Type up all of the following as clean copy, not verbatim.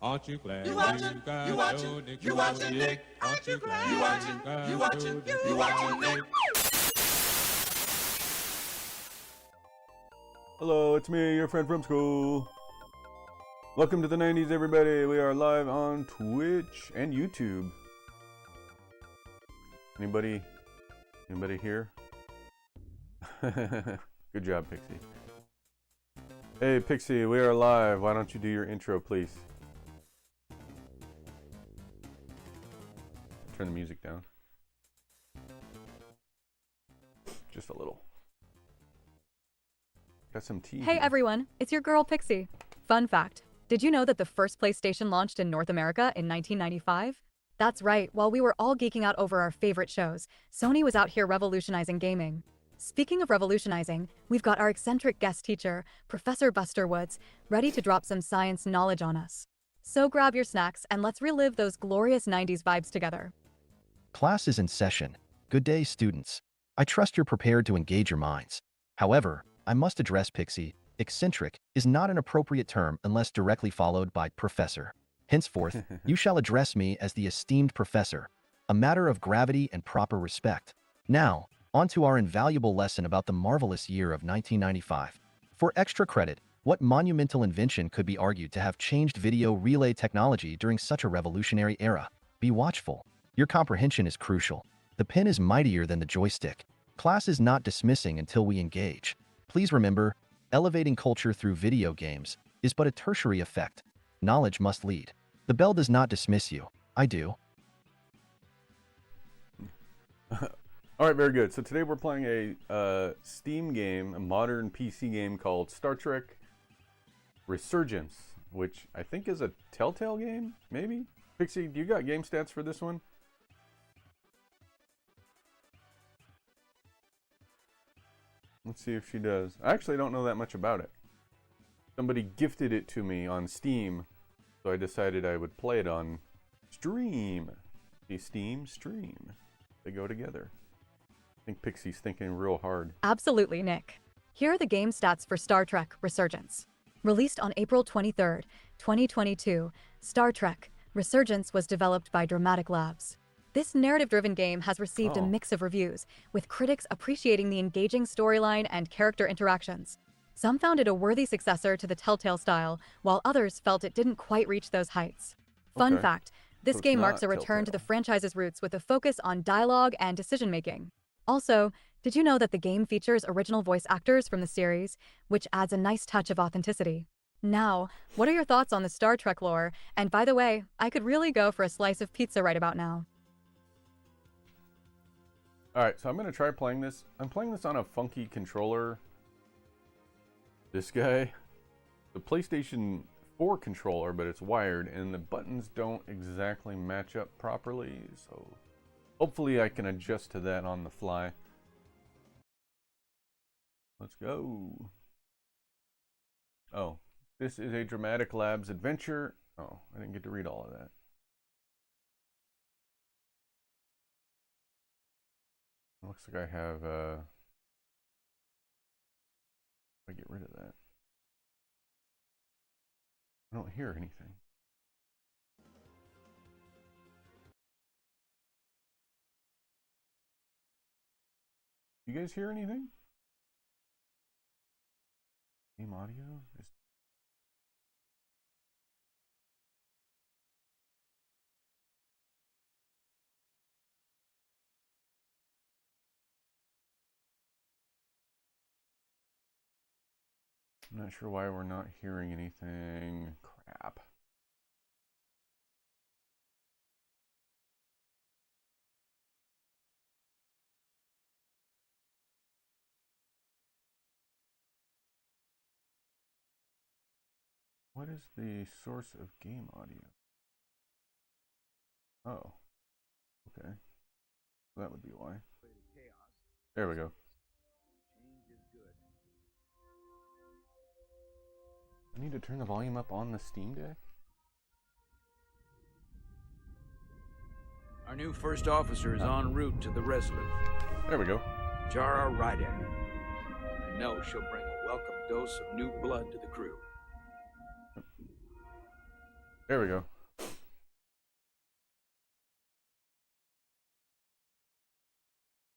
Aren't you glad You watching? You watching? You watching Nick? Aren't you glad? You watching? You watching? You watching Nick? Hello, it's me, your friend from school. Welcome to the 90s, everybody. We are live on Twitch and YouTube. Anybody here? Good job, Pixie. Hey, Pixie, we are live. Why don't you do your intro, please? Turn the music down. Just a little. Got some tea. Hey here. everyone, it's your girl Pixie. Fun fact, did you know that the first PlayStation launched in North America in 1995? That's right, while we were all geeking out over our favorite shows, Sony was out here revolutionizing gaming. Speaking of revolutionizing, we've got our eccentric guest teacher, Professor Buster Woods, ready to drop some science knowledge on us. So grab your snacks and let's relive those glorious 90s vibes together. Class is in session. Good day, students. I trust you're prepared to engage your minds. However, I must address Pixie. Eccentric is not an appropriate term unless directly followed by professor. Henceforth, you shall address me as the esteemed professor, a matter of gravity and proper respect. Now, on to our invaluable lesson about the marvelous year of 1995. For extra credit, what monumental invention could be argued to have changed video relay technology during such a revolutionary era? Be watchful. Your comprehension is crucial. The pen is mightier than the joystick. Class is not dismissing until we engage. Please remember, elevating culture through video games is but a tertiary effect. Knowledge must lead. The bell does not dismiss you. I do. All right, very good. So today we're playing a Steam game, a modern PC game called Star Trek Resurgence, which I think is a Telltale game, maybe? Pixie, do you got game stats for this one? Let's see if she does. I actually don't know that much about it. Somebody gifted it to me on Steam, so I decided I would play it on stream. The Steam stream. They go together. I think Pixie's thinking real hard. Absolutely, Nick. Here are the game stats for Star Trek Resurgence. Released on April 23rd, 2022, Star Trek Resurgence was developed by Dramatic Labs. This narrative-driven game has received a mix of reviews, with critics appreciating the engaging storyline and character interactions. Some found it a worthy successor to the Telltale style, while others felt it didn't quite reach those heights. Fun fact, this game marks a return to the franchise's roots with a focus on dialogue and decision-making. Also, did you know that the game features original voice actors from the series, which adds a nice touch of authenticity? Now, what are your thoughts on the Star Trek lore? And by the way, I could really go for a slice of pizza right about now. Alright, so I'm going to try playing this. I'm playing this on a funky controller. This guy. The PlayStation 4 controller, but it's wired, and the buttons don't exactly match up properly, so hopefully I can adjust to that on the fly. Let's go. Oh, this is a Dramatic Labs adventure. Oh, I didn't get to read all of that. Looks like I have, I get rid of that. I don't hear anything. You guys hear anything? Game audio? I'm not sure why we're not hearing anything. Crap. What is the source of game audio? Oh. Okay. That would be why. There we go. I need to turn the volume up on the Steam Deck. Our new first officer is en route to the Resolute. There we go. Jara Ryder. I know she'll bring a welcome dose of new blood to the crew. There we go.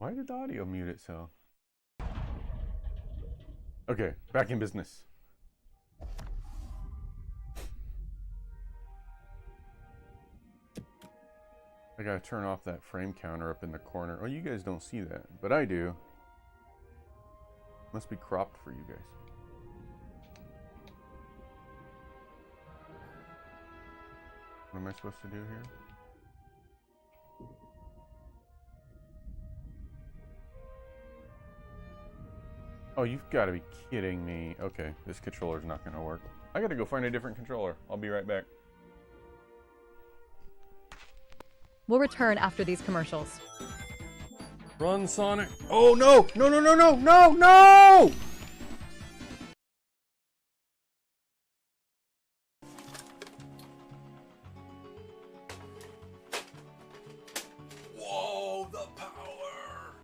Why did the audio mute itself? Okay, back in business. I gotta turn off that frame counter up in the corner. Oh, you guys don't see that, but I do. Must be cropped for you guys. What am I supposed to do here? Oh, you've got to be kidding me. Okay, this controller's not going to work. I got to go find a different controller. I'll be right back. We'll return after these commercials. Run, Sonic. Oh, no! No, no, no, no, no, no! Whoa, the power!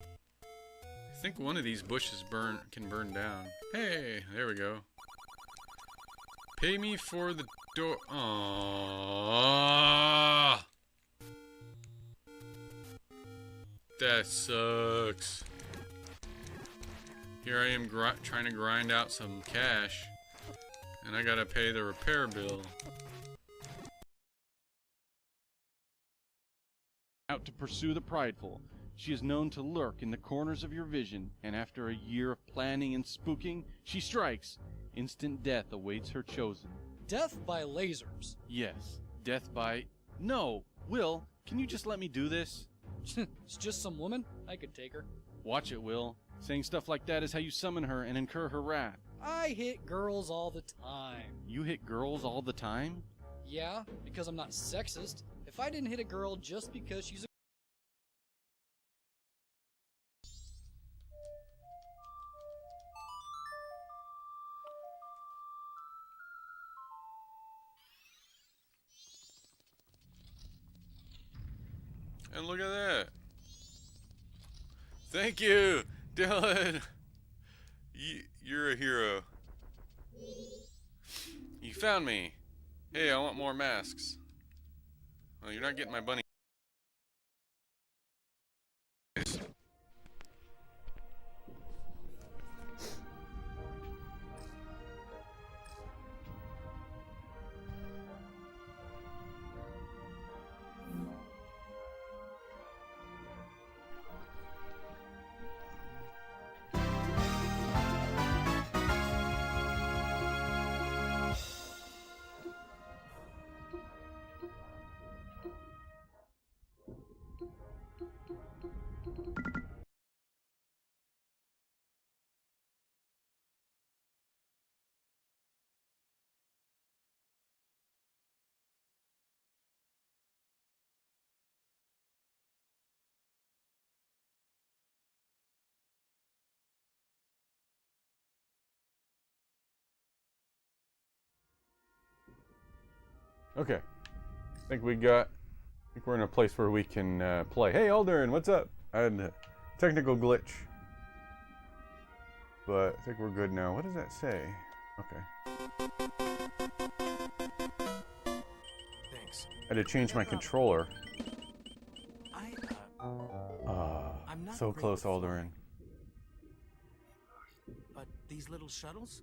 I think one of these bushes can burn down. Hey, there we go. Pay me for the door. Aww. That sucks. Here I am trying to grind out some cash, and I gotta pay the repair bill. Out to pursue the prideful. She is known to lurk in the corners of your vision, and after a year of planning and spooking, she strikes. Instant death awaits her chosen. Death by lasers. Yes, death by... No! Will, can you just let me do this? It's just some woman. I could take her. Watch it, Will. Saying stuff like that is how you summon her and incur her wrath. I hit girls all the time. You hit girls all the time? Yeah, because I'm not sexist. If I didn't hit a girl just because she's a... And look at that. Thank you, Dylan. You're a hero. You found me. Hey, I want more masks. Well, you're not getting my bunny. Okay, I think we're in a place where we can play. Hey, Aldrin, what's up? I had a technical glitch, but I think we're good now. What does that say? Okay. Thanks. I had to change my controller. I'm not So great close, with Aldrin. But these little shuttles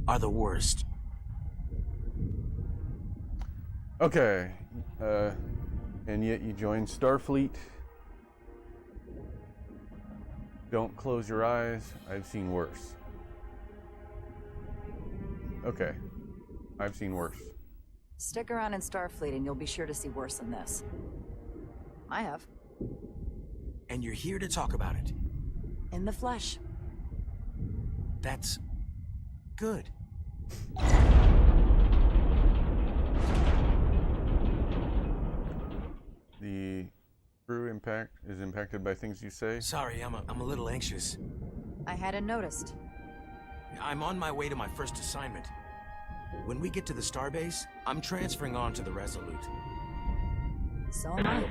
are the worst. Okay, and yet you joined Starfleet. Don't close your eyes. I've seen worse. Okay, I've seen worse. Stick around in Starfleet and you'll be sure to see worse than this. I have. And you're here to talk about it. In the flesh. That's good. The crew is impacted by things you say. Sorry, I'm a little anxious. I hadn't noticed. I'm on my way to my first assignment. When we get to the starbase, I'm transferring on to the Resolute. So am I.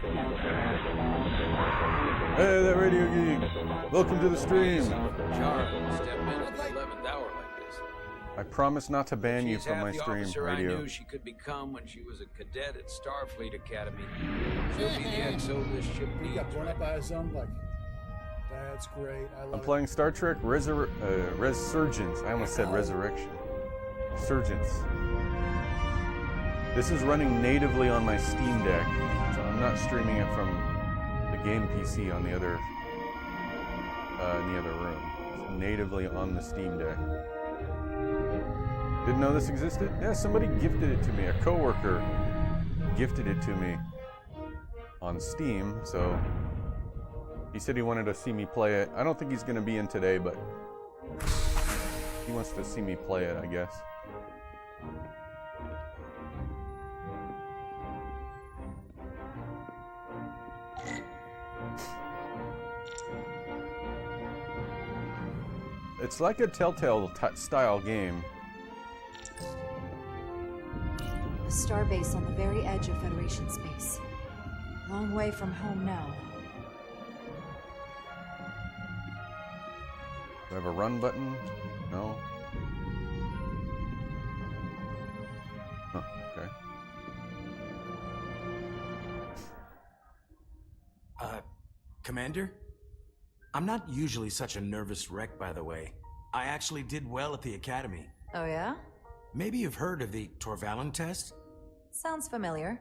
Hey, that radio geek! Welcome to the stream. Charm, step in at the 11th hour like this. I promise not to ban you She's from half my the stream, officer radio. I knew she could become when she was a cadet at Starfleet Academy. She'll be the XO this ship He needs. got blown up by his own leg. That's great. I love I'm it. playing Star Trek Resurgence. I almost said Resurrection. Resurgence. This is running natively on my Steam Deck, so I'm not streaming it from the game PC on the other in the other room. It's natively on the Steam Deck. Didn't know this existed? Yeah, somebody gifted it to me. A coworker gifted it to me on Steam, so he said he wanted to see me play it. I don't think he's going to be in today, but he wants to see me play it, I guess. It's like a Telltale style game. A starbase on the very edge of Federation space. Long way from home now. Do I have a run button? No. Huh, okay. Commander? I'm not usually such a nervous wreck, by the way. I actually did well at the Academy. Oh yeah? Maybe you've heard of the Torvalin test? Sounds familiar.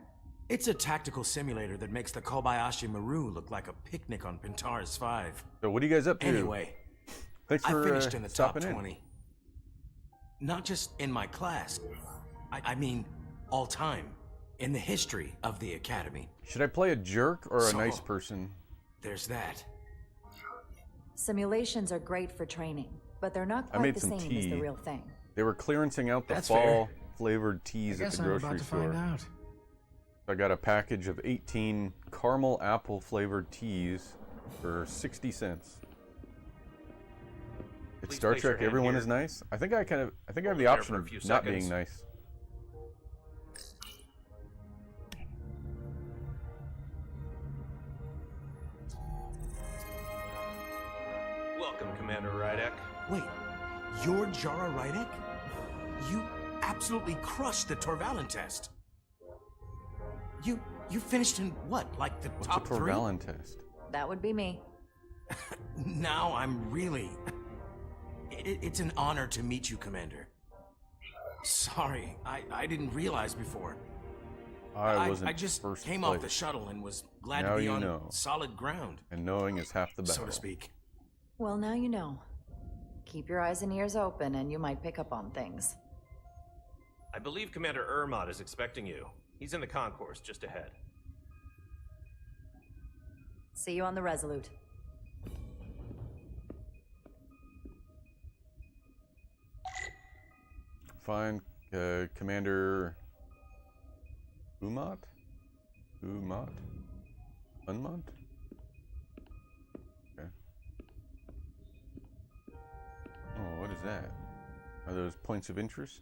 It's a tactical simulator that makes the Kobayashi Maru look like a picnic on Pintaris 5. So what are you guys up to? Anyway, thanks I for finished in the top stopping 20. Not just in my class. I mean, all time. In the history of the Academy. Should I play a jerk or a So, nice person? There's that. Simulations are great for training, but they're not I quite made the some same tea. as the real thing. They were clearancing out the That's fall fair. flavored teas at the grocery store. out. I got a package of 18 caramel apple flavored teas for 60 cents. It's Please Star place your Trek. hand Everyone here. is nice. I think I have the Hold it there option for a of few not being seconds. nice. Welcome, Commander Rydek. Wait, you're Jara Rydek? You absolutely crushed the Torvalin test. You finished in what, like the What's top a three? Torvalin test? That would be me. Now I'm really... It's an honor to meet you, Commander. Sorry, I didn't realize before. I wasn't I just first came place. off the shuttle and was glad Now to be you on know. solid ground, And knowing is half the battle. so to speak. Well, now you know. Keep your eyes and ears open and you might pick up on things. I believe Commander Ermot is expecting you. He's in the concourse just ahead. See you on the Resolute. Find Commander Umont? Unmont? Okay. Oh, what is that? Are those points of interest?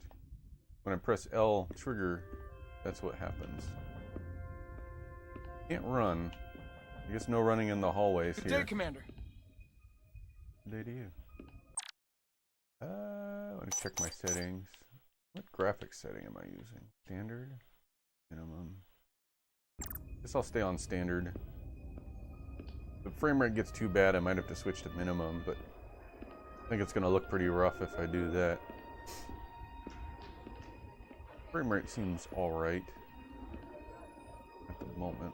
When I press L trigger, that's what happens. Can't run. I guess no running in the hallways Good here. day, Commander. Good day to you. Let me check my settings. What graphics setting am I using? Standard? Minimum? Guess I'll stay on standard. If the frame rate gets too bad, I might have to switch to minimum, but I think it's going to look pretty rough if I do that. Frame rate seems alright at the moment.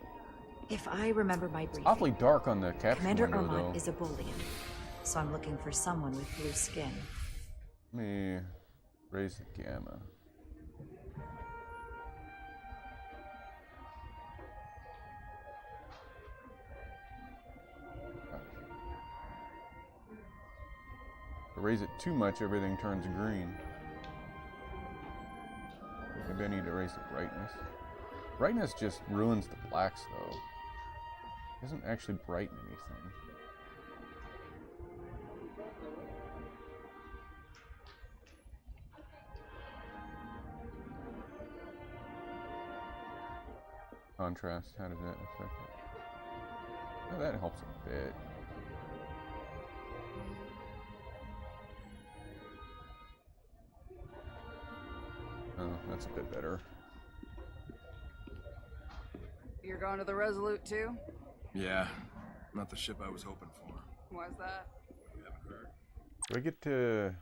If I remember my briefing, Awfully dark on the caption Commander window, Ermont though. is a Bolian, so I'm looking for someone with blue skin. Let me raise the gamma. If I raise it too much, everything turns green. Maybe I need to raise the brightness. Brightness just ruins the blacks, though. It doesn't actually brighten anything. Contrast, how does that affect it? Oh, that helps a bit. That's a bit better. You're going to the Resolute too? Yeah, not the ship I was hoping for. Why's that? You haven't heard? Do I get to...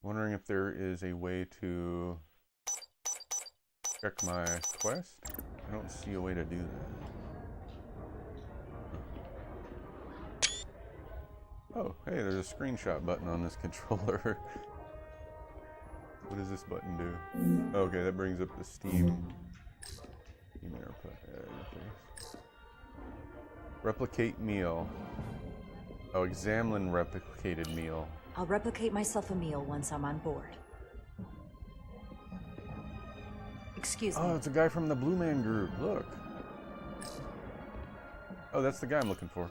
Wondering if there is a way to check my quest. I don't see a way to do that. Oh, hey, there's a screenshot button on this controller. What does this button do? Okay, that brings up the Steam interface. Replicate meal. Oh, examine replicated meal. I'll replicate myself a meal once I'm on board. Excuse me. Oh, it's a guy from the Blue Man Group. Look. Oh, that's the guy I'm looking for.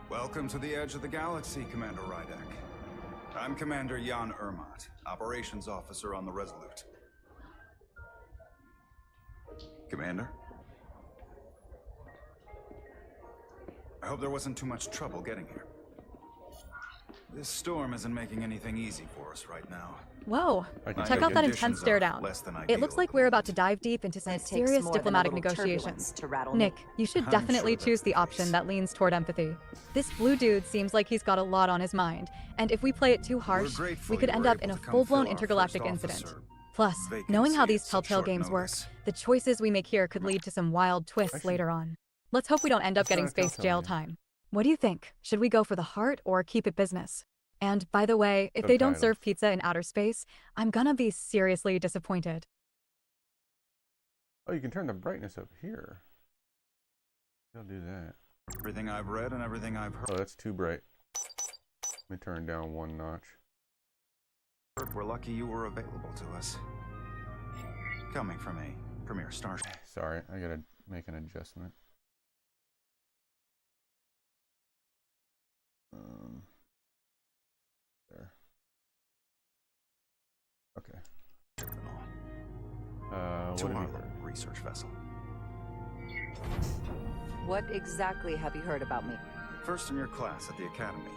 Welcome to the edge of the galaxy, Commander Rydek. I'm Commander Jan Ermot, Operations Officer on the Resolute. Commander? I hope there wasn't too much trouble getting here. This storm isn't making anything easy for us right now. Whoa, check out that intense stare down. It looks like we're about to dive deep into some serious diplomatic negotiations. Nick, you should definitely choose the option that leans toward empathy. This blue dude seems like he's got a lot on his mind, and if we play it too harsh, we could end up in a full-blown intergalactic incident. Plus, knowing how these Telltale games work, the choices we make here could lead to some wild twists later on. Let's hope we don't end up getting space jail time. What do you think? Should we go for the heart or keep it business? And by the way, if they don't serve pizza in outer space, I'm gonna be seriously disappointed. Oh, you can turn the brightness up here. I'll do that. Everything I've read and everything I've heard. Oh, that's too bright. Let me turn down one notch. We're lucky you were available to us. Coming from a premier star. Sorry, I gotta make an adjustment. There. Okay. What To have our you little heard? research vessel. What exactly have you heard about me? First in your class at the Academy.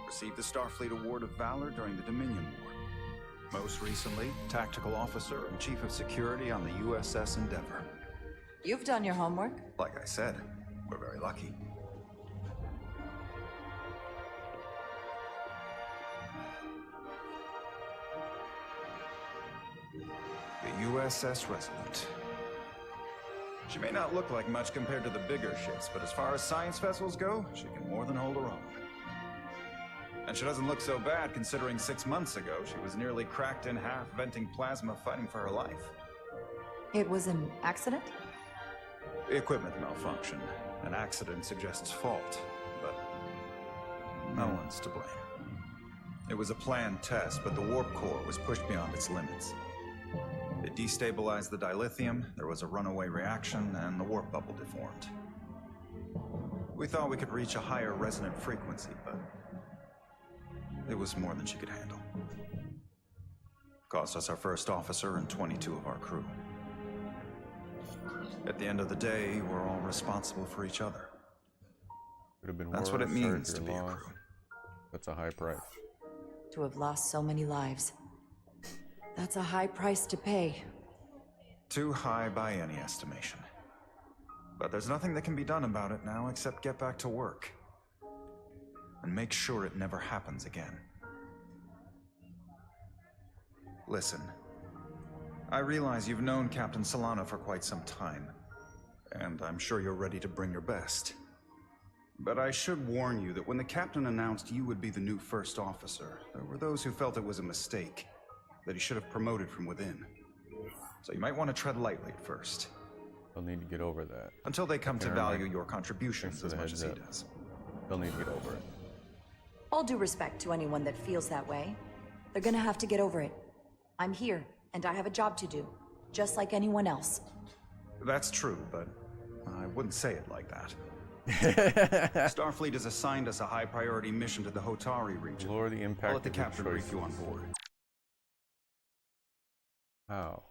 Received the Starfleet Award of Valor during the Dominion War. Most recently, Tactical Officer and Chief of Security on the USS Endeavor. You've done your homework. Like I said, we're very lucky. The USS Resolute. She may not look like much compared to the bigger ships, but as far as science vessels go, she can more than hold her own. And she doesn't look so bad considering 6 months ago she was nearly cracked in half, venting plasma, fighting for her life. It was an accident? Equipment malfunction. An accident suggests fault, but no one's to blame. It was a planned test, but the warp core was pushed beyond its limits. It destabilized the dilithium, there was a runaway reaction, and the warp bubble deformed. We thought we could reach a higher resonant frequency, but it was more than she could handle. Cost us our first officer and 22 of our crew. At the end of the day, we're all responsible for each other. Could have been That's what it means to be a crew. That's a high price. To have lost so many lives. That's a high price to pay. Too high by any estimation. But there's nothing that can be done about it now except get back to work. And make sure it never happens again. Listen, I realize you've known Captain Solana for quite some time, and I'm sure you're ready to bring your best. But I should warn you that when the captain announced you would be the new first officer, there were those who felt it was a mistake, that he should have promoted from within. So you might want to tread lightly at first. They'll need to get over that. Until they come to value your contributions as much as he does. They'll need to get over it. All due respect to anyone that feels that way. They're gonna have to get over it. I'm here, and I have a job to do, just like anyone else. That's true, but I wouldn't say it like that. Starfleet has assigned us a high-priority mission to the Hotari region. Lower the impact I'll let the of your captain brief you on choices. board. How?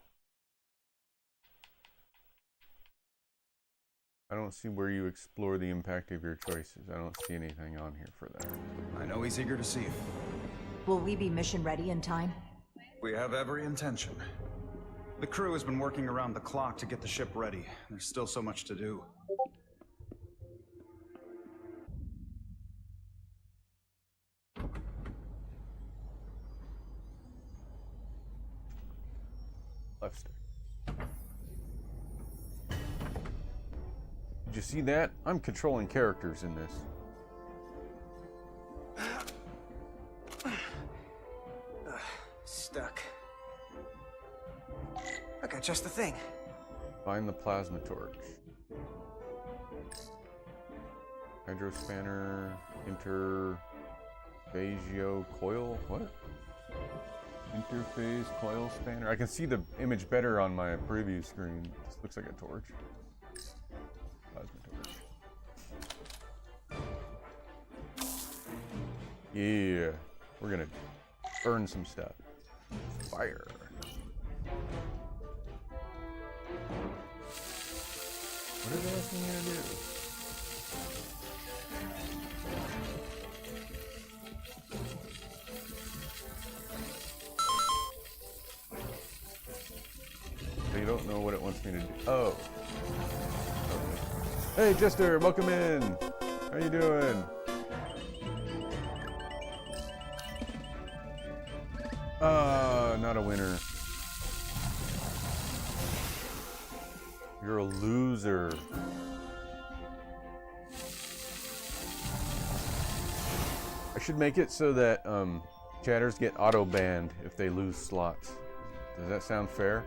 I don't see where you explore the impact of your choices. I don't see anything on here for that. I know he's eager to see you. Will we be mission ready in time? We have every intention. The crew has been working around the clock to get the ship ready. There's still so much to do. Left stick. Did you see that? I'm controlling characters in this. Stuck. I got just the thing. Find the plasma torch. Hydro spanner. Interphasio coil. What? Interface coil spanner. I can see the image better on my preview screen. This looks like a torch. Plasma torch. Yeah. We're gonna burn some stuff. Fire. What is asking me to do? So you don't know what it wants me to do. Oh. Okay. Hey, Jester, welcome in. How you doing? Not a winner. You're a loser. I should make it so that chatters get auto banned if they lose slots. Does that sound fair?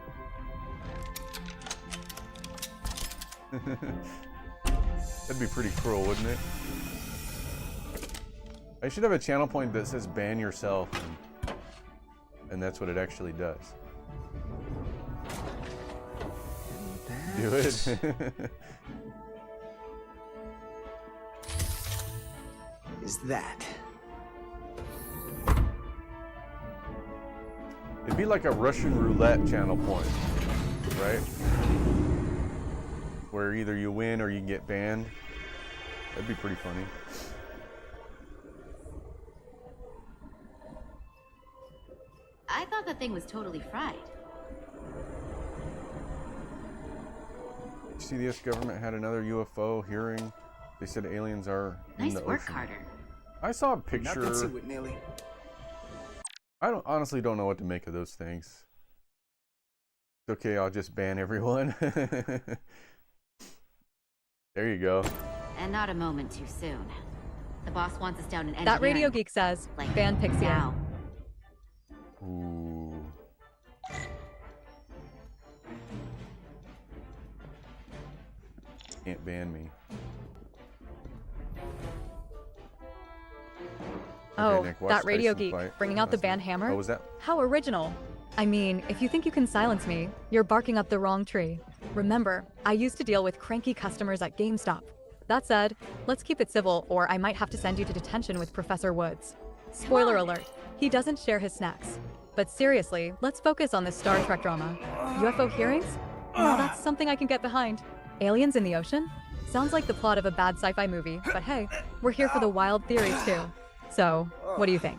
That'd be pretty cruel, wouldn't it? I should have a channel point that says ban yourself, and that's what it actually does. Do it. Is that? It'd be like a Russian roulette channel point, right? Where either you win or you get banned. That'd be pretty funny. I thought that thing was totally fried. CDS government had another UFO hearing. They said aliens are in the Nice work, ocean. Carter. I saw a picture. Nothing to it, Neely. I honestly don't know what to make of those things. It's okay, I'll just ban everyone. There you go. And not a moment too soon. The boss wants us down in engineering. That Radio Geek says, like ban Pixie. now. Ooh. Can't ban me. Oh, Okay, Nick, watch that Radio Tyson Geek, fight. bringing out the Last band night. hammer? Oh, was that? How original. I mean, if you think you can silence me, you're barking up the wrong tree. Remember, I used to deal with cranky customers at GameStop. That said, let's keep it civil or I might have to send you to detention with Professor Woods. Spoiler alert, he doesn't share his snacks. But seriously, let's focus on the Star Trek drama. UFO hearings? Now that's something I can get behind. Aliens in the ocean? Sounds like the plot of a bad sci-fi movie, but hey, we're here for the wild theories too. So, what do you think?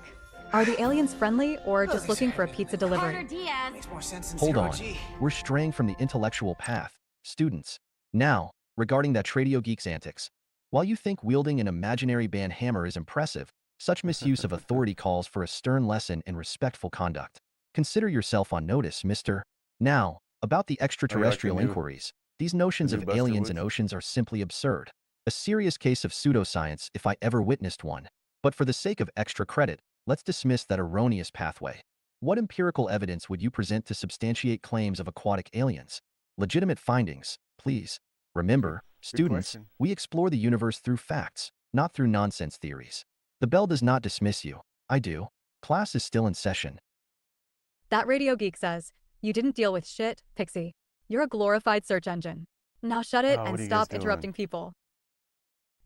Are the aliens friendly or just looking for a pizza delivery? Carter Diaz. Makes more sense than Hold on. zero-G. We're straying from the intellectual path, students. Now, regarding that Radio Geek's antics. While you think wielding an imaginary band hammer is impressive, such misuse of authority calls for a stern lesson in respectful conduct. Consider yourself on notice, mister. Now, about the extraterrestrial inquiries. These notions the new of Buster aliens Woods? and oceans are simply absurd. A serious case of pseudoscience if I ever witnessed one. But for the sake of extra credit, let's dismiss that erroneous pathway. What empirical evidence would you present to substantiate claims of aquatic aliens? Legitimate findings, please. Remember, students, question. we explore the universe through facts, not through nonsense theories. The bell does not dismiss you. I do. Class is still in session. That Radio Geek says, you didn't deal with shit, Pixie. You're a glorified search engine. Now shut it Oh, what and are you stop guys doing? interrupting people.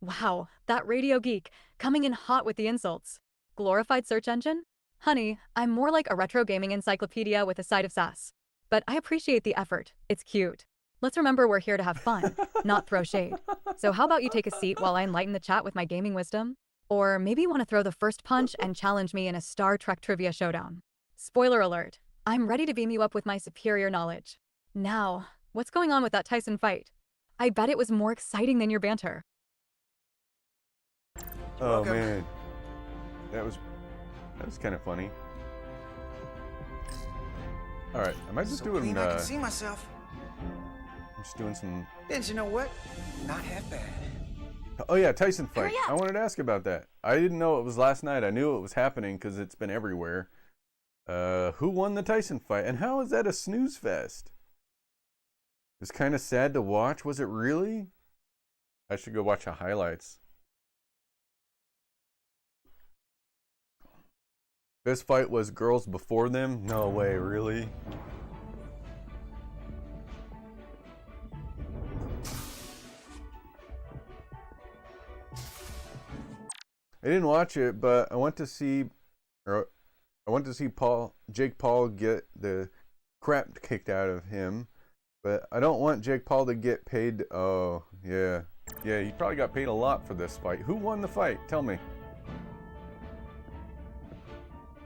Wow, that Radio Geek, coming in hot with the insults. Glorified search engine? Honey, I'm more like a retro gaming encyclopedia with a side of sass. But I appreciate the effort. It's cute. Let's remember we're here to have fun, not throw shade. So how about you take a seat while I enlighten the chat with my gaming wisdom? Or maybe you want to throw the first punch and challenge me in a Star Trek trivia showdown. Spoiler alert, I'm ready to beam you up with my superior knowledge. Now, what's going on with that Tyson fight? I bet it was more exciting than your banter. Oh man, that was kind of funny. All right, am I just doing? Clean, I can see myself. I'm just doing some. And you know what? Not half bad. Oh yeah, Tyson fight. I wanted to ask about that. I didn't know it was last night. I knew it was happening because it's been everywhere. Who won the Tyson fight, and how is that a snooze fest? It's kind of sad to watch. Was it really? I should go watch the highlights. This fight was girls before them? No way, really? I didn't watch it, but I went to see Jake Paul get the crap kicked out of him. But I don't want Jake Paul to get paid. Oh, yeah. Yeah, he probably got paid a lot for this fight. Who won the fight? Tell me.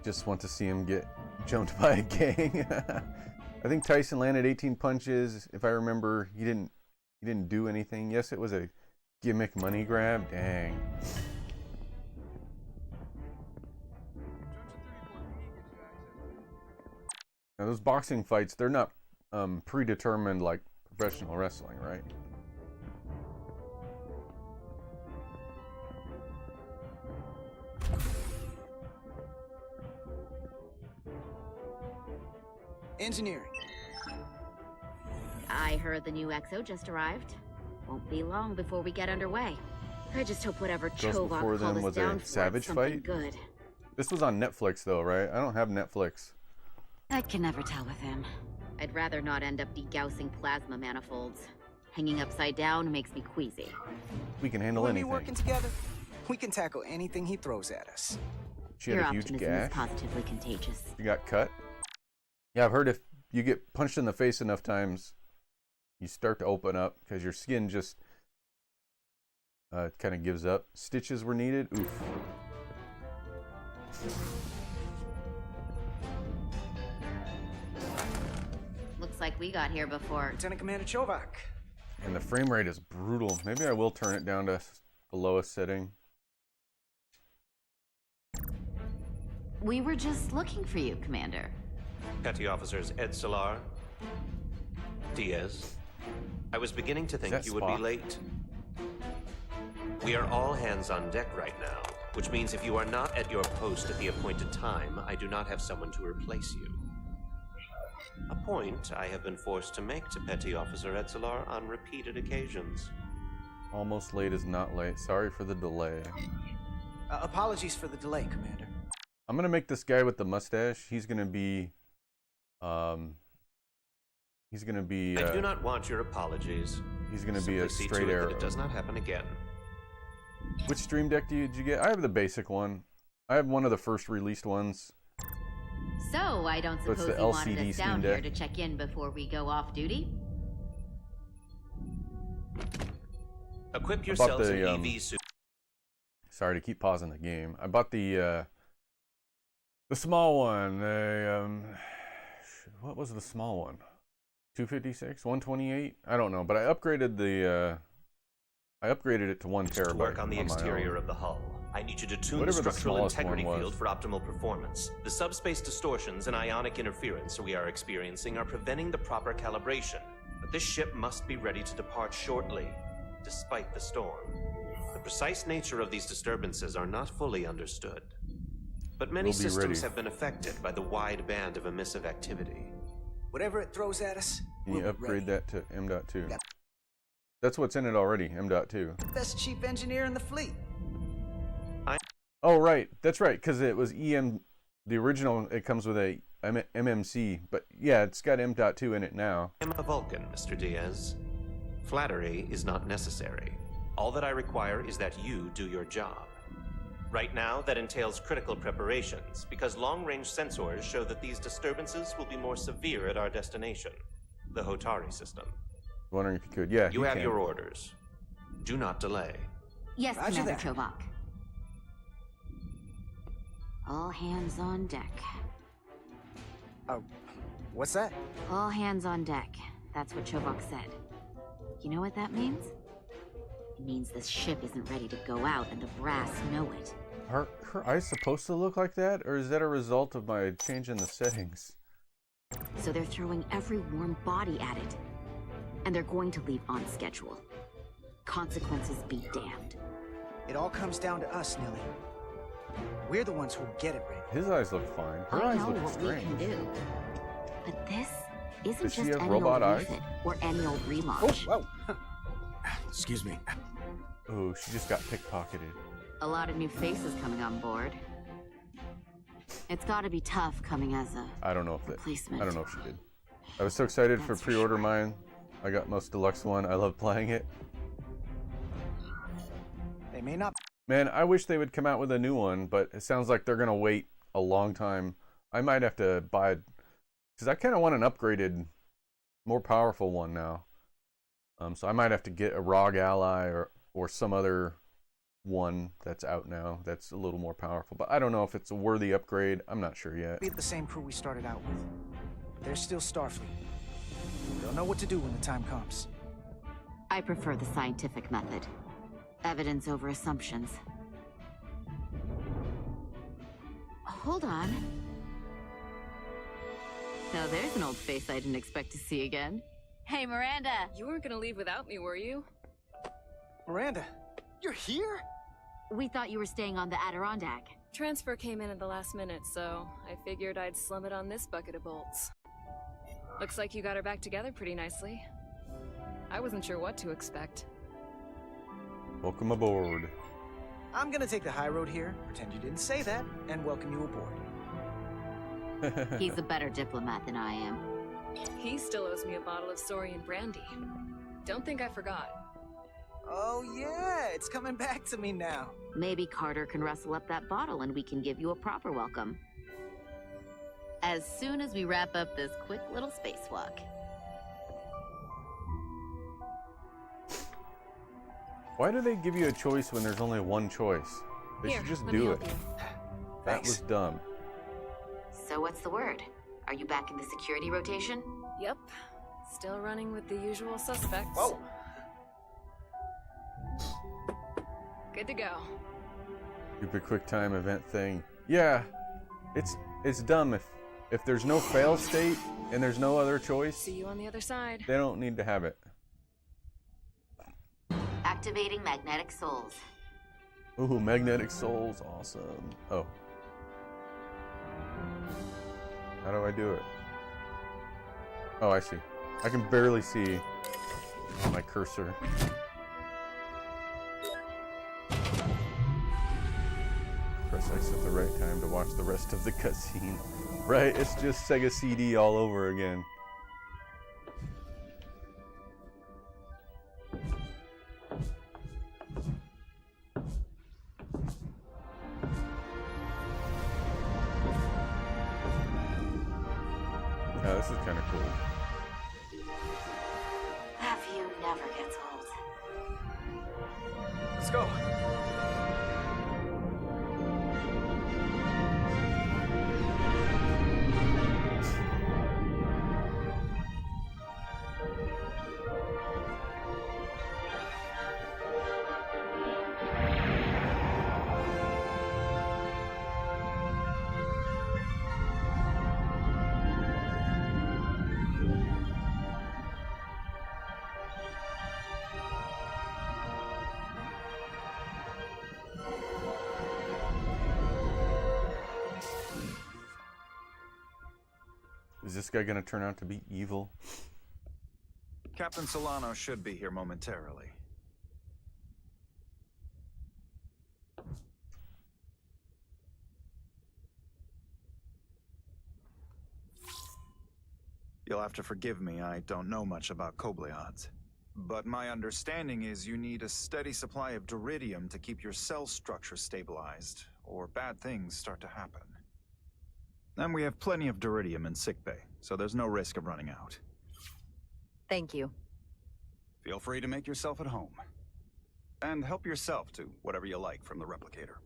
Just want to see him get jumped by a gang. I think Tyson landed 18 punches. If I remember, he didn't do anything. Yes, it was a gimmick money grab. Dang. Now those boxing fights, they're not predetermined like professional wrestling, right? Engineering. I heard the new XO just arrived. Won't be long before we get underway. I just hope whatever Chovak Before them was a Savage fight. Good. This was on Netflix though, right? I don't have Netflix. I can never tell with him. I'd rather not end up degaussing plasma manifolds. Hanging upside down makes me queasy. We can handle anything. When we working together, we can tackle anything he throws at us. She had Your a huge optimism gash. is positively contagious. You got cut. Yeah, I've heard if you get punched in the face enough times, you start to open up because your skin just kind of gives up. Stitches were needed. Oof. Looks like we got here before. Lieutenant Commander Chovak. And the frame rate is brutal. Maybe I will turn it down to the lowest setting. We were just looking for you, Commander. Petty Officers Ed Solar, Diaz. I was beginning to think you would be late. We are all hands on deck right now, which means if you are not at your post at the appointed time, I do not have someone to replace you. A point I have been forced to make to Petty Officer Edsolar on repeated occasions. Almost late is not late. Sorry for the delay. Apologies for the delay, Commander. I'm gonna make this guy with the mustache. He's gonna be. I do not want your apologies. He's gonna be a Simply see straight to it arrow. that it does not happen again. Which stream deck did you get? I have the basic one. I have one of the first released ones. So, I don't So it's suppose the you wanted LCD us Steam down here Deck. to check in before we go off duty? Equip I bought yourselves the, in EV suit. Sorry to keep pausing the game. I bought the small one. What was the small one? 256, 128? I don't know, but I upgraded it to 1 terabyte. To work on the my exterior own. of the hull, I need you to tune Whatever the the structural smallest integrity one was. field for optimal performance. The subspace distortions and ionic interference we are experiencing are preventing the proper calibration. But this ship must be ready to depart shortly, despite the storm. The precise nature of these disturbances are not fully understood. But many We'll be systems ready. have been affected by the wide band of emissive activity. Whatever it throws at us, Can you we'll be upgrade ready. that to M.2? Yep. That's what's in it already, M.2. Best chief engineer in the fleet. Oh, right. That's right, because it was EM. The original, it comes with a MMC, but yeah, it's got M.2 in it now. I am a Vulcan, Mr. Diaz. Flattery is not necessary. All that I require is that you do your job. Right now, that entails critical preparations, because long-range sensors show that these disturbances will be more severe at our destination, the Hotari system. Wondering if you could. Yeah, You have can. your orders. Do not delay. Yes, Roger Commander that. Chobok. All hands on deck. What's that? All hands on deck. That's what Chobok said. You know what that means? It means this ship isn't ready to go out, and the brass know it. Are her eyes supposed to look like that, or is that a result of my change in the settings? So they're throwing every warm body at it. And they're going to leave on schedule. Consequences be damned. It all comes down to us, Nilly. We're the ones who'll get it right. His eyes look fine. Her I eyes know look what strange. we can do. But this isn't Does she just have any robot old eyes? refit or any old relaunch. Whoa. Excuse me. Oh, she just got pickpocketed. A lot of new faces coming on board. It's gotta be tough coming as a I don't know if that. replacement. I don't know if she did. I was so excited That's for for pre-order sure. mine. I got most deluxe one. I love playing it. They may not. Man, I wish they would come out with a new one, but it sounds like they're gonna wait a long time. I might have to buy it because I kind of want an upgraded, more powerful one now. So I might have to get a ROG Ally or some other one that's out now that's a little more powerful. But I don't know if it's a worthy upgrade. I'm not sure yet. Be the same crew we started out with. They're still Starfleet. They'll know what to do when the time comes. I prefer the scientific method. Evidence over assumptions. Hold on. Now there's an old face I didn't expect to see again. Hey, Miranda! You weren't gonna leave without me, were you? Miranda, you're here? We thought you were staying on the Adirondack. Transfer came in at the last minute, so I figured I'd slum it on this bucket of bolts. Looks like you got her back together pretty nicely. I wasn't sure what to expect. Welcome aboard. I'm gonna take the high road here, pretend you didn't say that, and welcome you aboard. He's a better diplomat than I am. He still owes me a bottle of Saurian brandy. Don't think I forgot. Oh yeah, it's coming back to me now. Maybe Carter can rustle up that bottle and we can give you a proper welcome. As soon as we wrap up this quick little spacewalk. Why do they give you a choice when there's only one choice? They Here, should just let me do help it. you. That was dumb. So what's the word? Are you back in the security rotation? Yep. Still running with the usual suspects. Whoa! Good to go. Stupid quick time event thing. Yeah, it's dumb if there's no fail state and there's no other choice. See you on the other side. They don't need to have it. Activating magnetic souls. Ooh, magnetic souls, awesome. Oh. How do I do it? Oh, I see. I can barely see my cursor. Press X at the right time to watch the rest of the cutscene. Right, it's just Sega CD all over again. Yeah, this is kind of cool. Have you never gets old. Let's go. Is this guy gonna turn out to be evil? Captain Solano should be here momentarily. You'll have to forgive me, I don't know much about Kobleods. But my understanding is you need a steady supply of duridium to keep your cell structure stabilized, or bad things start to happen. And we have plenty of duridium in sickbay, so there's no risk of running out. Thank you. Feel free to make yourself at home. And help yourself to whatever you like from the replicator.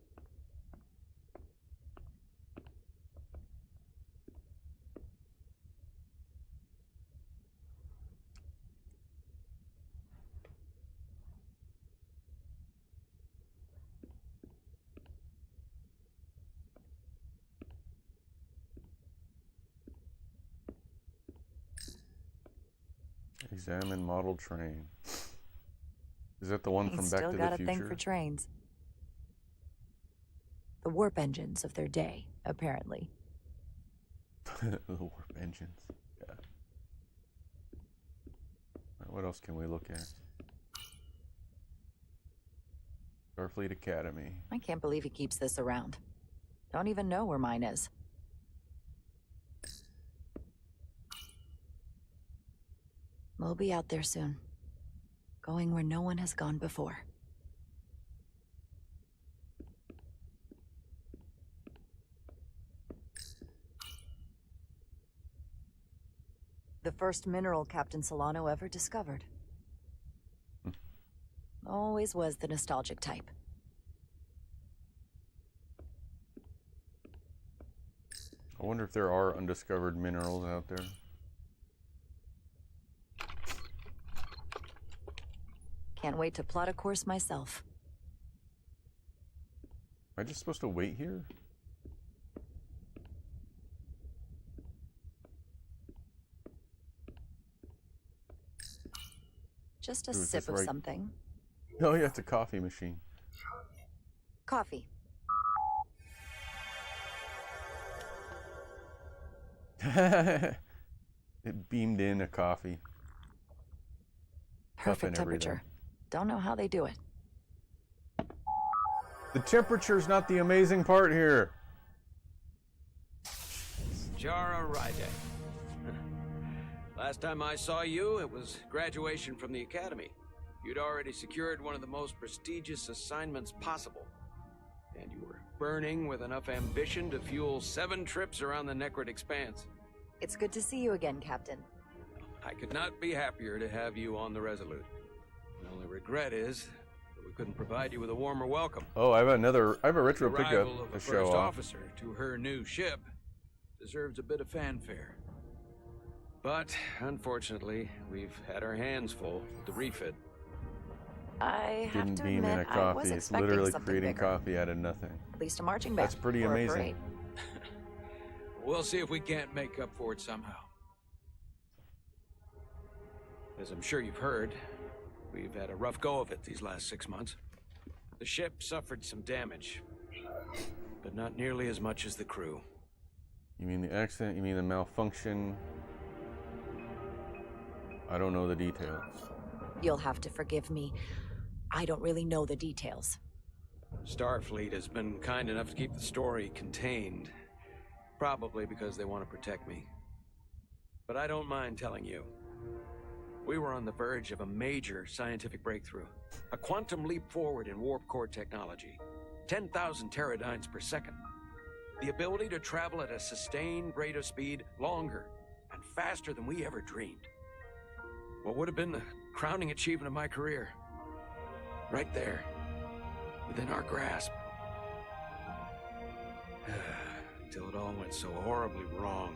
Examine model train. Is that the one from Back to the Future? Still got a thing for trains. The warp engines of their day, apparently. The warp engines. Yeah. What else can we look at? Starfleet Academy. I can't believe he keeps this around. Don't even know where mine is. We'll be out there soon. Going where no one has gone before. The first mineral Captain Solano ever discovered. Always was the nostalgic type. I wonder if there are undiscovered minerals out there. Can't wait to plot a course myself. Am I just supposed to wait here? Just a Ooh, is sip this of right? something. Oh yeah, it's a coffee machine. Coffee. It beamed in a coffee. Perfect temperature. Don't know how they do it. The temperature's not the amazing part here. Jara Ryday. Last time I saw you, it was graduation from the Academy. You'd already secured one of the most prestigious assignments possible. And you were burning with enough ambition to fuel 7 trips around the Necrid Expanse. It's good to see you again, Captain. I could not be happier to have you on the Resolute. The only regret is that we couldn't provide you with a warmer welcome. Oh, I have a retro The pickup arrival of to a show first off. officer to her new ship deserves a bit of fanfare. But, unfortunately, we've had our hands full with the refit. I have Didn't to beam in admit, a I coffee. was It's expecting literally something creating bigger. coffee out of nothing. At least a marching band. That's pretty or a amazing. parade. We'll see if we can't make up for it somehow. As I'm sure you've heard, we've had a rough go of it these last 6 months. The ship suffered some damage, but not nearly as much as the crew. You mean the accident? You mean the malfunction? I don't know the details. You'll have to forgive me. I don't really know the details. Starfleet has been kind enough to keep the story contained, probably because they want to protect me. But I don't mind telling you. We were on the verge of a major scientific breakthrough. A quantum leap forward in warp core technology. 10,000 teradynes per second. The ability to travel at a sustained rate of speed longer and faster than we ever dreamed. What would have been the crowning achievement of my career. Right there. Within our grasp. Until it all went so horribly wrong.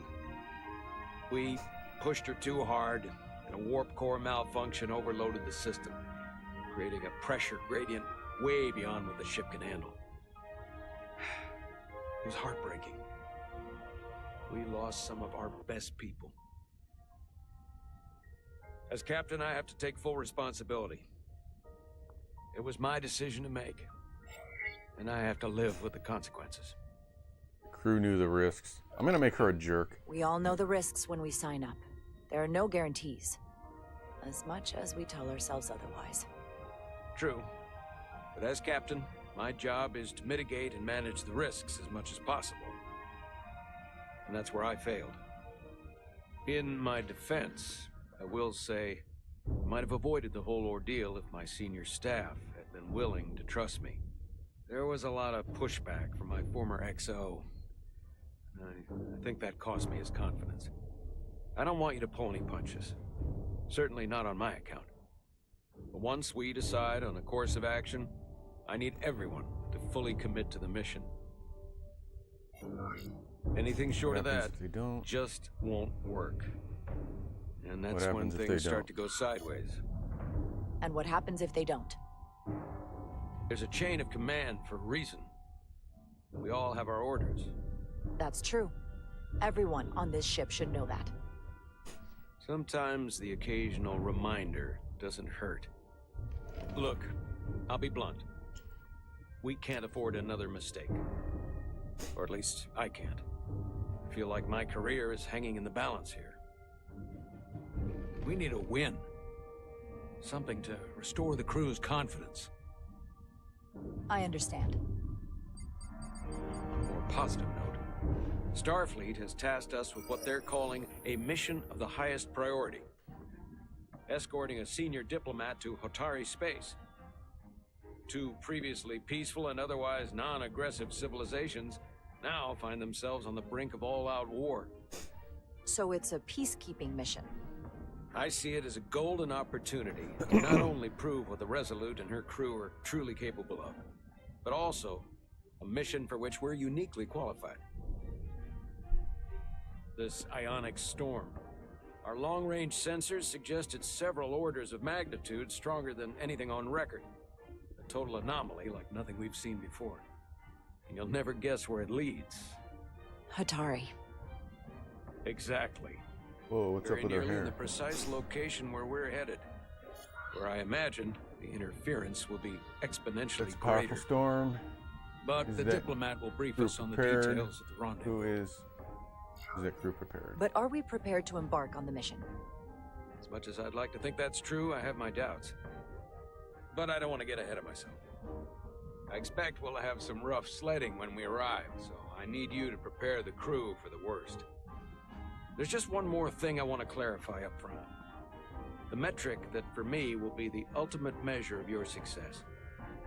We pushed her too hard, and a warp core malfunction overloaded the system, creating a pressure gradient way beyond what the ship can handle. It was heartbreaking. We lost some of our best people. As captain, I have to take full responsibility. It was my decision to make, and I have to live with the consequences. The crew knew the risks. I'm gonna make her a jerk. We all know the risks when we sign up. There are no guarantees. As much as we tell ourselves otherwise. True. But as captain, my job is to mitigate and manage the risks as much as possible. And that's where I failed. In my defense, I will say, I might have avoided the whole ordeal if my senior staff had been willing to trust me. There was a lot of pushback from my former XO. I think that cost me his confidence. I don't want you to pull any punches. Certainly not on my account. But once we decide on a course of action, I need everyone to fully commit to the mission. Anything short of that just won't work. And that's when things start to go sideways. And what happens if they don't? There's a chain of command for a reason. We all have our orders. That's true. Everyone on this ship should know that. Sometimes the occasional reminder doesn't hurt. Look, I'll be blunt. We can't afford another mistake. Or at least I can't. I feel like my career is hanging in the balance here. We need a win. Something to restore the crew's confidence. I understand. On a more positive note, Starfleet has tasked us with what they're calling a mission of the highest priority. Escorting a senior diplomat to Hotari space. Two previously peaceful and otherwise non-aggressive civilizations now find themselves on the brink of all-out war. So it's a peacekeeping mission. I see it as a golden opportunity to not only prove what the Resolute and her crew are truly capable of, but also a mission for which we're uniquely qualified. This ionic storm. Our long-range sensors suggest it's several orders of magnitude stronger than anything on record. A total anomaly like nothing we've seen before. And you'll never guess where it leads. Hotari. Exactly. Whoa, what's up with her in hair? the precise location where we're headed. Where I imagine the interference will be exponentially That's a powerful greater. storm. But the diplomat will brief us on the prepared? details of the rendezvous. Is that crew prepared? But are we prepared to embark on the mission? As much as I'd like to think that's true, I have my doubts. But I don't want to get ahead of myself. I expect we'll have some rough sledding when we arrive, so I need you to prepare the crew for the worst. There's just one more thing I want to clarify up front. The metric that for me will be the ultimate measure of your success.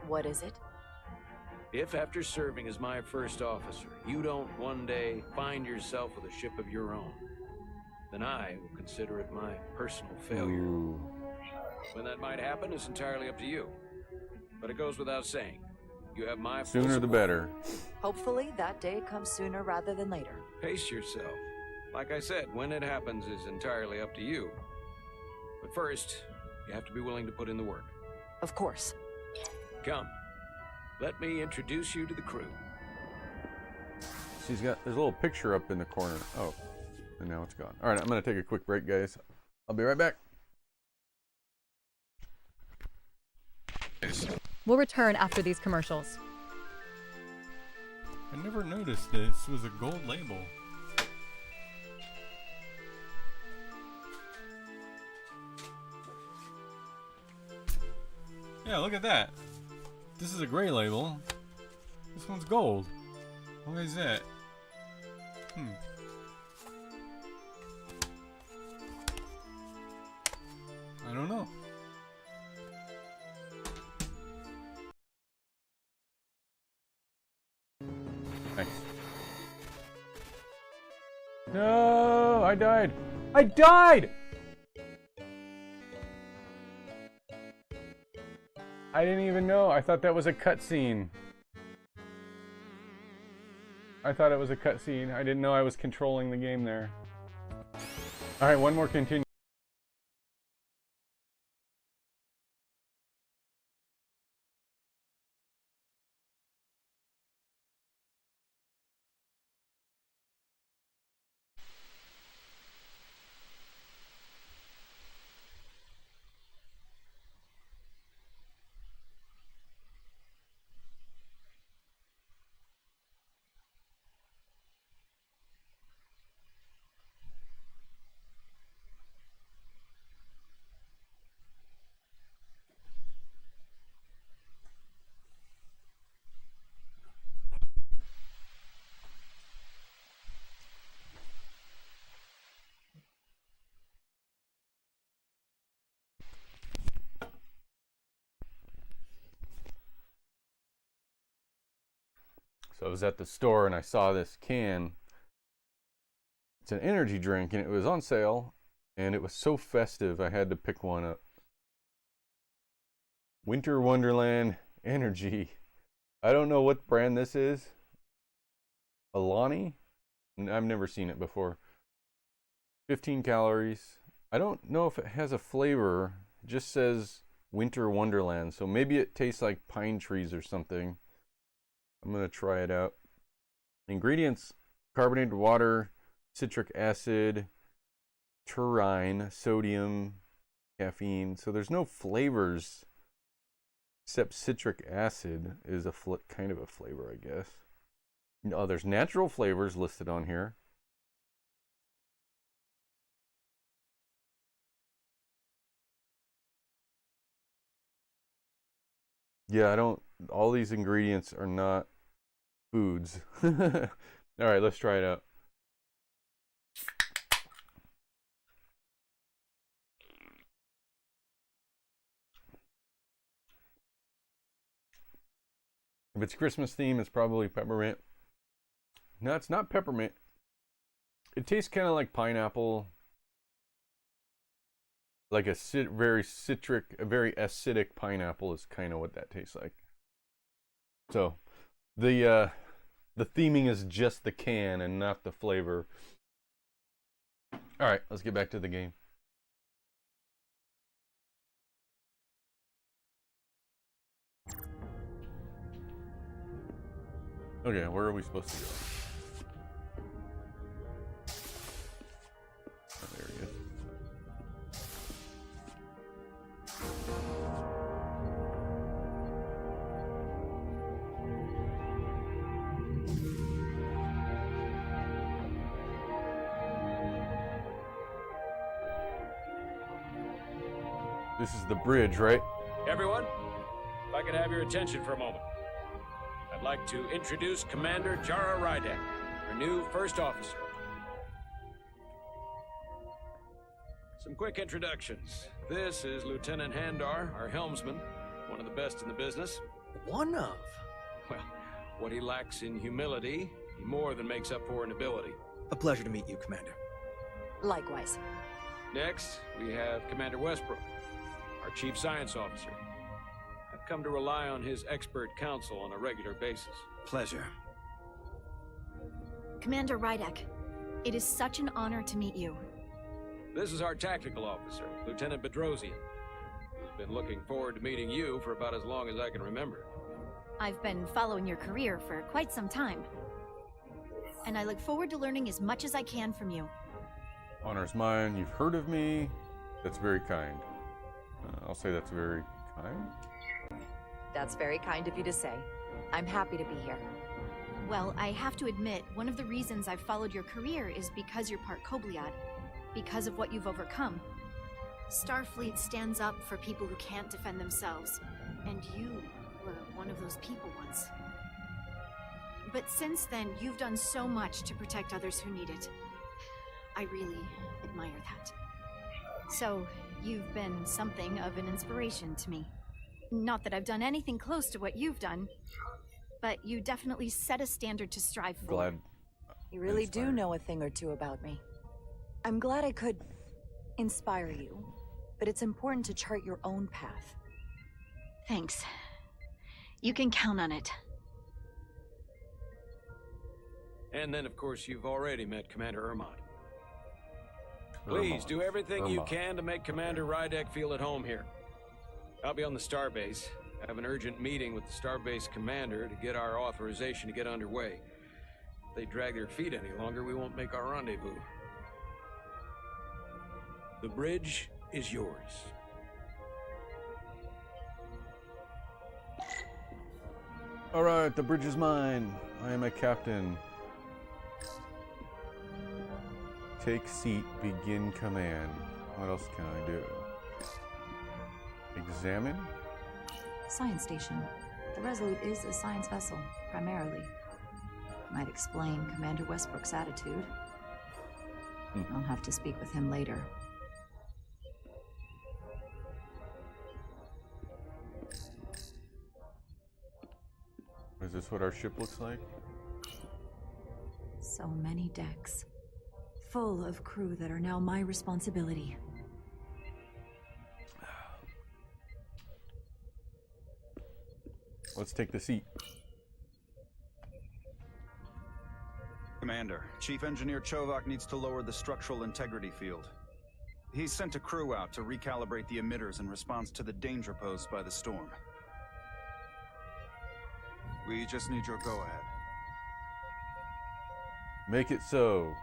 What is it? If after serving as my first officer, you don't one day find yourself with a ship of your own, then I will consider it my personal failure. Ooh. When that might happen is entirely up to you. But it goes without saying, you have my full Sooner the support. better. Hopefully that day comes sooner rather than later. Pace yourself. Like I said, when it happens is entirely up to you. But first, you have to be willing to put in the work. Of course. Come. Let me introduce you to the crew. There's a little picture up in the corner. Oh, and now it's gone. All right, I'm going to take a quick break, guys. I'll be right back. We'll return after these commercials. I never noticed this was a gold label. Yeah, look at that. This is a gray label. This one's gold. Why is that? I don't know. Thanks. No, I died. I died! I didn't even know. I thought that was a cutscene. I thought it was a cutscene. I didn't know I was controlling the game there. Alright, one more continue. So I was at the store and I saw this can. It's an energy drink and it was on sale and it was so festive I had to pick one up. Winter Wonderland Energy. I don't know what brand this is. Alani? I've never seen it before. 15 calories. I don't know if it has a flavor. It just says Winter Wonderland. So maybe it tastes like pine trees or something. I'm going to try it out. Ingredients: carbonated water, citric acid, taurine, sodium, caffeine. So there's no flavors except citric acid is a kind of a flavor, I guess. Oh, there's natural flavors listed on here. Yeah, all these ingredients are not foods. All right, let's try it out. If it's Christmas theme, it's probably peppermint. No, it's not peppermint. It tastes kind of like pineapple. Like a very citric, a very acidic pineapple is kind of what that tastes like. So, the theming is just the can and not the flavor. All right, let's get back to the game. Okay, where are we supposed to go? Oh, there he is. This is the bridge, right? Everyone, if I could have your attention for a moment. I'd like to introduce Commander Jara Rydek, our new first officer. Some quick introductions. This is Lieutenant Handar, our helmsman, one of the best in the business. One of? Well, what he lacks in humility, he more than makes up for in ability. A pleasure to meet you, Commander. Likewise. Next, we have Commander Westbrook, our Chief Science Officer. I've come to rely on his expert counsel on a regular basis. Pleasure. Commander Rydek, it is such an honor to meet you. This is our tactical officer, Lieutenant Bedrosian, who's been looking forward to meeting you for about as long as I can remember. I've been following your career for quite some time, and I look forward to learning as much as I can from you. Honor's mine. You've heard of me. That's very kind. I'll say that's very kind. That's very kind of you to say. I'm happy to be here. Well, I have to admit, one of the reasons I've followed your career is because you're part Kobliad, because of what you've overcome. Starfleet stands up for people who can't defend themselves, and you were one of those people once. But since then, you've done so much to protect others who need it. I really admire that. So, you've been something of an inspiration to me. Not that I've done anything close to what you've done, but you definitely set a standard to strive for. Glad. You really do know a thing or two about me. I'm glad I could inspire you, but it's important to chart your own path. Thanks. You can count on it. And then, of course, you've already met Commander Ermont. Please do everything you can to make Commander Rydek feel at home here. I'll be on the starbase. I have an urgent meeting with the starbase commander to get our authorization to get underway. If they drag their feet any longer, we won't make our rendezvous. The bridge is yours. All right, the bridge is mine. I am a captain. Take seat, begin command. What else can I do? Examine? Science station. The Resolute is a science vessel, primarily. Might explain Commander Westbrook's attitude. I'll have to speak with him later. Is this what our ship looks like? So many decks. Full of crew that are now my responsibility. let's take the seat. Commander, Chief Engineer Chovak needs to lower the structural integrity field. He's sent a crew out to recalibrate the emitters in response to the danger posed by the storm. We just need your go-ahead. Make it so.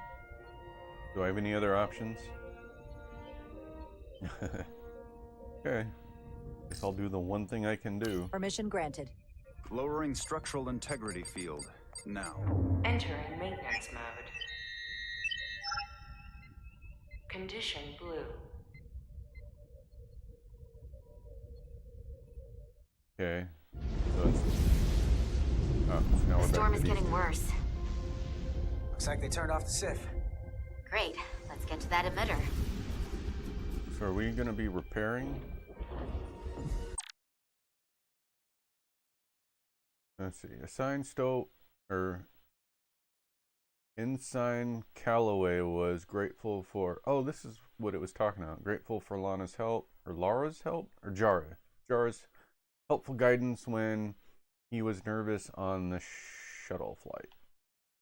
Do I have any other options? Okay. Guess I'll do the one thing I can do. Permission granted. Lowering structural integrity field. Now. Entering maintenance mode. Condition blue. Okay. So it's... Oh, so now The storm is getting worse. Looks like they turned off the SIF. Great. Let's get to that emitter. So are we going to be repairing? Let's see. Assigned Stowe, or Ensign Calloway was grateful for... Oh, this is what it was talking about. Grateful for Lana's help, or Lara's help, or Jara. Jara's helpful guidance when he was nervous on the shuttle flight.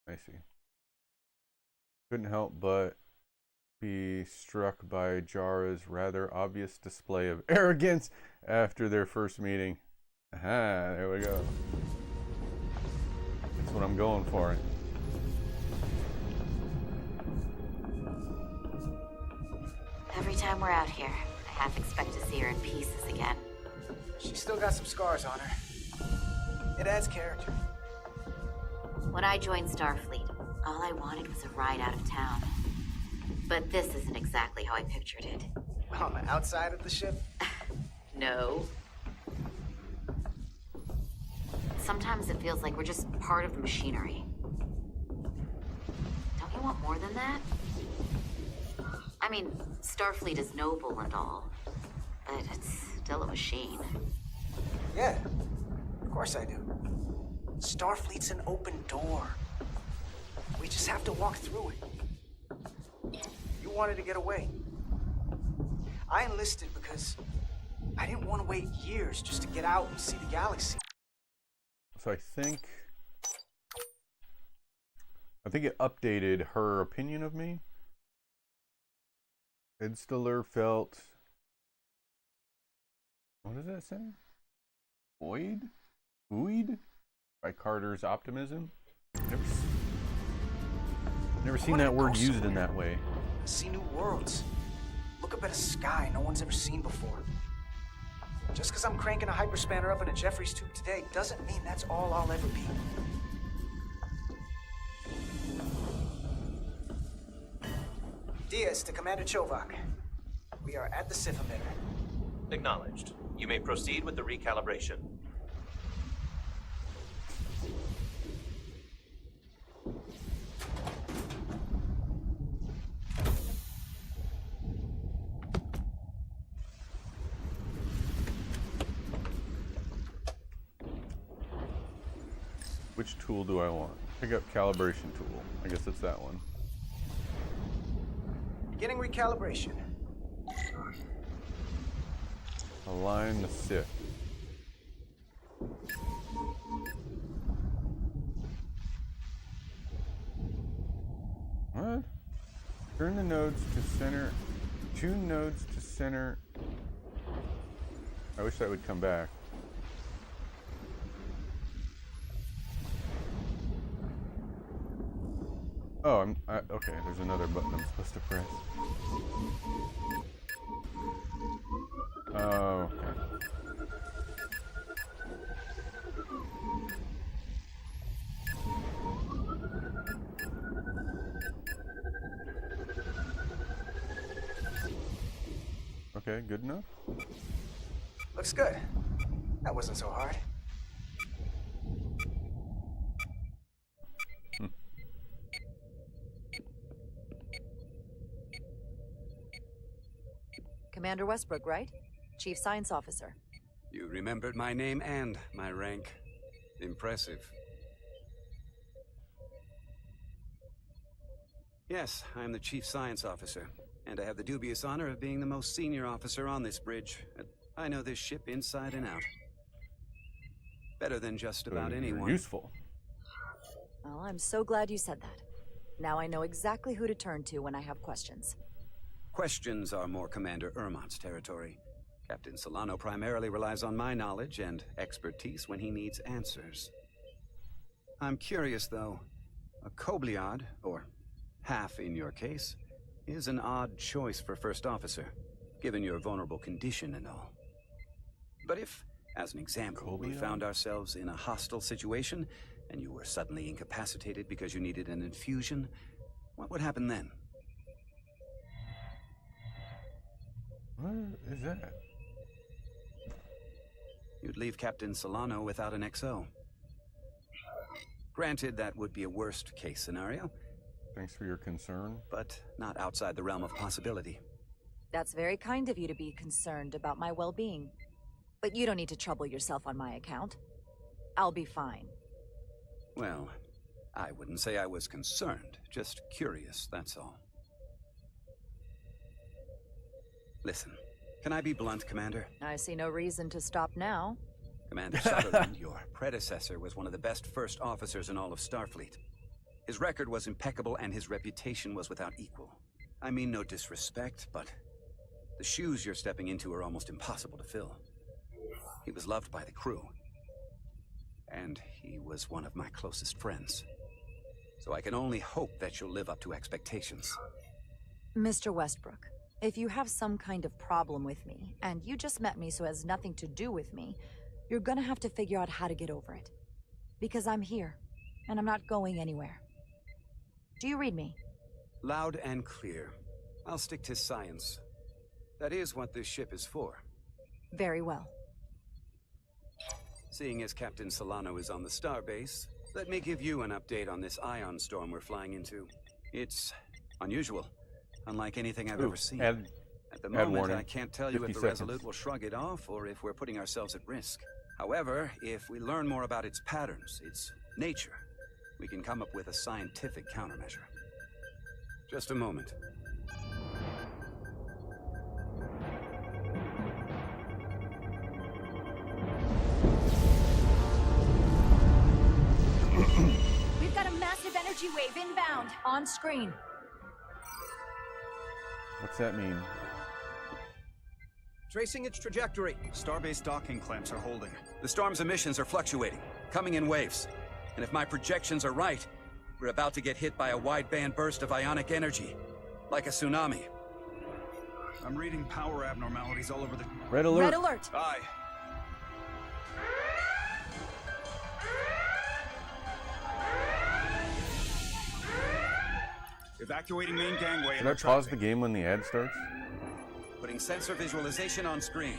I see. Couldn't help but be struck by Jara's rather obvious display of arrogance after their first meeting. Aha, there we go. That's what I'm going for. Every time we're out here, I half expect to see her in pieces again. She's still got some scars on her. It adds character. When I joined Starfleet, all I wanted was a ride out of town. But this isn't exactly how I pictured it. On the outside of the ship? No. Sometimes it feels like we're just part of the machinery. Don't you want more than that? I mean, Starfleet is noble and all, but it's still a machine. Yeah, of course I do. Starfleet's an open door. We just have to walk through it. You wanted to get away. I enlisted because I didn't want to wait years just to get out and see the galaxy. So I think it updated her opinion of me. Ed Stiller felt... What does that say? Buoyed by Carter's optimism? Never seen that word used in that way. See new worlds. Look up at a sky no one's ever seen before. Just because I'm cranking a hyperspanner up in a Jeffries tube today doesn't mean that's all I'll ever be. Diaz to Commander Chovak. We are at the SIF emitter. Acknowledged. You may proceed with the recalibration. Which tool do I want? Pick up calibration tool. I guess it's that one. Beginning recalibration. Align the SIF. What? Turn the nodes to center. Tune nodes to center. I wish that would come back. Oh, okay, there's another button I'm supposed to press. Oh, okay. Okay, good enough. Looks good. That wasn't so hard. Commander Westbrook, right? Chief Science Officer. You remembered my name and my rank. Impressive. Yes, I'm the Chief Science Officer, and I have the dubious honor of being the most senior officer on this bridge. I know this ship inside and out. Better than just So about you're anyone. useful. Well, I'm so glad you said that. Now I know exactly who to turn to when I have questions. Questions are more Commander Ermont's territory. Captain Solano primarily relies on my knowledge and expertise when he needs answers. I'm curious, though. A Kobliad, or half in your case, is an odd choice for First Officer, given your vulnerable condition and all. But if, as an example, we found ourselves in a hostile situation, and you were suddenly incapacitated because you needed an infusion, what would happen then? What is that? You'd leave Captain Solano without an XO. Granted, that would be a worst-case scenario. Thanks for your concern. But not outside the realm of possibility. That's very kind of you to be concerned about my well-being. But you don't need to trouble yourself on my account. I'll be fine. Well, I wouldn't say I was concerned, just curious, that's all. Listen, can I be blunt, Commander? I see no reason to stop now. Commander Sutherland, your predecessor, was one of the best first officers in all of Starfleet. His record was impeccable and his reputation was without equal. I mean no disrespect, but the shoes you're stepping into are almost impossible to fill. He was loved by the crew. And he was one of my closest friends. So I can only hope that you'll live up to expectations. Mr. Westbrook, if you have some kind of problem with me, and you just met me so it has nothing to do with me, you're gonna have to figure out how to get over it. Because I'm here, and I'm not going anywhere. Do you read me? Loud and clear. I'll stick to science. That is what this ship is for. Very well. Seeing as Captain Solano is on the starbase, let me give you an update on this ion storm we're flying into. It's unusual, unlike anything I've ever seen. At the moment, warning. I can't tell you if 50 the seconds. Resolute will shrug it off or if we're putting ourselves at risk. However, if we learn more about its patterns, its nature, we can come up with a scientific countermeasure. Just a moment. We've got a massive energy wave inbound. On screen. What's that mean? Tracing its trajectory. Starbase docking clamps are holding. The storm's emissions are fluctuating, coming in waves. And if my projections are right, we're about to get hit by a wideband burst of ionic energy, like a tsunami. I'm reading power abnormalities all over the... Red alert. Red alert. Aye. Evacuating main gangway. Should I pause the game when the ad starts? Putting sensor visualization on screen.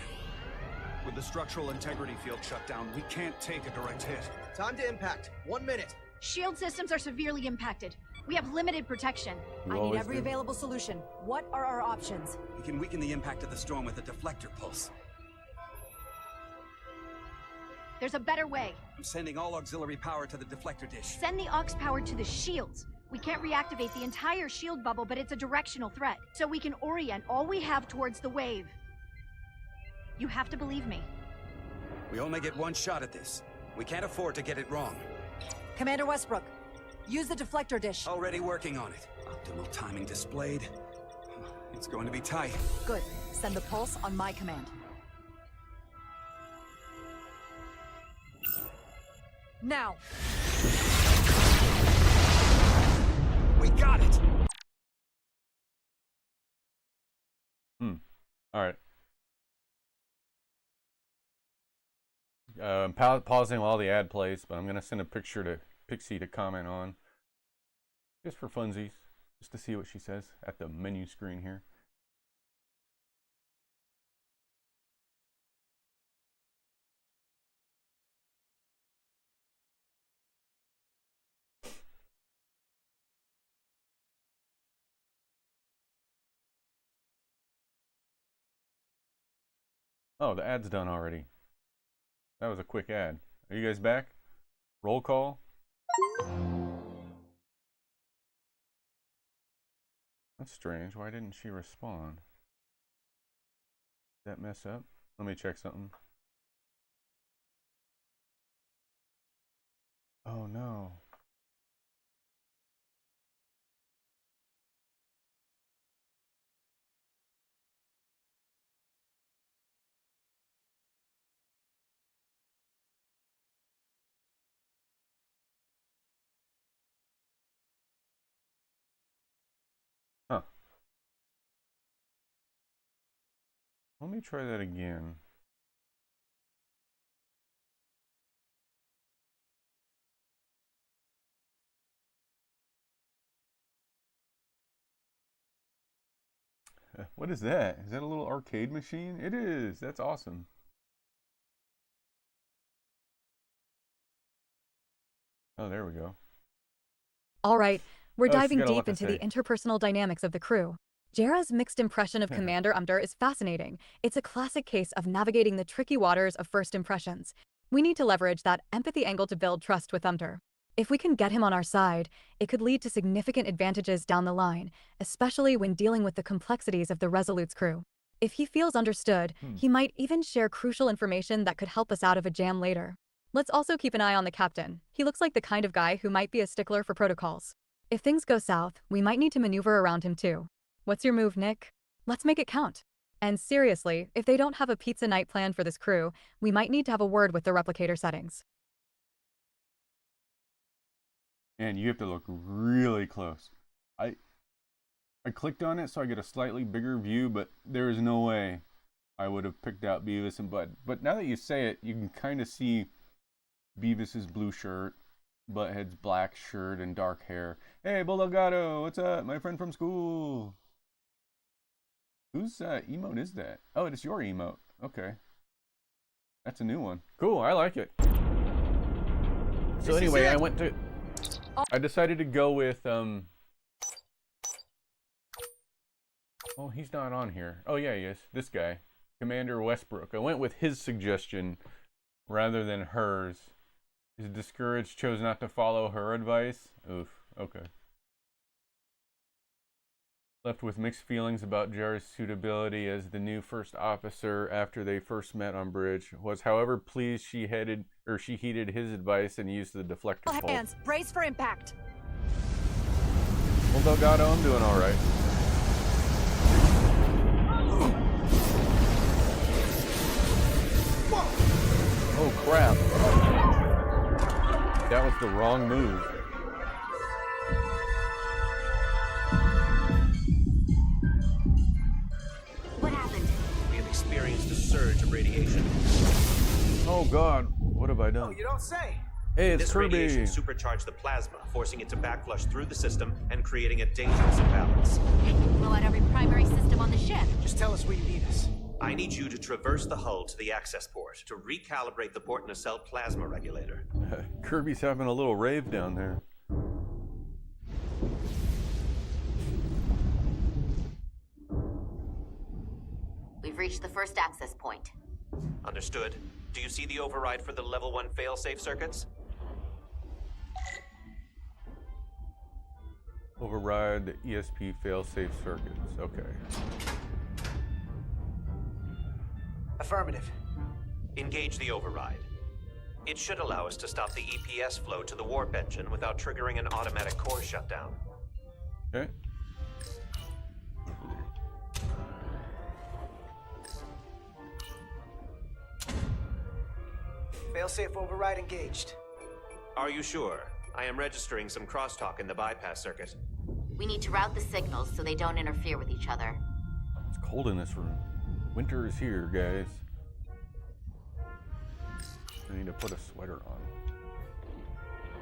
With the structural integrity field shut down, we can't take a direct hit. Time to impact. 1 minute. Shield systems are severely impacted. We have limited protection. I need every available solution. What are our options? We can weaken the impact of the storm with a deflector pulse. There's a better way. I'm sending all auxiliary power to the deflector dish. Send the aux power to the shields. We can't reactivate the entire shield bubble, but it's a directional threat. So we can orient all we have towards the wave. You have to believe me. We only get one shot at this. We can't afford to get it wrong. Commander Westbrook, use the deflector dish. Already working on it. Optimal timing displayed. It's going to be tight. Good. Send the pulse on my command. Now. We got it! All right. I'm pausing while the ad plays, but I'm going to send a picture to Pixie to comment on. Just for funsies. Just to see what she says at the menu screen here. Oh, the ad's done already. That was a quick ad. Are you guys back? Roll call. That's strange. Why didn't she respond? Did that mess up? Let me check something. Oh no. Huh. Let me try that again. What is that? Is that a little arcade machine? It is. That's awesome. Oh, there we go. All right, we're Oh, she's diving got a lot deep to into the say. interpersonal dynamics of the crew. Jera's mixed impression of Commander Umder is fascinating. It's a classic case of navigating the tricky waters of first impressions. We need to leverage that empathy angle to build trust with Umder. If we can get him on our side, it could lead to significant advantages down the line, especially when dealing with the complexities of the Resolute's crew. If he feels understood, he might even share crucial information that could help us out of a jam later. Let's also keep an eye on the captain. He looks like the kind of guy who might be a stickler for protocols. If things go south, we might need to maneuver around him too. What's your move, Nick? Let's make it count. And seriously, if they don't have a pizza night planned for this crew, we might need to have a word with the replicator settings. And you have to look really close. I clicked on it so I get a slightly bigger view, but there is no way I would have picked out Beavis and Bud. But now that you say it, you can kind of see Beavis's blue shirt, Butthead's black shirt and dark hair. Hey, Bulldogado, what's up? My friend from school. Whose emote is that? Oh, it's your emote. Okay. That's a new one. Cool, I like it. So anyway, I decided to go with, oh, he's not on here. Oh, yeah, he is. This guy. Commander Westbrook. I went with his suggestion rather than hers. He's discouraged, chose not to follow her advice. Oof, okay. Left with mixed feelings about Jera's suitability as the new first officer after they first met on bridge. Was, however, pleased she heeded his advice and used the deflector pole. Hands, brace for impact. Well, Delgado, I'm doing all right. Oh crap! That was the wrong move. What happened? We have experienced a surge of radiation. Oh god, what have I done? Oh, you don't say. Hey, it's This Kirby. radiation supercharged the plasma, forcing it to backflush through the system and creating a dangerous imbalance. Blow out every primary system on the ship. Just tell us where you need us. I need you to traverse the hull to the access port to recalibrate the port nacelle plasma regulator. Kirby's having a little rave down there. We've reached the first access point. Understood. Do you see the override for the level 1 failsafe circuits? Override the ESP failsafe circuits. Okay. Affirmative. Engage the override. It should allow us to stop the EPS flow to the warp engine without triggering an automatic core shutdown. Okay. Failsafe override engaged. Are you sure? I am registering some crosstalk in the bypass circuit. We need to route the signals so they don't interfere with each other. It's cold in this room. Winter is here, guys. I need to put a sweater on.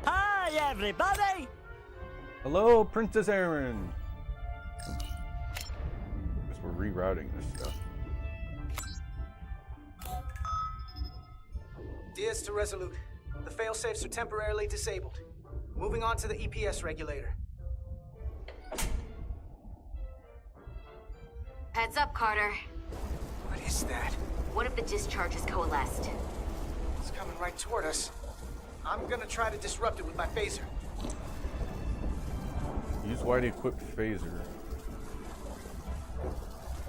Hi, everybody! Hello, Princess Aaron! Guess we're rerouting this stuff. Diaz to Resolute. The failsafes are temporarily disabled. Moving on to the EPS regulator. Heads up, Carter. What is that? One of the discharges coalesced. It's coming right toward us. I'm gonna try to disrupt it with my phaser. Use wide equipped phaser.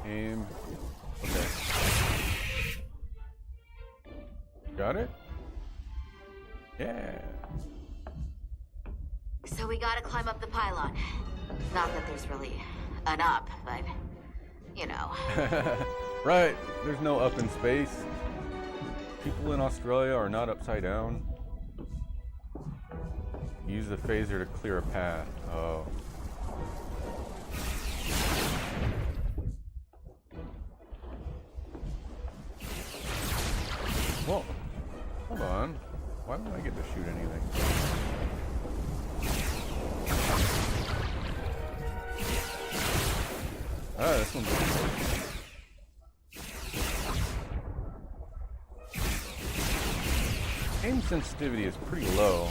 Aim. Okay. Got it? Yeah. So we gotta climb up the pylon. Not that there's really an up, but you know. Right, there's no up in space. People in Australia are not upside down. Use the phaser to clear a path. Oh. Whoa. Hold on. Why don't I get to shoot anything? Ah, this one's aim sensitivity is pretty low.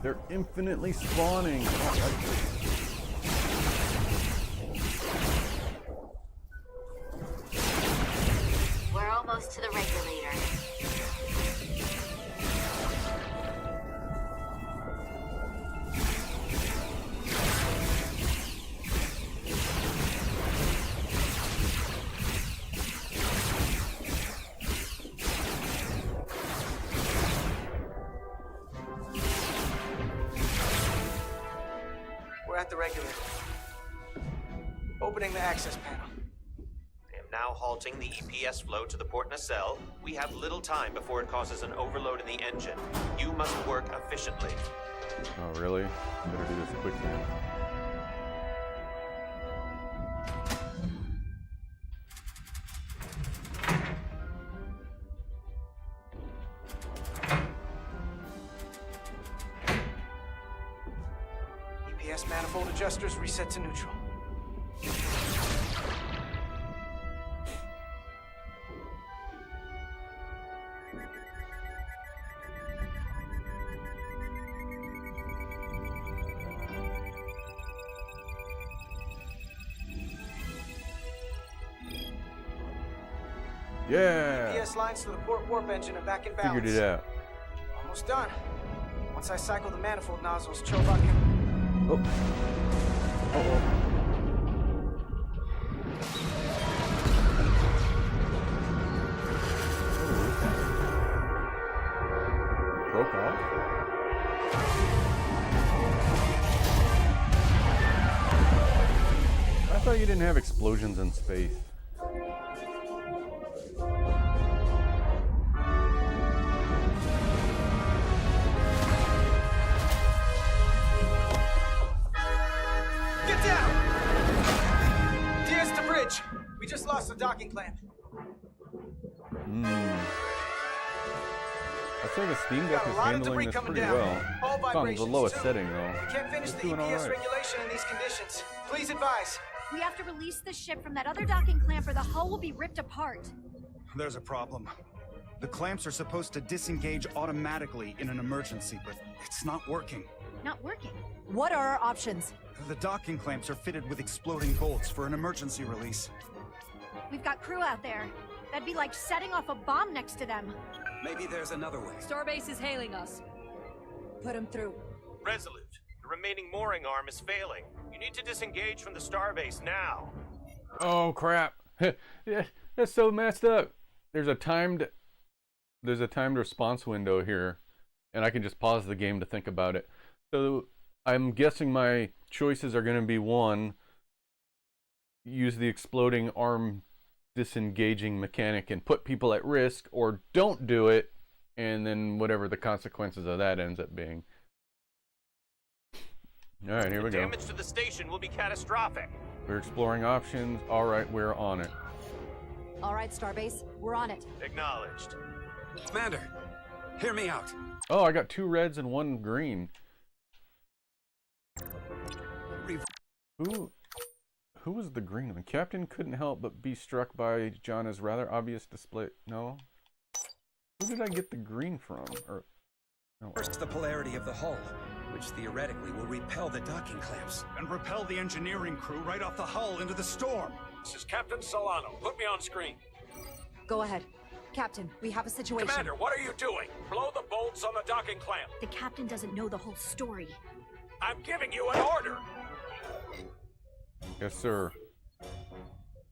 They're infinitely spawning. We're almost to the regulator. We're at the regulator. Opening the access panel. I am now halting the EPS flow to the port nacelle. We have little time before it causes an overload in the engine. You must work efficiently. Oh, really? I better do this quick then. EPS manifold adjusters reset to neutral. Yeah! EPS lines to the port warp engine are back in balance. Figured it out. Almost done. Once I cycle the manifold nozzles, Chobot can... Oh. Uh-oh. Broke off? I thought you didn't have explosions in space. Get down! Diaz to bridge. We just lost the docking clamp. I'd say the Steam Deck is handling this pretty well. It's on the lowest setting though. Can't finish It's the doing EPS alright. regulation in these conditions. Please advise. We have to release the ship from that other docking clamp or the hull will be ripped apart. There's a problem. The clamps are supposed to disengage automatically in an emergency, but it's not working. Not working. What are our options? The docking clamps are fitted with exploding bolts for an emergency release. We've got crew out there. That'd be like setting off a bomb next to them. Maybe there's another way. Starbase is hailing us. Put him through. Resolute, the remaining mooring arm is failing. You need to disengage from the starbase now. Oh crap. Yeah, that's so messed up. There's a timed response window here, and I can just pause the game to think about it. So I'm guessing my choices are going to be 1, use the exploding arm disengaging mechanic and put people at risk, or don't do it, and then whatever the consequences of that ends up being. All right, here we go. Damage to the station will be catastrophic. We're exploring options. All right, we're on it. All right, Starbase, we're on it. Acknowledged. Commander, hear me out. Oh, I got 2 reds and 1 green. Who was the green one? Captain couldn't help but be struck by Jana's rather obvious display. No? Who did I get the green from? Or no. First, the polarity of the hull, which theoretically will repel the docking clamps. And repel the engineering crew right off the hull into the storm. This is Captain Solano. Put me on screen. Go ahead. Captain, we have a situation. Commander, what are you doing? Blow the bolts on the docking clamp. The captain doesn't know the whole story. I'm giving you an order. Yes, sir.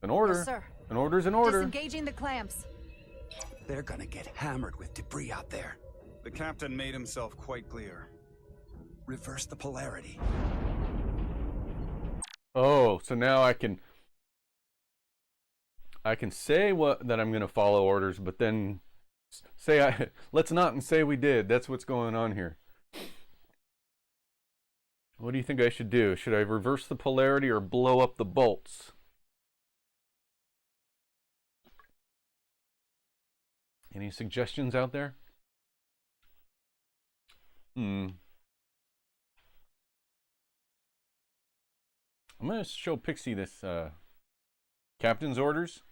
An order? Yes, sir. An order's an order. Disengaging the clamps. They're gonna get hammered with debris out there. The captain made himself quite clear. Reverse the polarity. Oh, so now I can say that I'm going to follow orders, but then say let's not and say we did. That's what's going on here. What do you think I should do? Should I reverse the polarity or blow up the bolts? Any suggestions out there? I'm going to show Pixie this captain's orders.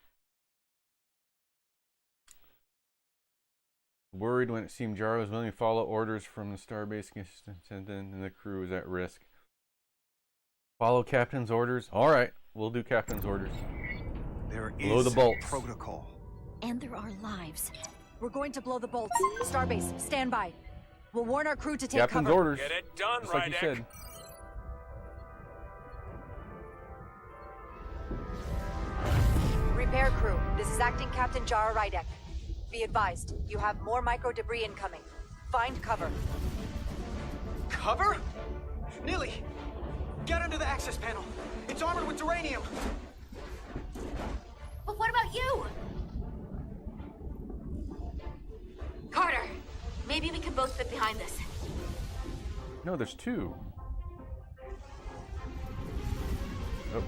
Worried when it seemed Jar was willing to follow orders from the starbase attendant and the crew was at risk. Follow captain's orders. All right, we'll do captain's orders. There blow is the bolts. protocol. And there are lives. We're going to blow the bolts. Starbase, stand by. We'll warn our crew to take Captain's cover. orders. Get it done, Just like you said. Repair crew, this is Acting Captain Jara Rydek. Be advised, you have more micro debris incoming. Find cover. Cover? Nilly, get under the access panel. It's armored with duranium. But what about you? Carter, maybe we can both fit behind this. No, there's two. Oh.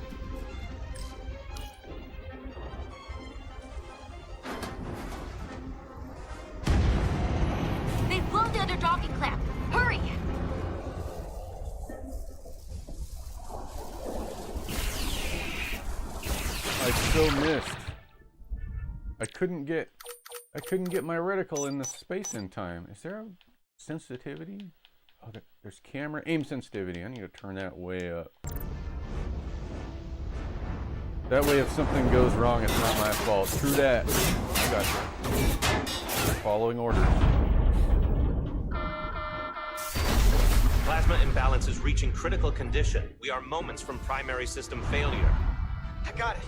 They've blown the other docking clamp. Hurry! I so missed. I couldn't get my reticle in the space in time. Is there a sensitivity? Oh, there's camera aim sensitivity. I need to turn that way up. That way if something goes wrong, it's not my fault. True that. I got you. Following orders. Plasma imbalance is reaching critical condition. We are moments from primary system failure. I got it.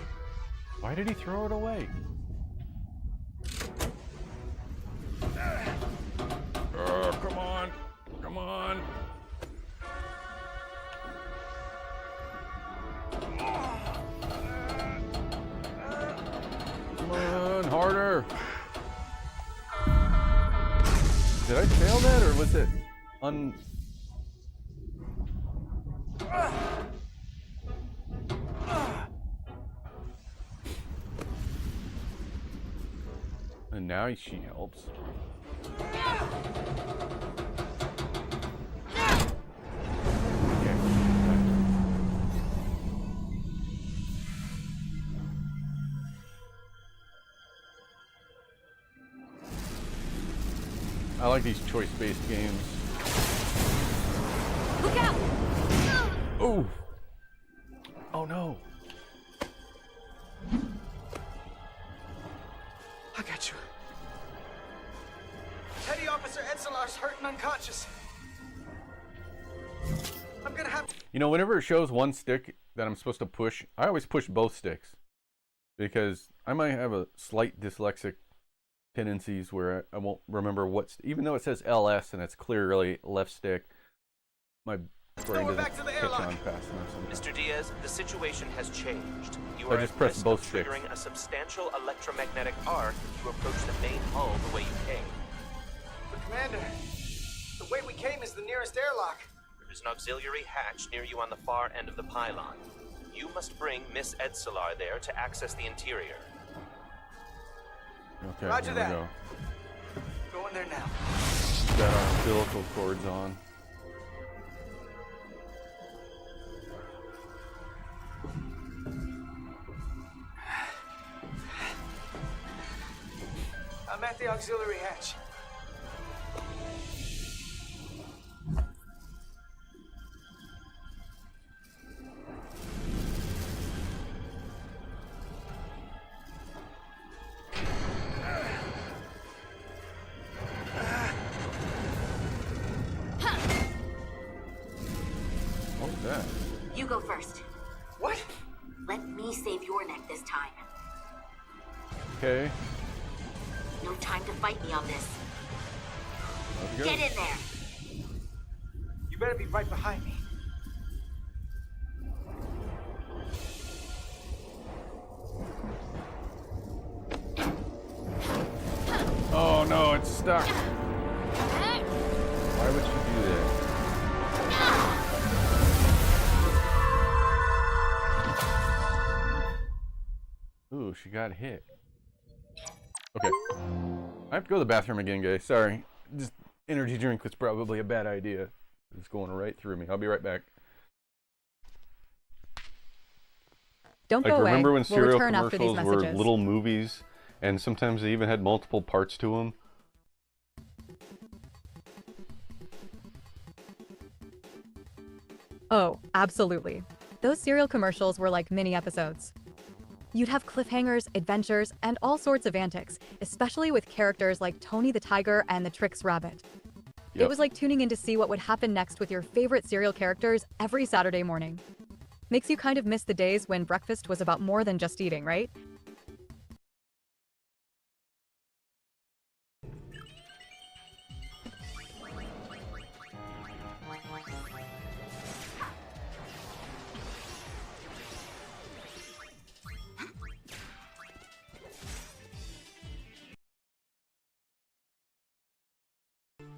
Why did he throw it away? Come on. Come on. Come on, harder. Did I fail that or was it And now she helps. I like these choice-based games. Look out! Oh! Oh no! I got you. Petty Officer Edselar's hurt and unconscious. I'm gonna have... You know, whenever it shows one stick that I'm supposed to push, I always push both sticks. Because I might have a slight dyslexic tendencies where I won't remember what's, even though it says LS and it's clearly left stick, my brain doesn't catch on fast enough sometimes. Mr. Diaz, the situation has changed. You I are just at press risk both of sticks. triggering a substantial electromagnetic arc if you approach the main hull the way you came. But Commander, the way we came is the nearest airlock. There is an auxiliary hatch near you on the far end of the pylon. You must bring Miss Edselar there to access the interior. Okay, Roger here we that. go. Go in there now. Got our umbilical cords on. I'm at the auxiliary hatch. What was that? You go first. What? Let me save your neck this time. Okay. No time to fight me on this. Let's go. Get in there. You better be right behind me. Oh no, it's stuck. Why would she do that? Ooh, she got hit. Okay. I have to go to the bathroom again, guys. Sorry. Just energy drink was probably a bad idea. It's going right through me. I'll be right back. Don't go away. Remember when We'll serial return after these commercials were messages. little movies, and sometimes they even had multiple parts to them? Oh, absolutely. Those serial commercials were like mini episodes. You'd have cliffhangers, adventures, and all sorts of antics, especially with characters like Tony the Tiger and the Trix Rabbit. It Yep. was like tuning in to see what would happen next with your favorite serial characters every Saturday morning. Makes you kind of miss the days when breakfast was about more than just eating, right?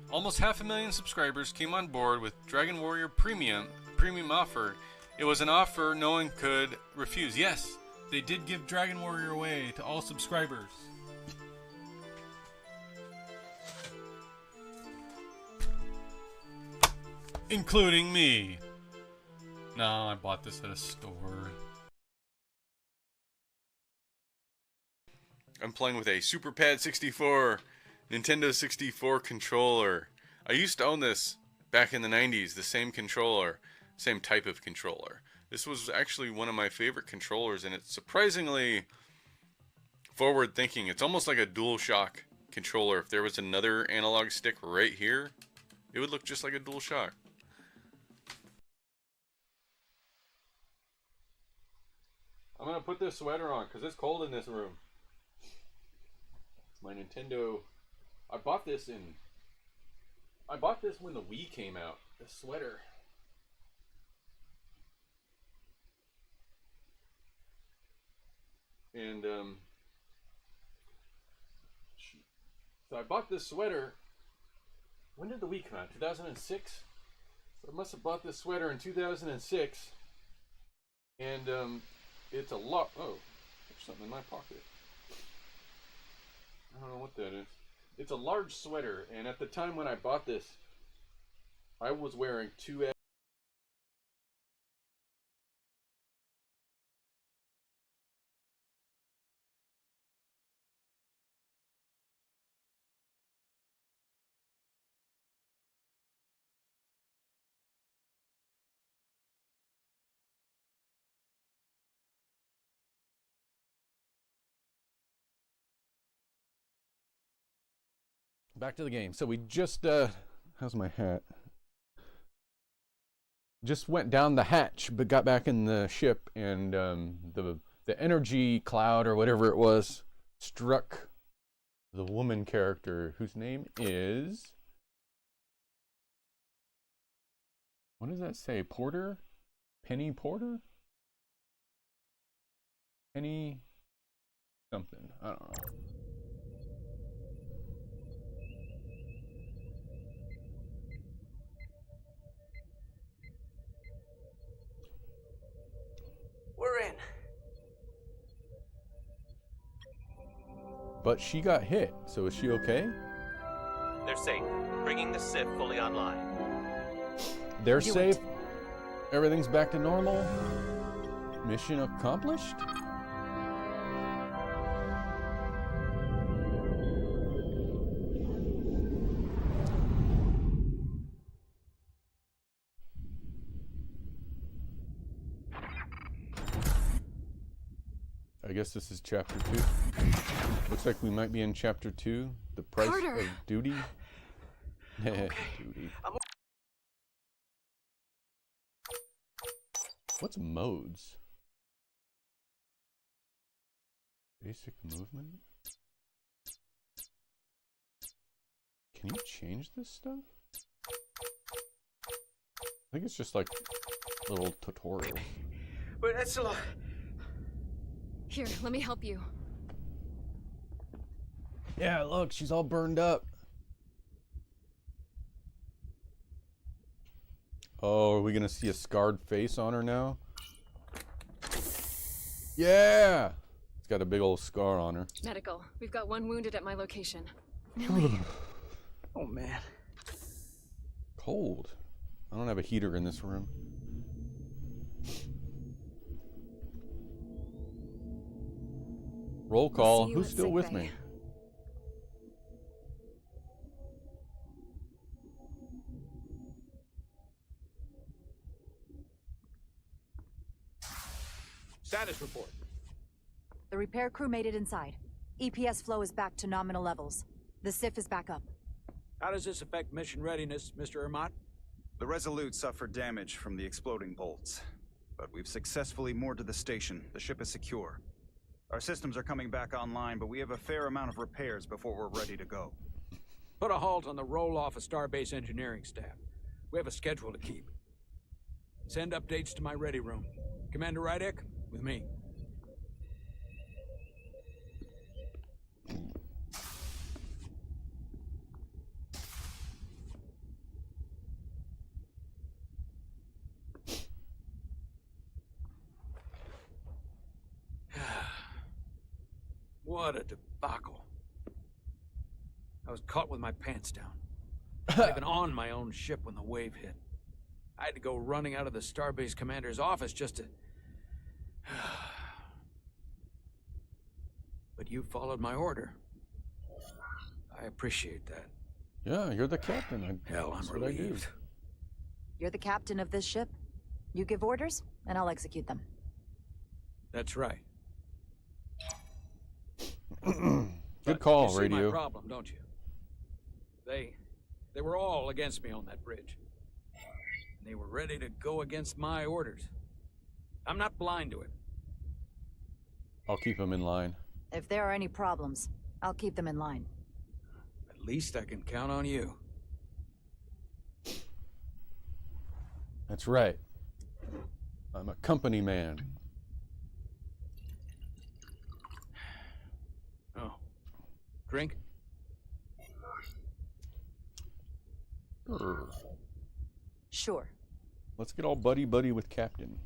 Almost 500,000 subscribers came on board with Dragon Warrior Premium offer. It was an offer no one could refuse. Yes, they did give Dragon Warrior away to all subscribers. Including me. No, I bought this at a store. I'm playing with a Super Pad 64 Nintendo 64 controller. I used to own this back in the 90s, the same controller, same type of controller. This was actually one of my favorite controllers, and it's surprisingly forward thinking. It's almost like a DualShock controller. If there was another analog stick right here, it would look just like a DualShock. I'm gonna put this sweater on because it's cold in this room. My Nintendo. I bought this when the Wii came out. The sweater. And so I bought this sweater. When did the Wii come out? 2006. So I must have bought this sweater in 2006. And it's a lot. Oh, there's something in my pocket. I don't know what that is. It's a large sweater, and at the time when I bought this, I was wearing 2X. Back to the game. So we just, how's my hat? Just went down the hatch, but got back in the ship, and the energy cloud or whatever it was struck the woman character, whose name is, what does that say? Porter? Penny Porter? Penny something. I don't know. We're in. But she got hit, so is she okay? They're safe. Bringing the SIF fully online. They're safe. Everything's back to normal. Mission accomplished? I guess this is chapter 2. Looks like we might be in chapter 2. The price Carter. of duty. Okay. Duty. What's modes? Basic movement? Can you change this stuff? I think it's just like little tutorials. But that's a lot. Here, let me help you. Yeah, look, she's all burned up. Oh, are we gonna see a scarred face on her now? Yeah! It's got a big old scar on her. Medical. We've got one wounded at my location. Oh, man. Cold. I don't have a heater in this room. Roll call. Who's still with me? Status report. The repair crew made it inside. EPS flow is back to nominal levels. The SIF is back up. How does this affect mission readiness, Mr. Ermont? The Resolute suffered damage from the exploding bolts, but we've successfully moored to the station. The ship is secure. Our systems are coming back online, but we have a fair amount of repairs before we're ready to go. Put a halt on the roll-off of Starbase engineering staff. We have a schedule to keep. Send updates to my ready room. Commander Rydek, with me. What a debacle. I was caught with my pants down. Not even on my own ship when the wave hit. I had to go running out of the Starbase commander's office just to... But you followed my order. I appreciate that. Yeah, you're the captain. Hell, I'm relieved. You're the captain of this ship. You give orders, and I'll execute them. That's right. Good call, you see radio. My problem, don't you? They were all against me on that bridge. And they were ready to go against my orders. I'm not blind to it. I'll keep them in line. If there are any problems, I'll keep them in line. At least I can count on you. That's right. I'm a company man. Oh. Drink? Sure. Let's get all buddy-buddy with Captain.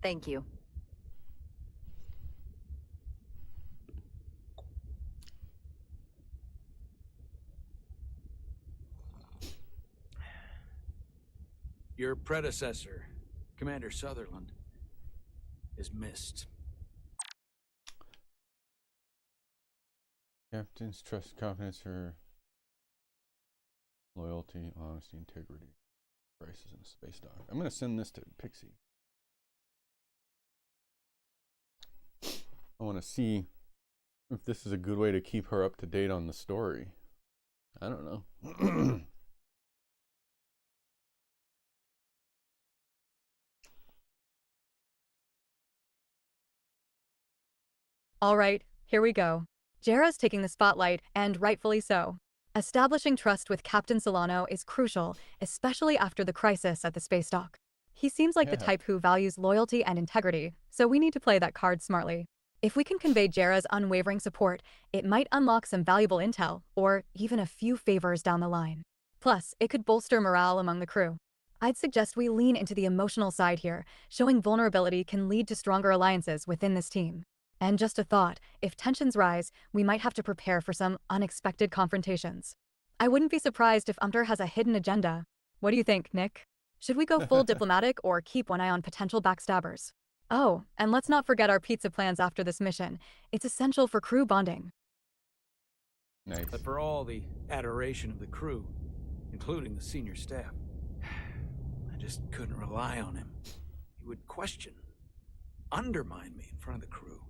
Thank you. Your predecessor, Commander Sutherland, is missed. Captain's trust, confidence, her loyalty, honesty, integrity. Crisis in a space dock. I'm going to send this to Pixie. I want to see if this is a good way to keep her up to date on the story. I don't know. All right, here we go. Jera's taking the spotlight, and rightfully so. Establishing trust with Captain Solano is crucial, especially after the crisis at the space dock. He seems like the type who values loyalty and integrity, so we need to play that card smartly. If we can convey Jera's unwavering support, it might unlock some valuable intel, or even a few favors down the line. Plus, it could bolster morale among the crew. I'd suggest we lean into the emotional side here. Showing vulnerability can lead to stronger alliances within this team. And just a thought, if tensions rise, we might have to prepare for some unexpected confrontations. I wouldn't be surprised if Umter has a hidden agenda. What do you think, Nick? Should we go full diplomatic or keep one eye on potential backstabbers? Oh, and let's not forget our pizza plans after this mission. It's essential for crew bonding. Nice. But for all the adoration of the crew, including the senior staff, I just couldn't rely on him. He would question, undermine me in front of the crew.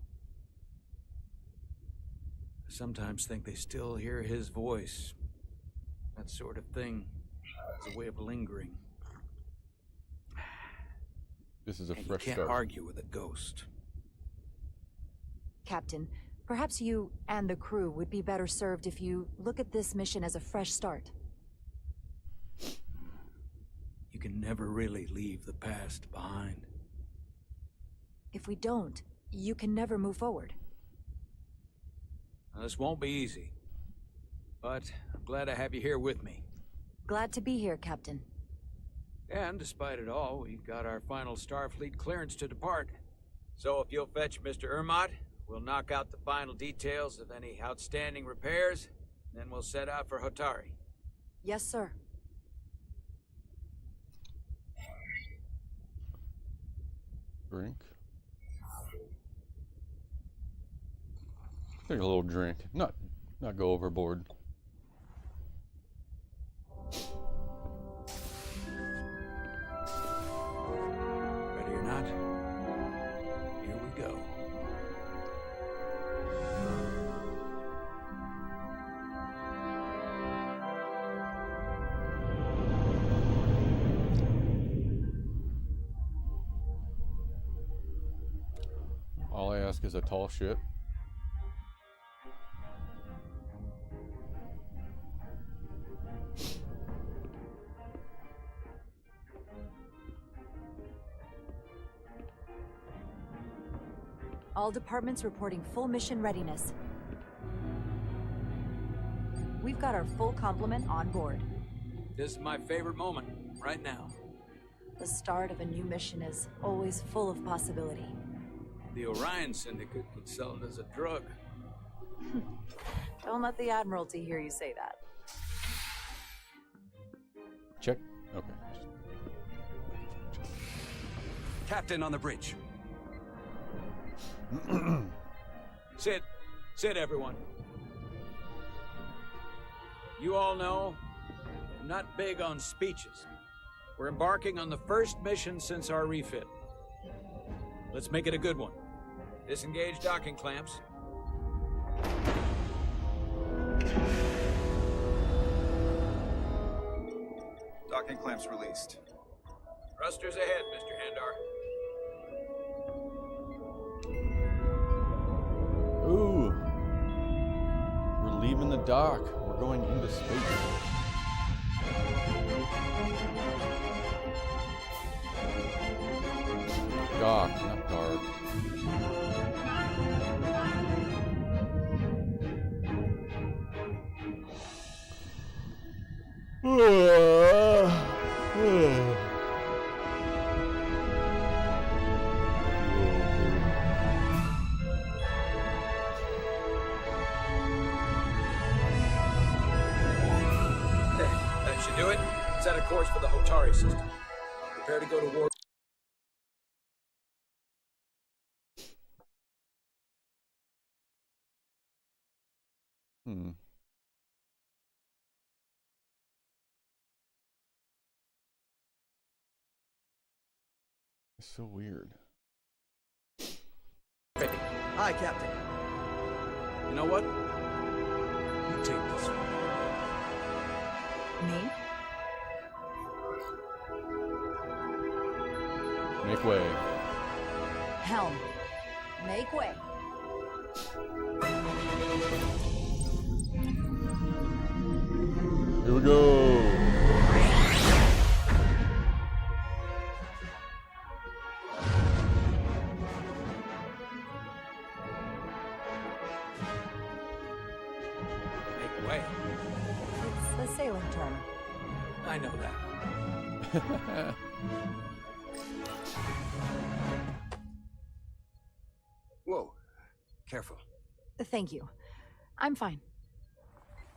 I sometimes think they still hear his voice. That sort of thing is a way of lingering. This is a and fresh you can't start. argue with a ghost. Captain, perhaps you and the crew would be better served if you look at this mission as a fresh start. You can never really leave the past behind. If we don't, you can never move forward. Now, this won't be easy, but I'm glad I have you here with me. Glad to be here, Captain. And despite it all, we got our final Starfleet clearance to depart. So if you'll fetch Mr. Ermot, we'll knock out the final details of any outstanding repairs, then we'll set out for Hotari. Yes, sir. Drink. Take a little drink. Not go overboard. Ready or not? Here we go. All I ask is a tall ship. All departments reporting full mission readiness. We've got our full complement on board. This is my favorite moment, right now. The start of a new mission is always full of possibility. The Orion Syndicate could sell it as a drug. Don't let the Admiralty hear you say that. Check. Okay. Captain on the bridge. Sit, everyone. You all know, I'm not big on speeches. We're embarking on the first mission since our refit. Let's make it a good one. Disengage docking clamps. Docking clamps released. Thrusters ahead, Mr. Handar. Ooh. We're leaving the dock. We're going into space. Dock, not dark. That should do it. Set a course for the Hotari system. Prepare to go to war. It's so weird. Ready. Hi, Captain. You know what? You take this one. Me? Make way. Helm. Make way. Here we go. Make way. It's a sailing term. I know that. Whoa. Careful. Thank you. I'm fine.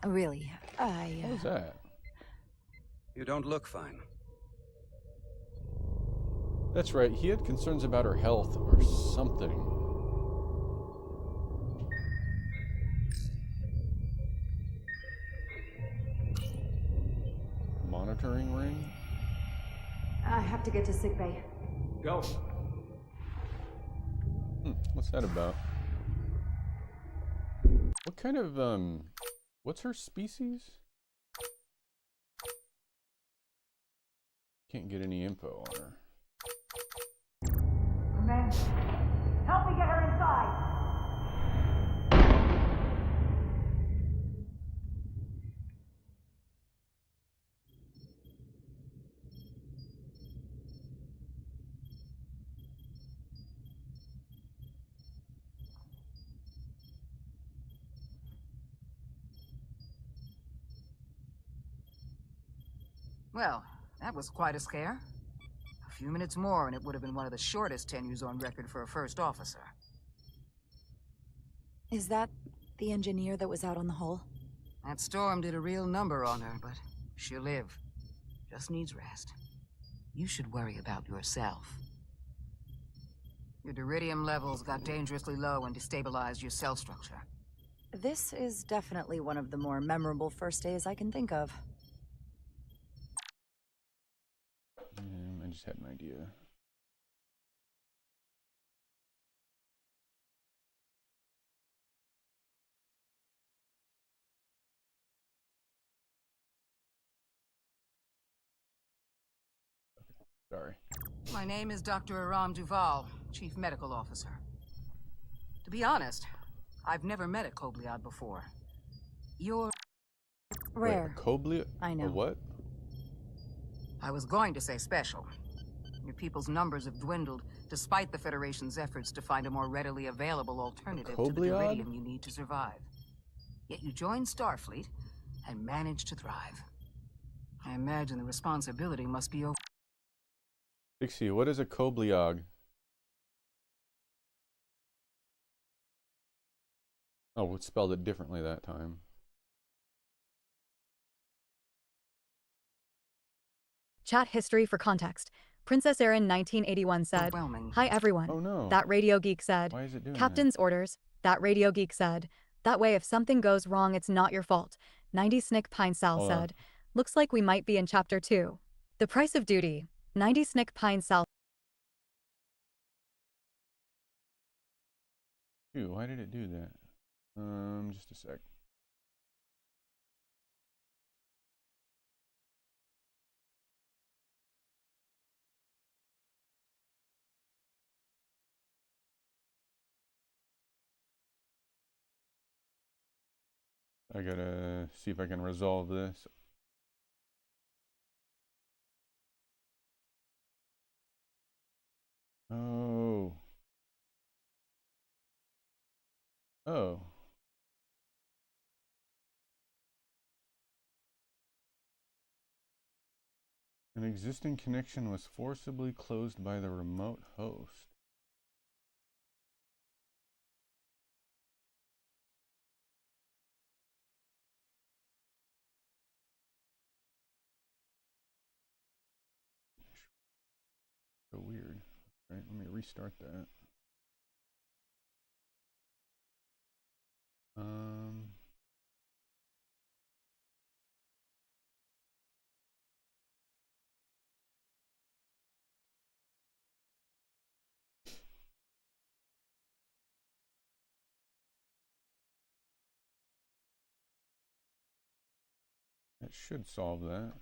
Really, What was that? You don't look fine. That's right. He had concerns about her health or something. Monitoring ring? I have to get to sickbay. Go. What's that about? What kind of, what's her species? Can't get any info on her. Well, that was quite a scare. A few minutes more and it would have been one of the shortest tenures on record for a first officer. Is that the engineer that was out on the hull? That storm did a real number on her, but she'll live. Just needs rest. You should worry about yourself. Your deridium levels got dangerously low and destabilized your cell structure. This is definitely one of the more memorable first days I can think of. I just had an idea. Sorry. My name is Dr. Aram Duval, Chief Medical Officer. To be honest, I've never met a Kobliad before. You're... Rare. Wait, a Kobliad? I know. A what? I was going to say special. Your people's numbers have dwindled, despite the Federation's efforts to find a more readily available alternative to the Kobliad? Iridium you need to survive. Yet you joined Starfleet and managed to thrive. I imagine the responsibility must be over. Pixie, what is a Kobliog? Oh, it spelled it differently that time. Chat history for context. Princess Erin 1981 said, "Hi everyone." Oh no. That radio geek said, Why is it doing "Captain's orders." That radio geek said, "That way if something goes wrong it's not your fault." 90 Snick Pine Sal Hold on. said, "Looks like we might be in chapter 2. The price of duty." 90 Snick Pine Sal. Ew, why did it do that? Just a sec. I gotta see if I can resolve this. Oh. Oh. An existing connection was forcibly closed by the remote host. So weird. All right, let me restart that. That should solve that.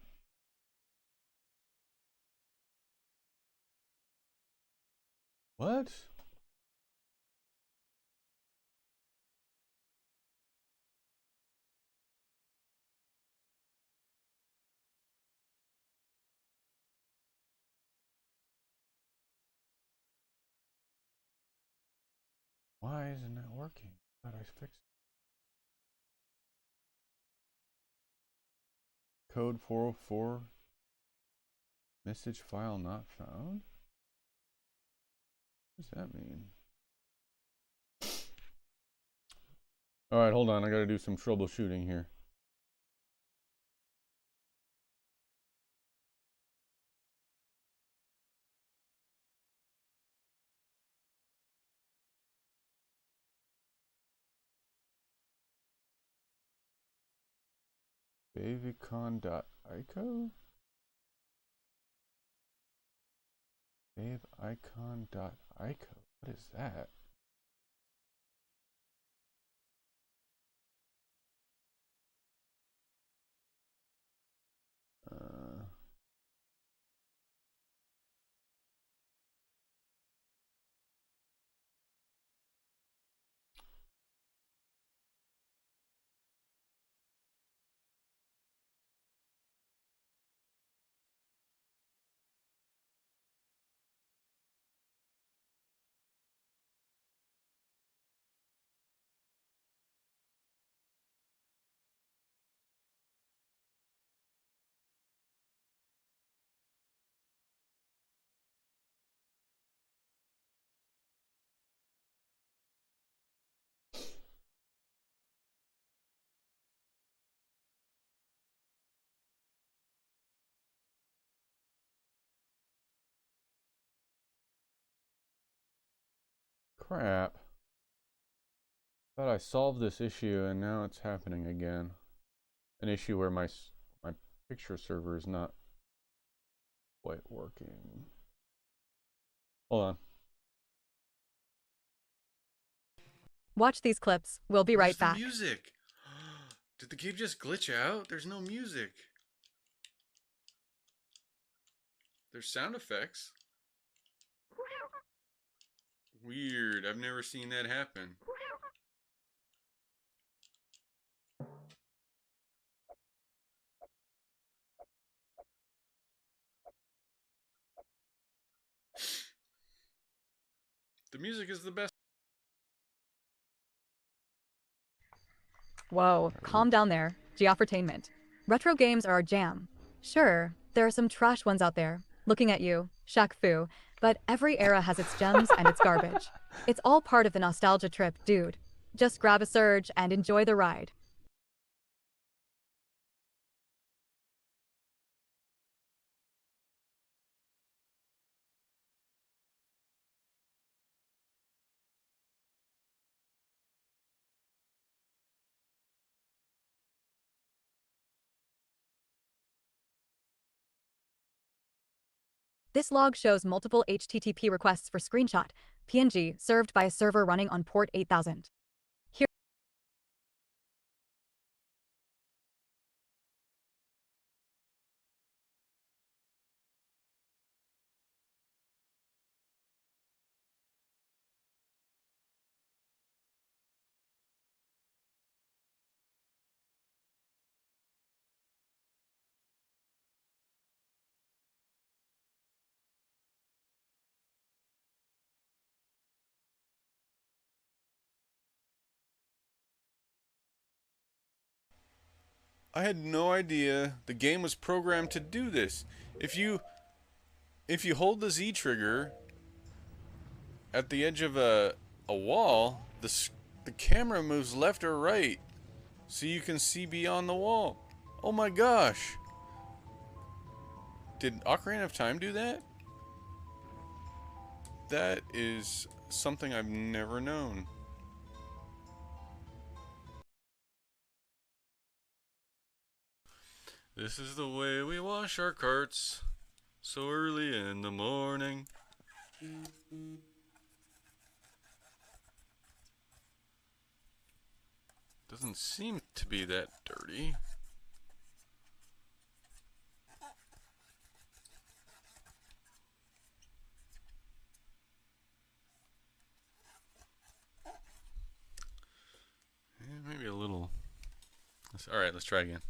What? Why isn't that working? Thought I fixed it. Code 404. Message file not found? What does that mean? Alright, hold on. I gotta do some troubleshooting here. Favicon.ico? Faveicon.ico. What is that? Crap. Thought I solved this issue and now it's happening again. An issue where my picture server is not quite working. Hold on. Watch these clips. We'll be right Where's back. the music? Did the game just glitch out? There's no music. There's sound effects. Weird. I've never seen that happen. The music is the best. Whoa, calm down there. Geoffertainment. Retro games are our jam. Sure, there are some trash ones out there, looking at you, Shaq Fu, but every era has its gems and its garbage. It's all part of the nostalgia trip, dude. Just grab a Surge and enjoy the ride. This log shows multiple HTTP requests for screenshot, PNG, served by a server running on port 8000. Here I had no idea the game was programmed to do this. If you hold the Z trigger at the edge of a wall, the camera moves left or right so you can see beyond the wall. Oh my gosh. Did Ocarina of Time do that? That is something I've never known. This is the way we wash our carts so early in the morning. Doesn't seem to be that dirty. Yeah, maybe a little. Alright, let's try again.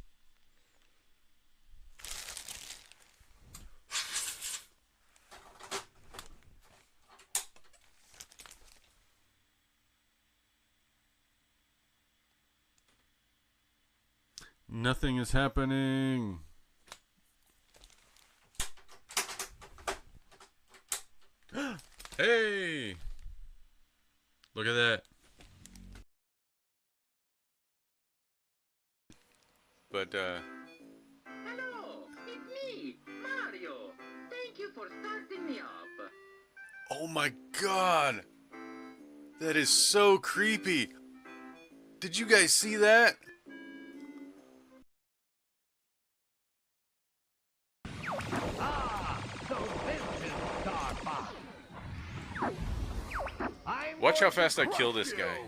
Nothing is happening. Hey! Look at that. But, Hello, it's me, Mario. Thank you for starting me up. oh my god! That is so creepy. Did you guys see that? Watch how fast I kill this guy.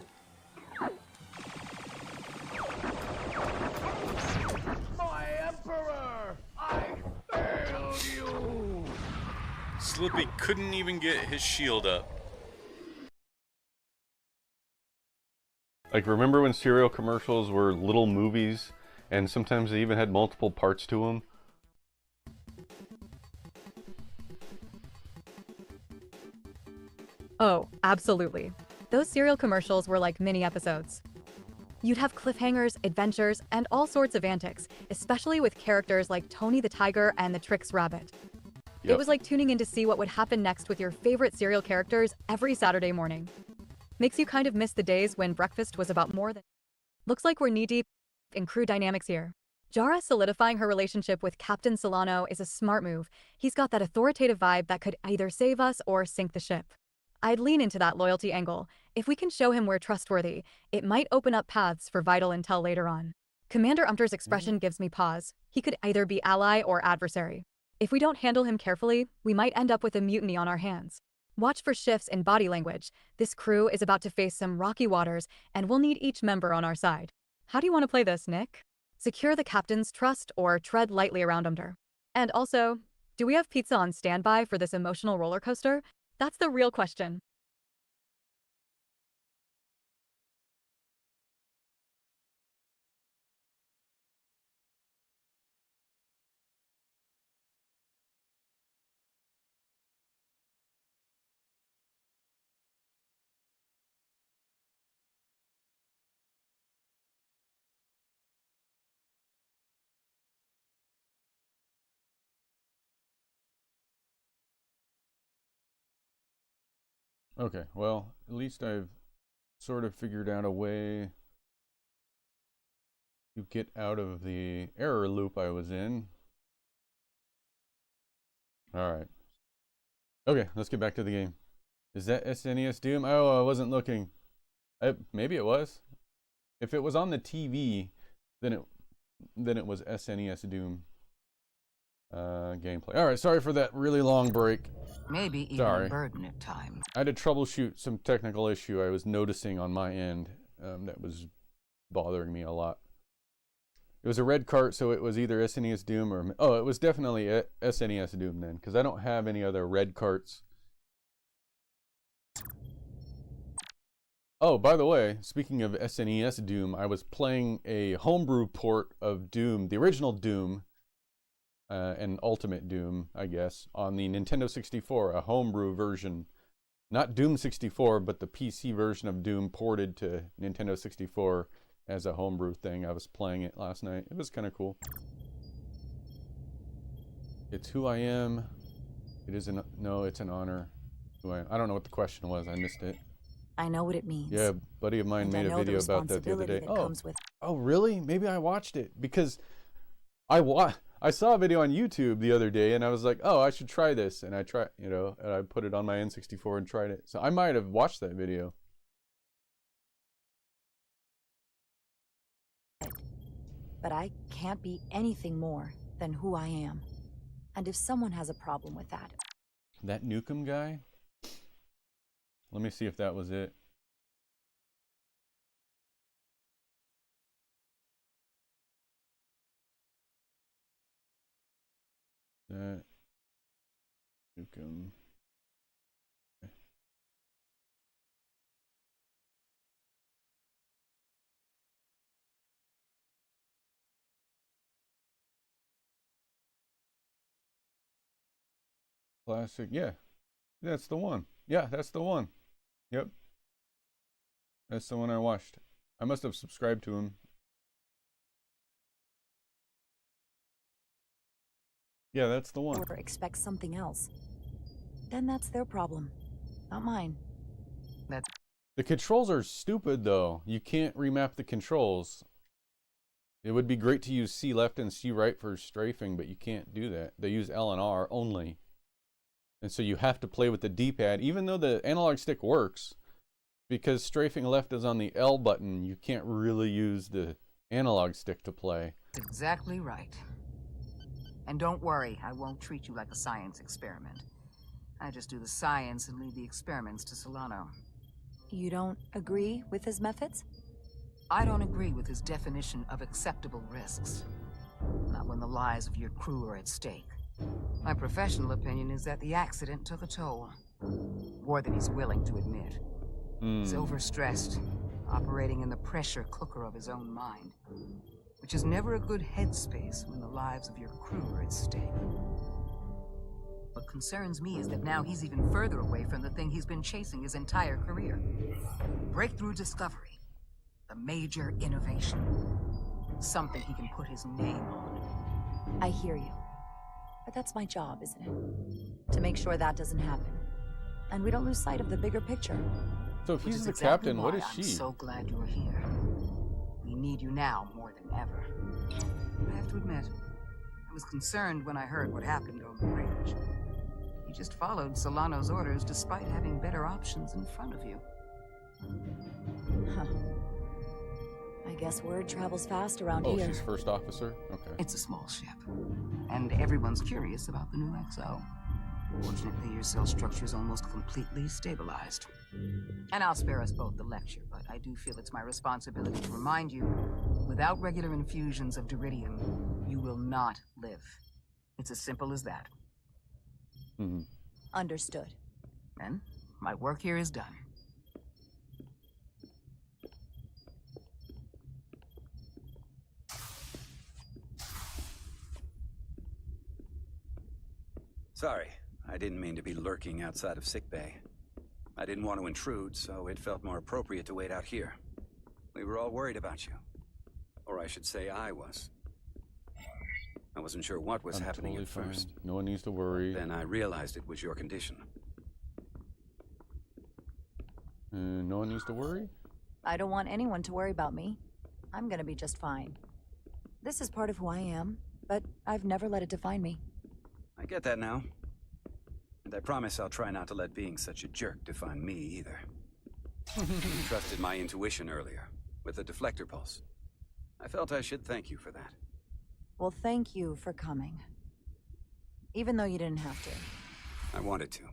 My Emperor, I failed you. Slippy couldn't even get his shield up. Like, remember when cereal commercials were little movies and sometimes they even had multiple parts to them? Oh, absolutely. Those serial commercials were like mini episodes. You'd have cliffhangers, adventures, and all sorts of antics, especially with characters like Tony the Tiger and the Trix Rabbit. Yep. It was like tuning in to see what would happen next with your favorite serial characters every Saturday morning. Makes you kind of miss the days when breakfast was about more than... Looks like we're knee-deep in crew dynamics here. Jara solidifying her relationship with Captain Solano is a smart move. He's got that authoritative vibe that could either save us or sink the ship. I'd lean into that loyalty angle. If we can show him we're trustworthy, it might open up paths for vital intel later on. Commander Umter's expression gives me pause. He could either be ally or adversary. If we don't handle him carefully, we might end up with a mutiny on our hands. Watch for shifts in body language. This crew is about to face some rocky waters, and we'll need each member on our side. How do you want to play this, Nick? Secure the captain's trust or tread lightly around Umter? And also, do we have pizza on standby for this emotional roller coaster? That's the real question. Okay, well, at least I've sort of figured out a way to get out of the error loop I was in. Alright. Okay, let's get back to the game. Is that SNES Doom? Oh, I wasn't looking. Maybe it was. If it was on the TV, then it was SNES Doom gameplay. Alright, sorry for that really long break. Maybe even a burden at times. I had to troubleshoot some technical issue I was noticing on my end that was bothering me a lot. It was a red cart, so it was either SNES Doom or... Oh, it was definitely SNES Doom then, because I don't have any other red carts. Oh, by the way, speaking of SNES Doom, I was playing a homebrew port of Doom, the original Doom, and Ultimate Doom, I guess, on the Nintendo 64, a homebrew version. Not Doom 64, but the PC version of Doom ported to Nintendo 64 as a homebrew thing. I was playing it last night. It was kind of cool. It's who I am. It is an... No, it's an honor. Who I don't know what the question was. I missed it. I know what it means. Yeah, a buddy of mine made a video about that the other day. Oh, really? Maybe I watched it because I saw a video on YouTube the other day and I was like, oh, I should try this. And I and I put it on my N64 and tried it. So I might have watched that video. But I can't be anything more than who I am. And if someone has a problem with that... That Nukem guy? Let me see if that was it. That Nukem. Okay. Classic, yeah. That's the one. Yeah, that's the one. Yep. That's the one I watched. I must have subscribed to him. Yeah, that's the one. Or expect something else. Then that's their problem, not mine. The controls are stupid, though. You can't remap the controls. It would be great to use C left and C right for strafing, but you can't do that. They use L and R only. And so you have to play with the D-pad, even though the analog stick works. Because strafing left is on the L button, you can't really use the analog stick to play. Exactly right. And don't worry, I won't treat you like a science experiment. I just do the science and leave the experiments to Solano. You don't agree with his methods? I don't agree with his definition of acceptable risks. Not when the lives of your crew are at stake. My professional opinion is that the accident took a toll. More than he's willing to admit. He's overstressed, operating in the pressure cooker of his own mind. Which is never a good headspace when the lives of your crew are at stake. What concerns me is that now he's even further away from the thing he's been chasing his entire career. Breakthrough discovery. The major innovation. Something he can put his name on. I hear you. But that's my job, isn't it? To make sure that doesn't happen. And we don't lose sight of the bigger picture. So if he's the captain, what is she? I'm so glad you're here. We need you now more than ever. I have to admit, I was concerned when I heard what happened on the bridge. You just followed Solano's orders despite having better options in front of you. Huh. I guess word travels fast around Oh, here. she's first officer? Okay. It's a small ship, and everyone's curious about the new XO. Fortunately, your cell structure's almost completely stabilized. And I'll spare us both the lecture, but I do feel it's my responsibility to remind you, without regular infusions of Duridium, you will not live. It's as simple as that. Mm-hmm. Understood. Then, my work here is done. Sorry, I didn't mean to be lurking outside of sickbay. I didn't want to intrude, so it felt more appropriate to wait out here. We were all worried about you. Or I should say I was. I wasn't sure what was happening totally at fine. first. No one needs to worry. Then I realized it was your condition. No one needs to worry? I don't want anyone to worry about me. I'm gonna be just fine. This is part of who I am, but I've never let it define me. I get that now. And I promise I'll try not to let being such a jerk define me either. You trusted my intuition earlier, with the deflector pulse. I felt I should thank you for that. Well, thank you for coming. Even though you didn't have to. I wanted to.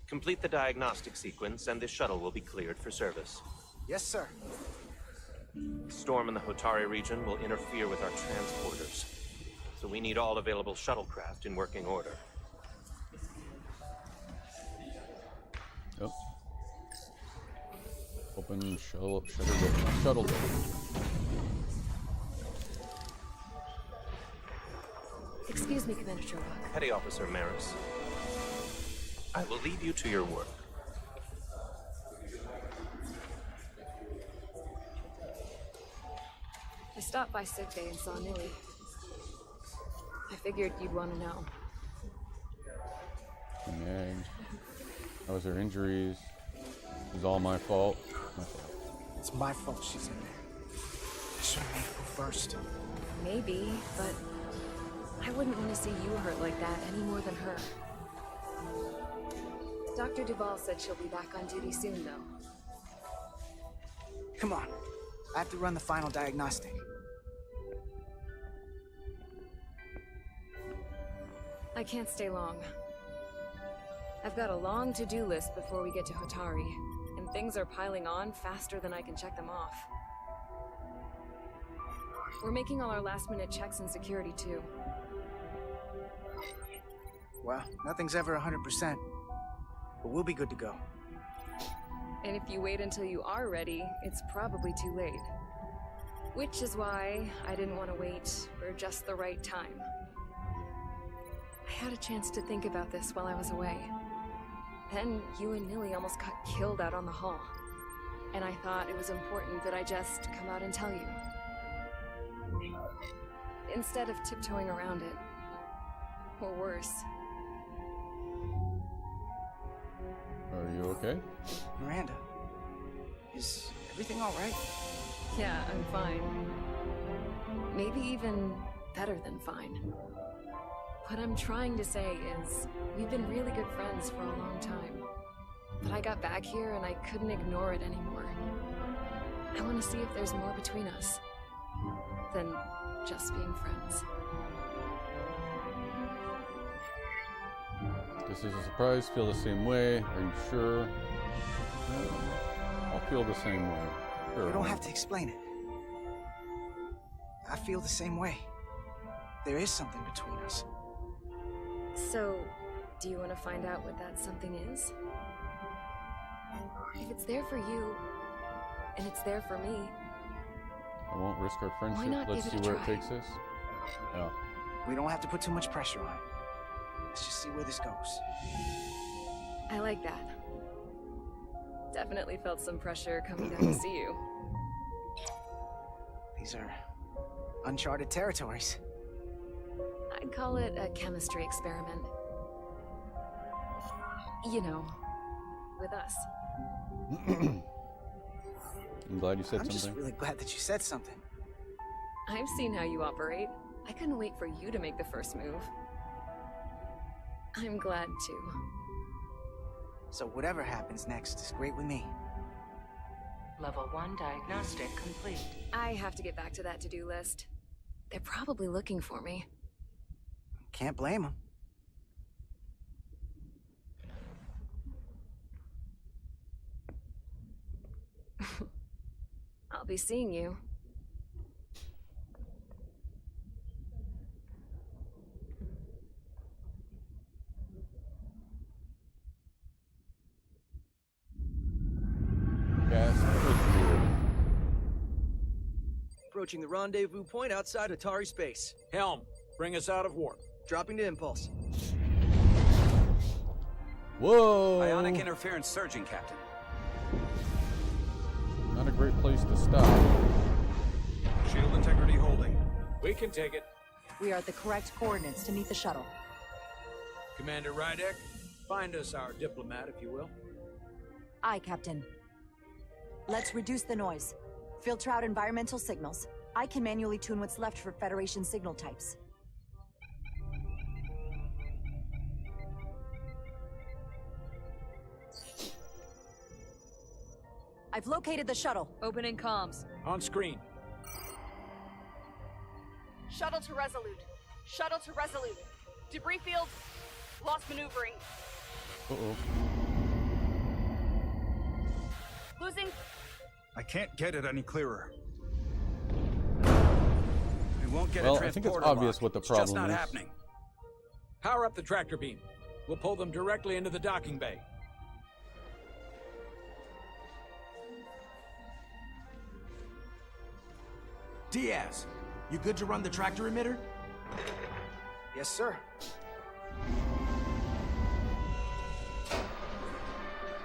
Complete the diagnostic sequence, and this shuttle will be cleared for service. Yes, sir. Storm in the Hotari region will interfere with our transporters, so we need all available shuttlecraft in working order. Yep. Open shuttle door. Excuse me, Commander Sherlock. Petty Officer Maris, I will leave you to your work. I stopped by sickbay and saw Nilly. I figured you'd want to know. Nagged. How was her injuries? It was all my fault. It's my fault she's in there. I should have made her go first. Maybe, but I wouldn't want to see you hurt like that any more than her. Dr. Duval said she'll be back on duty soon, though. Come on. I have to run the final diagnostic. I can't stay long. I've got a long to-do list before we get to Hotari, and things are piling on faster than I can check them off. We're making all our last-minute checks in security, too. Well, nothing's ever 100%, but we'll be good to go. And if you wait until you are ready, it's probably too late. Which is why I didn't want to wait for just the right time. I had a chance to think about this while I was away. Then you and Nilly almost got killed out on the hall. And I thought it was important that I just come out and tell you. Instead of tiptoeing around it. Or worse. Are you okay? Miranda, is everything all right? Yeah, I'm fine. Maybe even better than fine. What I'm trying to say is, we've been really good friends for a long time. But I got back here and I couldn't ignore it anymore. I want to see if there's more between us than just being friends. This is a surprise. Feel the same way. Are you sure? I'll feel the same way. Sure. You don't have to explain it. I feel the same way. There is something between us. So, do you want to find out what that something is? If it's there for you, and it's there for me, I won't risk our friendship. Why not Let's give see it a where it try? takes us. Yeah. We don't have to put too much pressure on it. Let's just see where this goes. I like that. Definitely felt some pressure coming down to see you. These are uncharted territories. I'd call it a chemistry experiment. You know, with us. I'm glad you said I'm something. just really glad that you said something. I've seen how you operate. I couldn't wait for you to make the first move. I'm glad too. So whatever happens next is great with me. Level 1 diagnostic complete. I have to get back to that to-do list. They're probably looking for me. Can't blame them. I'll be seeing you. Yes. Approaching the rendezvous point outside Atari space. Helm, bring us out of warp. Dropping to impulse. Whoa! Ionic interference surging, Captain. Not a great place to stop. Shield integrity holding. We can take it. We are at the correct coordinates to meet the shuttle. Commander Rydek, find us our diplomat, if you will. Aye, Captain. Let's reduce the noise. Filter out environmental signals. I can manually tune what's left for Federation signal types. I've located the shuttle. Opening comms. On screen. Shuttle to Resolute. Shuttle to Resolute. Debris field. Lost maneuvering. Uh-oh. Losing. I can't get it any clearer. We won't get Well, a transporter I think it's obvious lock. what the It's just problem not is. happening. Power up the tractor beam. We'll pull them directly into the docking bay. Diaz, you good to run the tractor emitter? Yes, sir.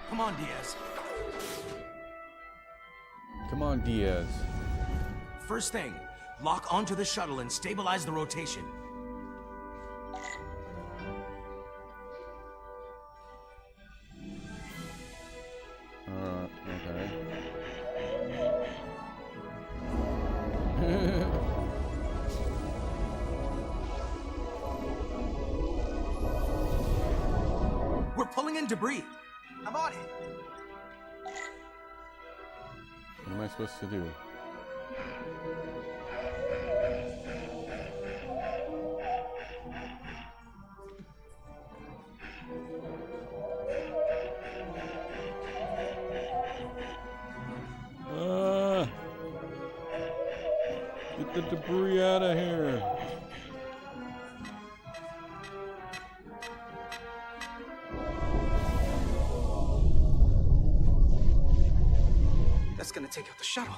Come on, Diaz. Come on, Diaz. First thing, lock onto the shuttle and stabilize the rotation. Okay. We're pulling in debris. I'm on it. What am I supposed to do? Get the debris out of here. That's gonna take out the shuttle.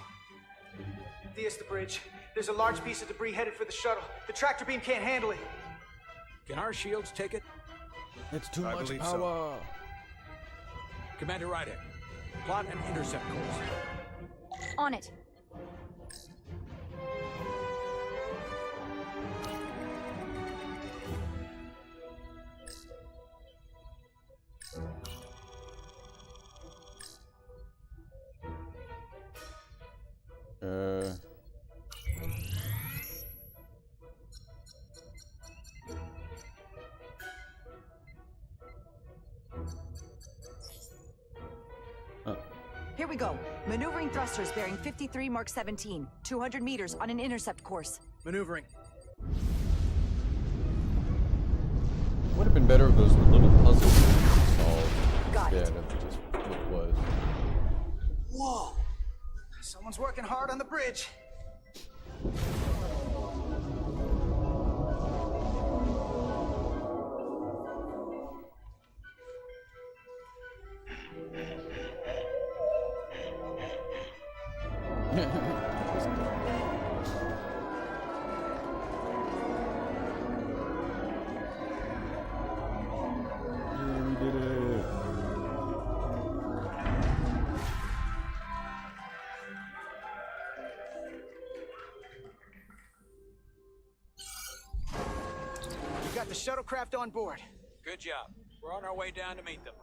Thea's the bridge. There's a large piece of debris headed for the shuttle. The tractor beam can't handle it. Can our shields take it? It's too I much believe power. so. Commander Rydek, plot an intercept course. On it. Here we go. Maneuvering thrusters bearing 53 Mark 17, 200 meters on an intercept course. Maneuvering. Would have been better if those were little puzzles to solve Got it. instead of just what it was. Whoa! Someone's working hard on the bridge. Yeah, we did it. We got the shuttlecraft on board. Good job. We're on our way down to meet them.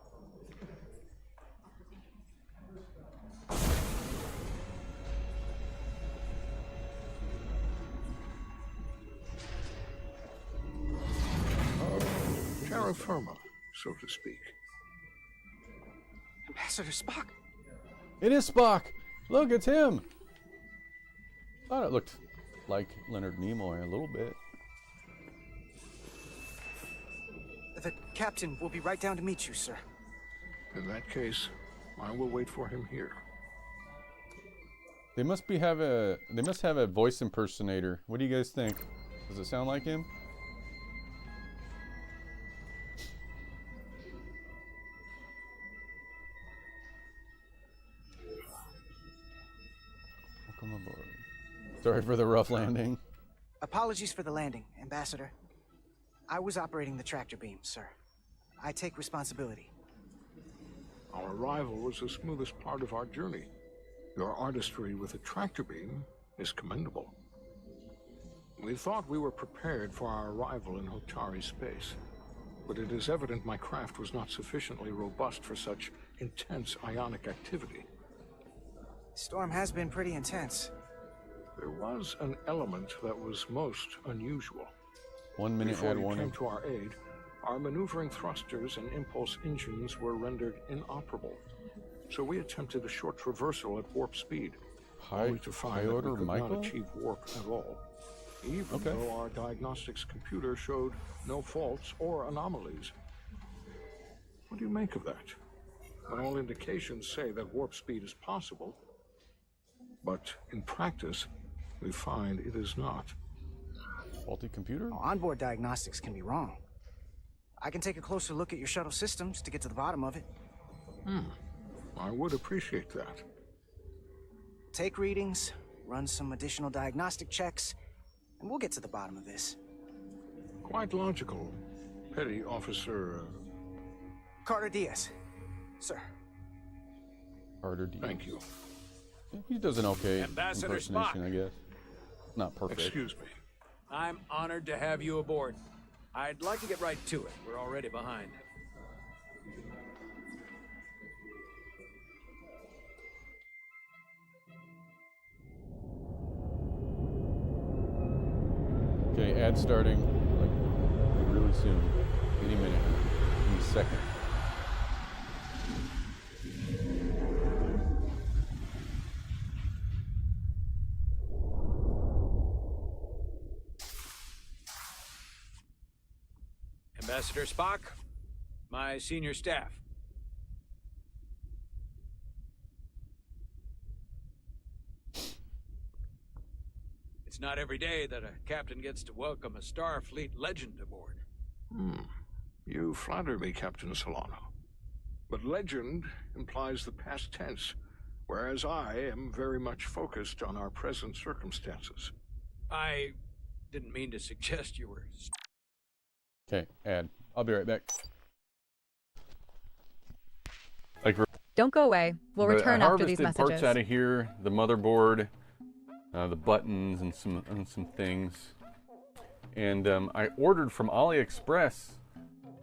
terra firma, so to speak. Ambassador Spock? It is Spock! Look, it's him! Thought it looked like Leonard Nimoy a little bit. The captain will be right down to meet you, sir. In that case, I will wait for him here. They must have a voice impersonator. What do you guys think? Does it sound like him? Welcome aboard. Sorry for the rough landing. Apologies for the landing, Ambassador. I was operating the tractor beam, sir. I take responsibility. Our arrival was the smoothest part of our journey. Your artistry with the tractor beam is commendable. We thought we were prepared for our arrival in Hotari space, but it is evident my craft was not sufficiently robust for such intense ionic activity. Storm has been pretty intense. There was an element that was most unusual. 1 minute Before ad you warning. came to our aid, our maneuvering thrusters and impulse engines were rendered inoperable. So we attempted a short traversal at warp speed, only to find that we could not achieve warp at all, even though our diagnostics computer showed no faults or anomalies. What do you make of that? When all indications say that warp speed is possible, but in practice, we find it is not. Faulty computer? Onboard diagnostics can be wrong. I can take a closer look at your shuttle systems to get to the bottom of it. I would appreciate that. Take readings, run some additional diagnostic checks, and we'll get to the bottom of this. Quite logical, Petty Officer... Carter Diaz, sir. Carter Diaz. Thank you. He does an okay Ambassador impersonation, Spock. I guess. Not perfect. Excuse me. I'm honored to have you aboard. I'd like to get right to it. We're already behind. Okay, ad starting like really soon. Any minute. Any second. Ambassador Spock, my senior staff. It's not every day that a captain gets to welcome a Starfleet legend aboard. You flatter me, Captain Solano. But legend implies the past tense, whereas I am very much focused on our present circumstances. I didn't mean to suggest you were... Okay, ad. I'll be right back. Don't go away. We'll return after these messages. Parts out of here, the motherboard, the buttons, and some things. And I ordered from AliExpress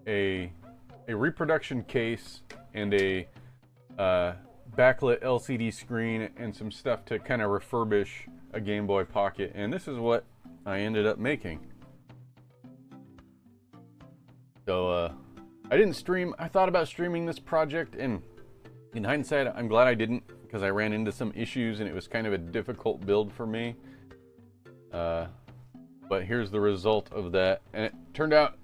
a reproduction case and a backlit LCD screen and some stuff to kind of refurbish a Game Boy Pocket. And this is what I ended up making. So I didn't stream. I thought about streaming this project, and in hindsight, I'm glad I didn't, because I ran into some issues and it was kind of a difficult build for me. But here's the result of that, and it turned out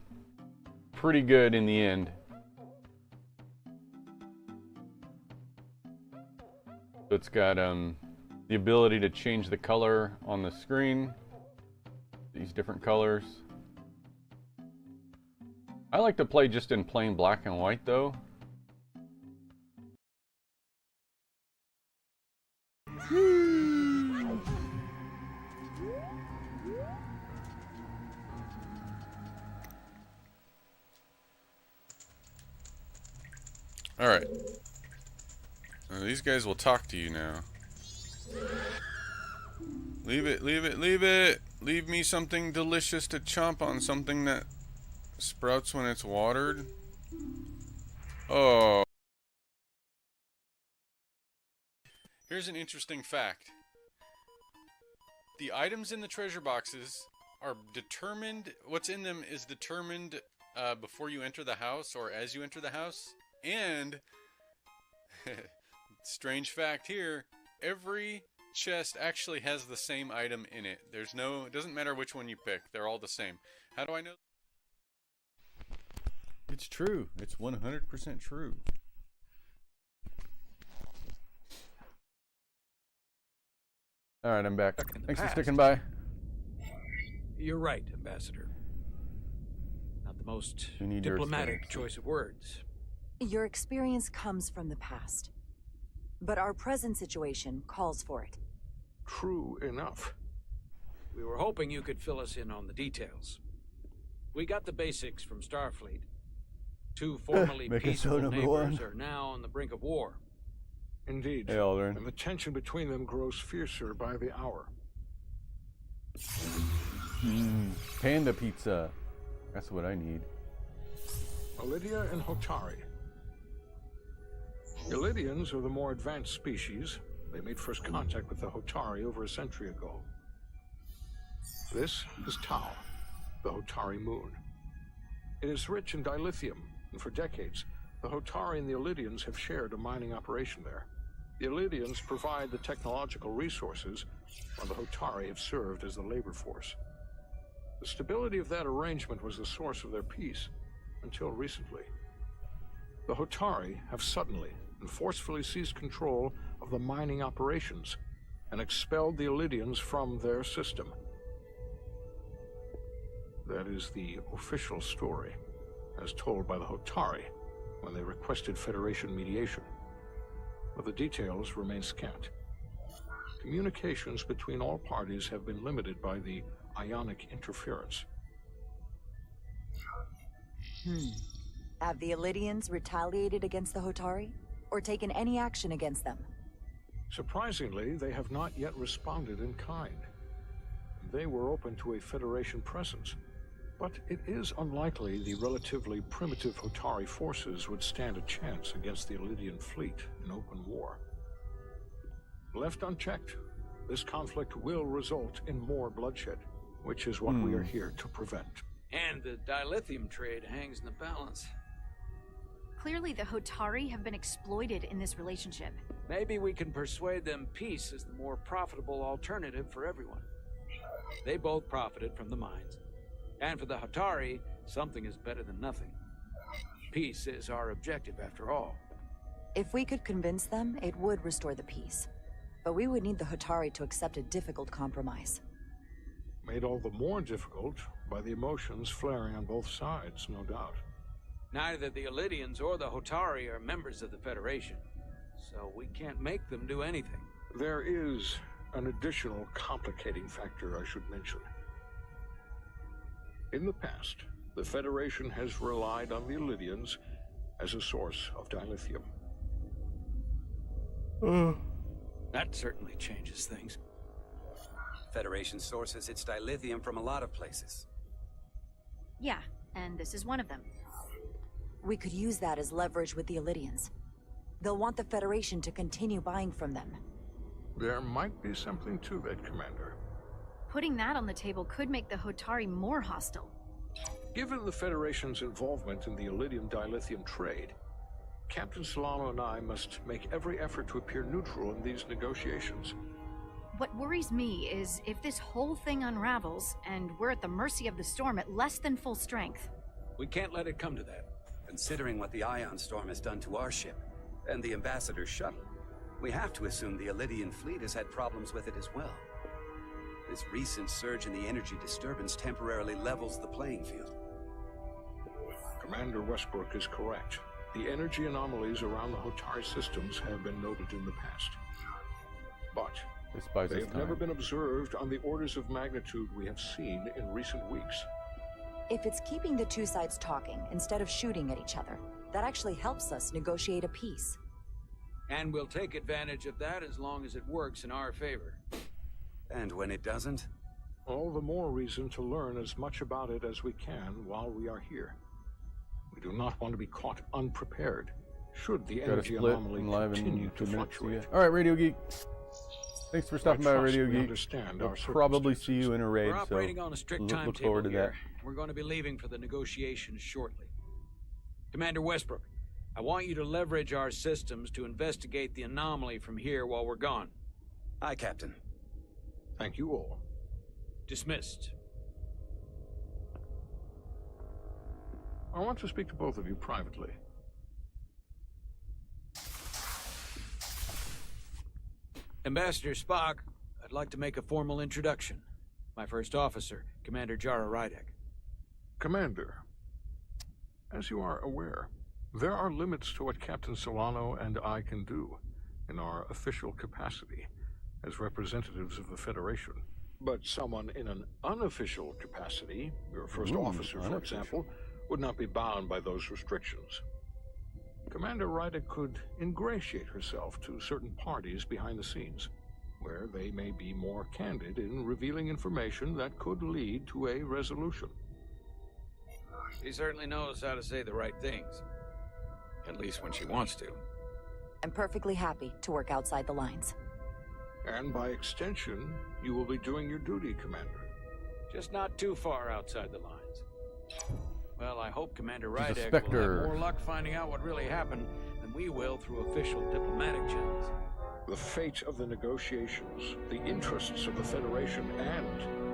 pretty good in the end. So it's got the ability to change the color on the screen, these different colors. I like to play just in plain black and white though. Alright. These guys will talk to you now. Leave it, leave it, leave it! Leave me something delicious to chomp on, something that sprouts when it's watered. Oh. Here's an interesting fact. The items in the treasure boxes are determined, what's in them is determined before you enter the house or as you enter the house. And strange fact here, every chest actually has the same item in it. It doesn't matter which one you pick. They're all the same. How do I know? It's true. It's 100% true. All right, I'm back. Thanks for sticking by. You're right, Ambassador. Not the most diplomatic choice of words. Your experience comes from the past, but our present situation calls for it. True enough. We were hoping you could fill us in on the details. We got the basics from Starfleet. Two formerly peaceful neighbors are now on the brink of war. Indeed. Hey, Aldrin. And the tension between them grows fiercer by the hour. Panda pizza. That's what I need. Ilidia and Hotari. Ilidians are the more advanced species. They made first contact with the Hotari over a century ago. This is Tau, the Hotari moon. It is rich in dilithium, and for decades, the Hotari and the Ilidians have shared a mining operation there. The Ilidians provide the technological resources, while the Hotari have served as the labor force. The stability of that arrangement was the source of their peace, until recently. The Hotari have suddenly and forcefully seized control of the mining operations and expelled the Ilidians from their system. That is the official story, as told by the Hotari when they requested Federation mediation. But the details remain scant. Communications between all parties have been limited by the ionic interference. Have the Ilidians retaliated against the Hotari, or taken any action against them? Surprisingly, they have not yet responded in kind. They were open to a Federation presence, but it is unlikely the relatively primitive Hotari forces would stand a chance against the Ilidian fleet in open war. Left unchecked, this conflict will result in more bloodshed, which is what we are here to prevent. And the dilithium trade hangs in the balance. Clearly, the Hotari have been exploited in this relationship. Maybe we can persuade them peace is the more profitable alternative for everyone. They both profited from the mines. And for the Hotari, something is better than nothing. Peace is our objective, after all. If we could convince them, it would restore the peace. But we would need the Hotari to accept a difficult compromise. Made all the more difficult by the emotions flaring on both sides, no doubt. Neither the Ilidians or the Hotari are members of the Federation, so we can't make them do anything. There is an additional complicating factor I should mention. In the past, the Federation has relied on the Ilidians as a source of dilithium. That certainly changes things. Federation sources its dilithium from a lot of places. Yeah, and this is one of them. We could use that as leverage with the Ilidians. They'll want the Federation to continue buying from them. There might be something to that, Commander. Putting that on the table could make the Hotari more hostile. Given the Federation's involvement in the Ilidium dilithium trade, Captain Solano and I must make every effort to appear neutral in these negotiations. What worries me is if this whole thing unravels, and we're at the mercy of the storm at less than full strength. We can't let it come to that. Considering what the Ion Storm has done to our ship, and the Ambassador's shuttle, we have to assume the Ilidian fleet has had problems with it as well. This recent surge in the energy disturbance temporarily levels the playing field. Commander Westbrook is correct. The energy anomalies around the Hotari systems have been noted in the past. But they have never been observed on the orders of magnitude we have seen in recent weeks. If it's keeping the two sides talking instead of shooting at each other, that actually helps us negotiate a peace. And we'll take advantage of that as long as it works in our favor. And when it doesn't? All the more reason to learn as much about it as we can while we are here. We do not want to be caught unprepared, should the energy anomaly continue to fluctuate. Alright, Radio Geek. Thanks for stopping by, Radio Geek. Understand We'll our probably see you in a raid, We're operating on a strict look timetable forward to that. here. We're going to be leaving for the negotiations shortly. Commander Westbrook, I want you to leverage our systems to investigate the anomaly from here while we're gone. Aye, Captain. Thank you all. Dismissed. I want to speak to both of you privately. Ambassador Spock, I'd like to make a formal introduction. My first officer, Commander Jara Rydek. Commander, as you are aware, there are limits to what Captain Solano and I can do in our official capacity as representatives of the Federation. But someone in an unofficial capacity, your first officer, for example, would not be bound by those restrictions. Commander Rydek could ingratiate herself to certain parties behind the scenes, where they may be more candid in revealing information that could lead to a resolution. She certainly knows how to say the right things. At least when she wants to. I'm perfectly happy to work outside the lines. And by extension, you will be doing your duty, Commander. Just not too far outside the lines. Well, I hope Commander She's a Rydek will specter. have more luck finding out what really happened than we will through official diplomatic channels. The fate of the negotiations, the interests of the Federation, and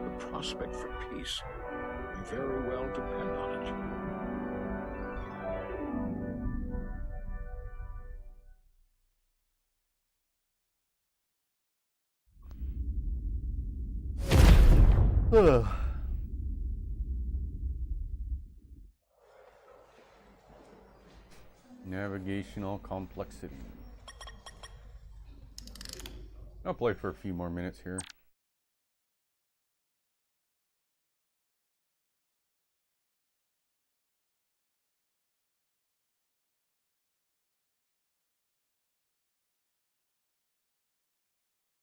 the prospect for peace may very well depend on it. Navigational complexity. I'll play for a few more minutes here.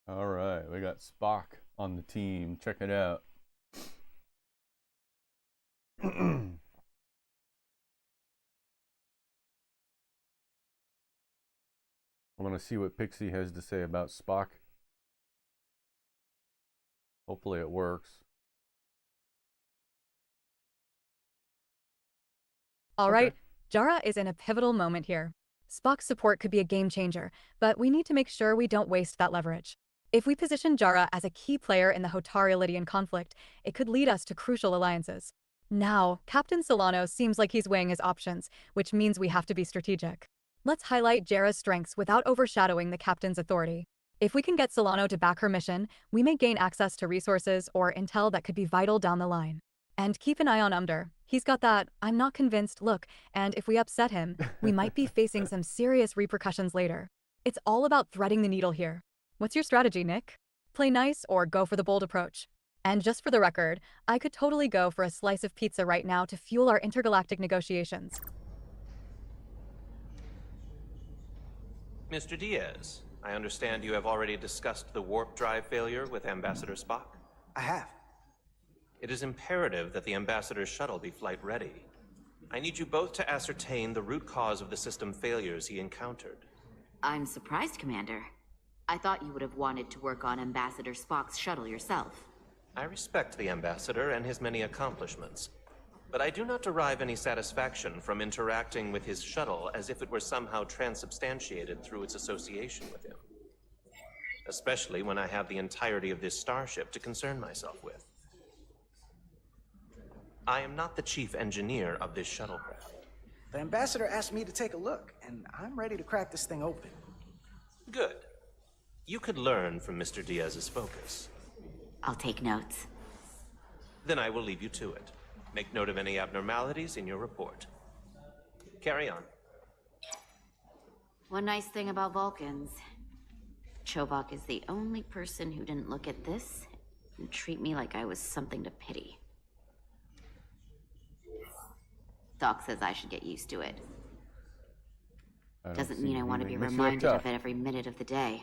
All right, we got Spock on the team. Check it out. I want to see what Pixie has to say about Spock. Hopefully it works. All right, Jara is in a pivotal moment here. Spock's support could be a game changer, but we need to make sure we don't waste that leverage. If we position Jara as a key player in the Hotari-Lydian conflict, it could lead us to crucial alliances. Now, Captain Solano seems like he's weighing his options, which means we have to be strategic. Let's highlight Jara's strengths without overshadowing the captain's authority. If we can get Solano to back her mission, we may gain access to resources or intel that could be vital down the line. And keep an eye on Umder. He's got that "I'm not convinced" look, and if we upset him, we might be facing some serious repercussions later. It's all about threading the needle here. What's your strategy, Nick? Play nice or go for the bold approach? And just for the record, I could totally go for a slice of pizza right now to fuel our intergalactic negotiations. Mr. Diaz, I understand you have already discussed the warp drive failure with Ambassador Spock? I have. It is imperative that the Ambassador's shuttle be flight ready. I need you both to ascertain the root cause of the system failures he encountered. I'm surprised, Commander. I thought you would have wanted to work on Ambassador Spock's shuttle yourself. I respect the Ambassador and his many accomplishments, but I do not derive any satisfaction from interacting with his shuttle as if it were somehow transubstantiated through its association with him. Especially when I have the entirety of this starship to concern myself with. I am not the chief engineer of this shuttlecraft. The Ambassador asked me to take a look, and I'm ready to crack this thing open. Good. You could learn from Mr. Diaz's focus. I'll take notes. Then I will leave you to it. Make note of any abnormalities in your report. Carry on. One nice thing about Vulcans. Chobok is the only person who didn't look at this and treat me like I was something to pity. Doc says I should get used to it. Doesn't mean I want to be reminded of it every minute of the day.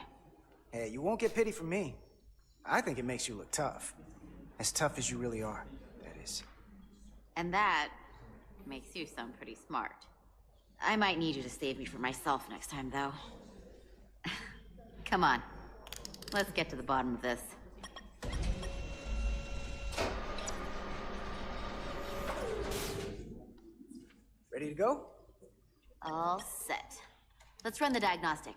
Hey, you won't get pity from me. I think it makes you look tough. As tough as you really are, that is. And that makes you sound pretty smart. I might need you to save me from myself next time, though. Come on. Let's get to the bottom of this. Ready to go? All set. Let's run the diagnostic.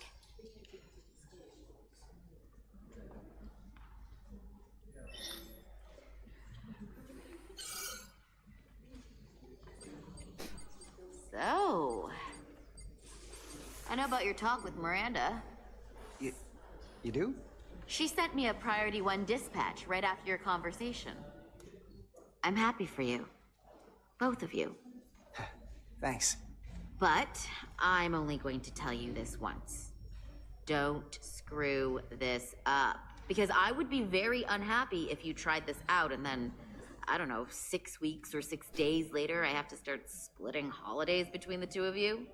So, I know about your talk with Miranda. You do? She sent me a Priority 1 dispatch right after your conversation. I'm happy for you. Both of you. Thanks. But I'm only going to tell you this once. Don't screw this up. Because I would be very unhappy if you tried this out and then, I don't know, 6 weeks or 6 days later, I have to start splitting holidays between the two of you.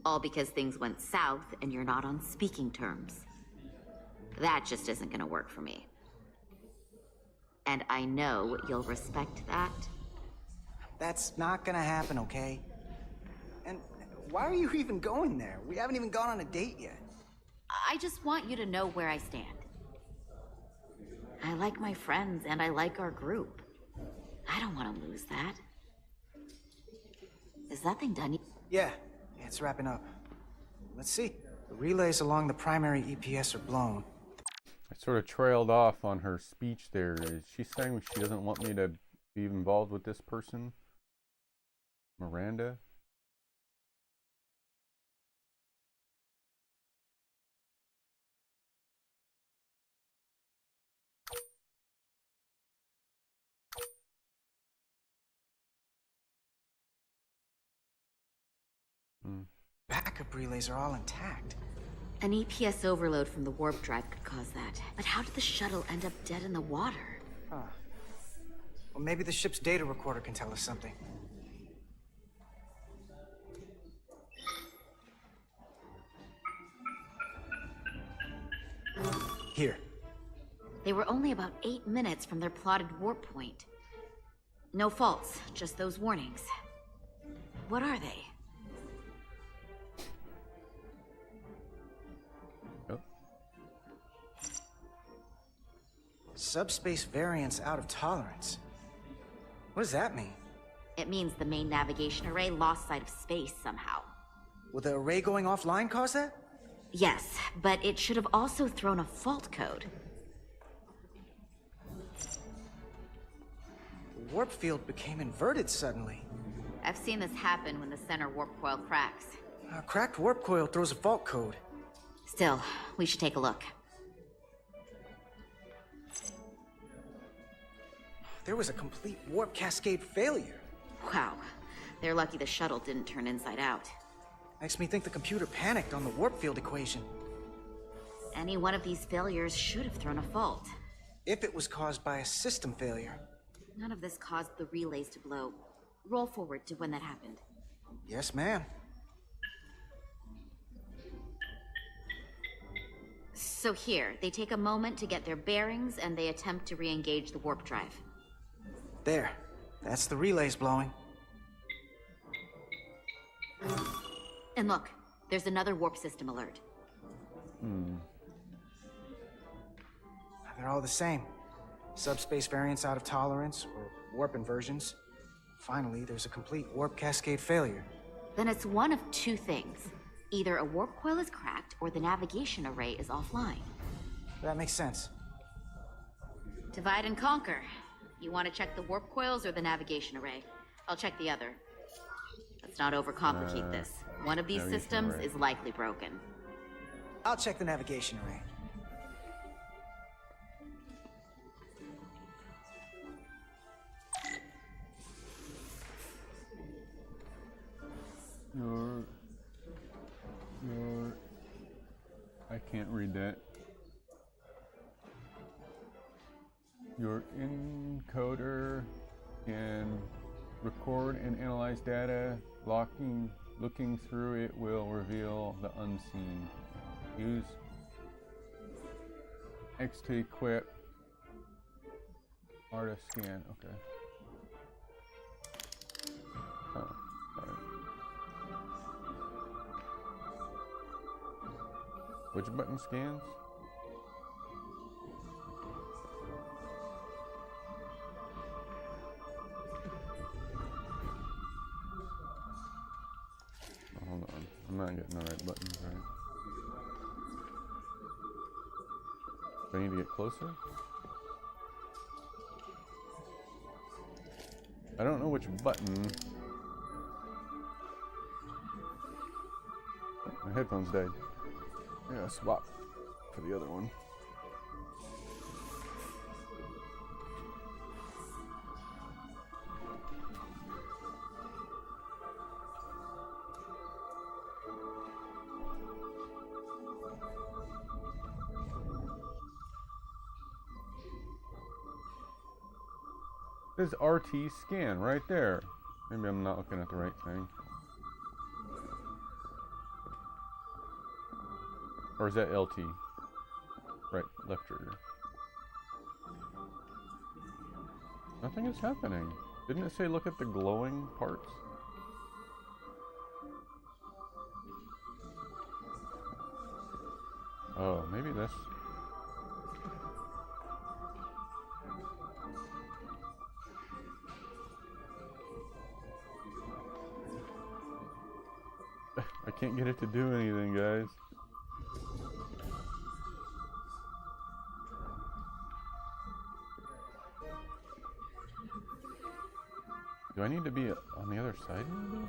All because things went south and you're not on speaking terms. That just isn't gonna work for me. And I know you'll respect that. That's not gonna happen, okay? And why are you even going there? We haven't even gone on a date yet. I just want you to know where I stand. I like my friends and I like our group. I don't want to lose that. Is that thing done? Yeah, it's wrapping up. Let's see. The relays along the primary EPS are blown. I sort of trailed off on her speech there. Is she saying she doesn't want me to be involved with this person? Miranda? Backup relays are all intact. An EPS overload from the warp drive could cause that. But how did the shuttle end up dead in the water? Huh. Well, maybe the ship's data recorder can tell us something. Here. They were only about 8 minutes from their plotted warp point. No faults, just those warnings. What are they? Subspace variance out of tolerance. What does that mean? It means the main navigation array lost sight of space somehow. Will the array going offline cause that? Yes, but it should have also thrown a fault code. The warp field became inverted suddenly. I've seen this happen when the center warp coil cracks. A cracked warp coil throws a fault code. Still, we should take a look. There was a complete warp cascade failure. Wow. They're lucky the shuttle didn't turn inside out. Makes me think the computer panicked on the warp field equation. Any one of these failures should have thrown a fault. If it was caused by a system failure. None of this caused the relays to blow. Roll forward to when that happened. Yes, ma'am. So here, they take a moment to get their bearings and they attempt to re-engage the warp drive. There. That's the relays blowing. And look, there's another warp system alert. They're all the same. Subspace variance out of tolerance, or warp inversions. Finally, there's a complete warp cascade failure. Then it's one of two things. Either a warp coil is cracked, or the navigation array is offline. That makes sense. Divide and conquer. You want to check the warp coils or the navigation array? I'll check the other. Let's not overcomplicate this. One of these systems is likely broken. I'll check the navigation array. I can't read that. Your encoder can record and analyze data. Looking through it will reveal the unseen. Use X to equip R to scan. Okay. Oh, sorry. Which button scans? Do I need to get closer? I don't know which button. My headphones died. I gotta swap for the other one. There's RT scan right there. Maybe I'm not looking at the right thing. Or is that LT? Right, left trigger. Nothing is happening. Didn't it say look at the glowing parts? Oh, maybe this. I can't get it to do anything, guys. Do I need to be on the other side maybe?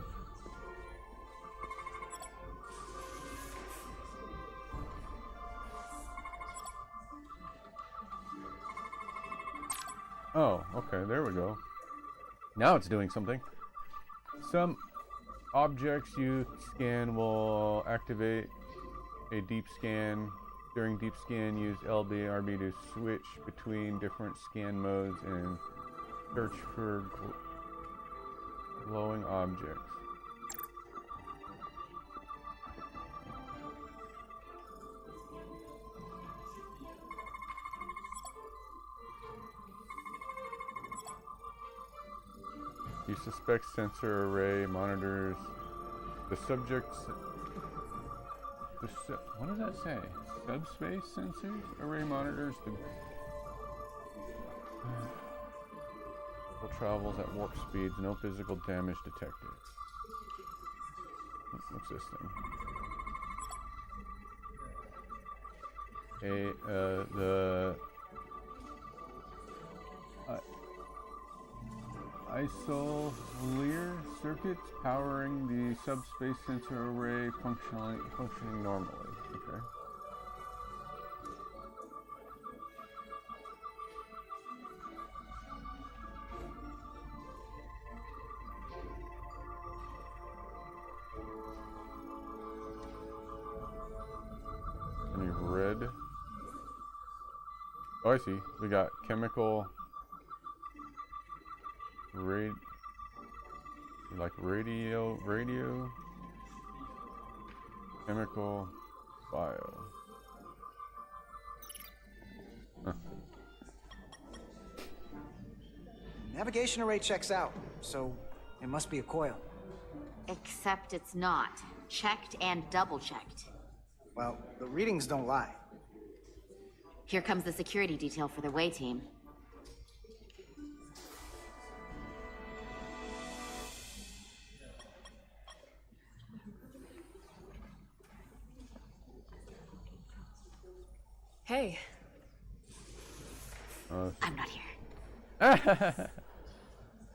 Oh, okay, there we go. Now it's doing something. Some objects you scan will activate a deep scan. During deep scan, use LB and RB to switch between different scan modes and search for glowing objects. You suspect sensor array monitors the subject's. What does that say? Subspace sensors array monitors the travels at warp speeds. No physical damage detected. What's this thing? The isolier circuits powering the subspace sensor array functioning normally. Okay. Any red? Oh, I see. We got chemical. Like radio, chemical, bio. Huh. Navigation array checks out, so it must be a coil. Except it's not. Checked and double-checked. Well, the readings don't lie. Here comes the security detail for the way team. Hey. I'm not here.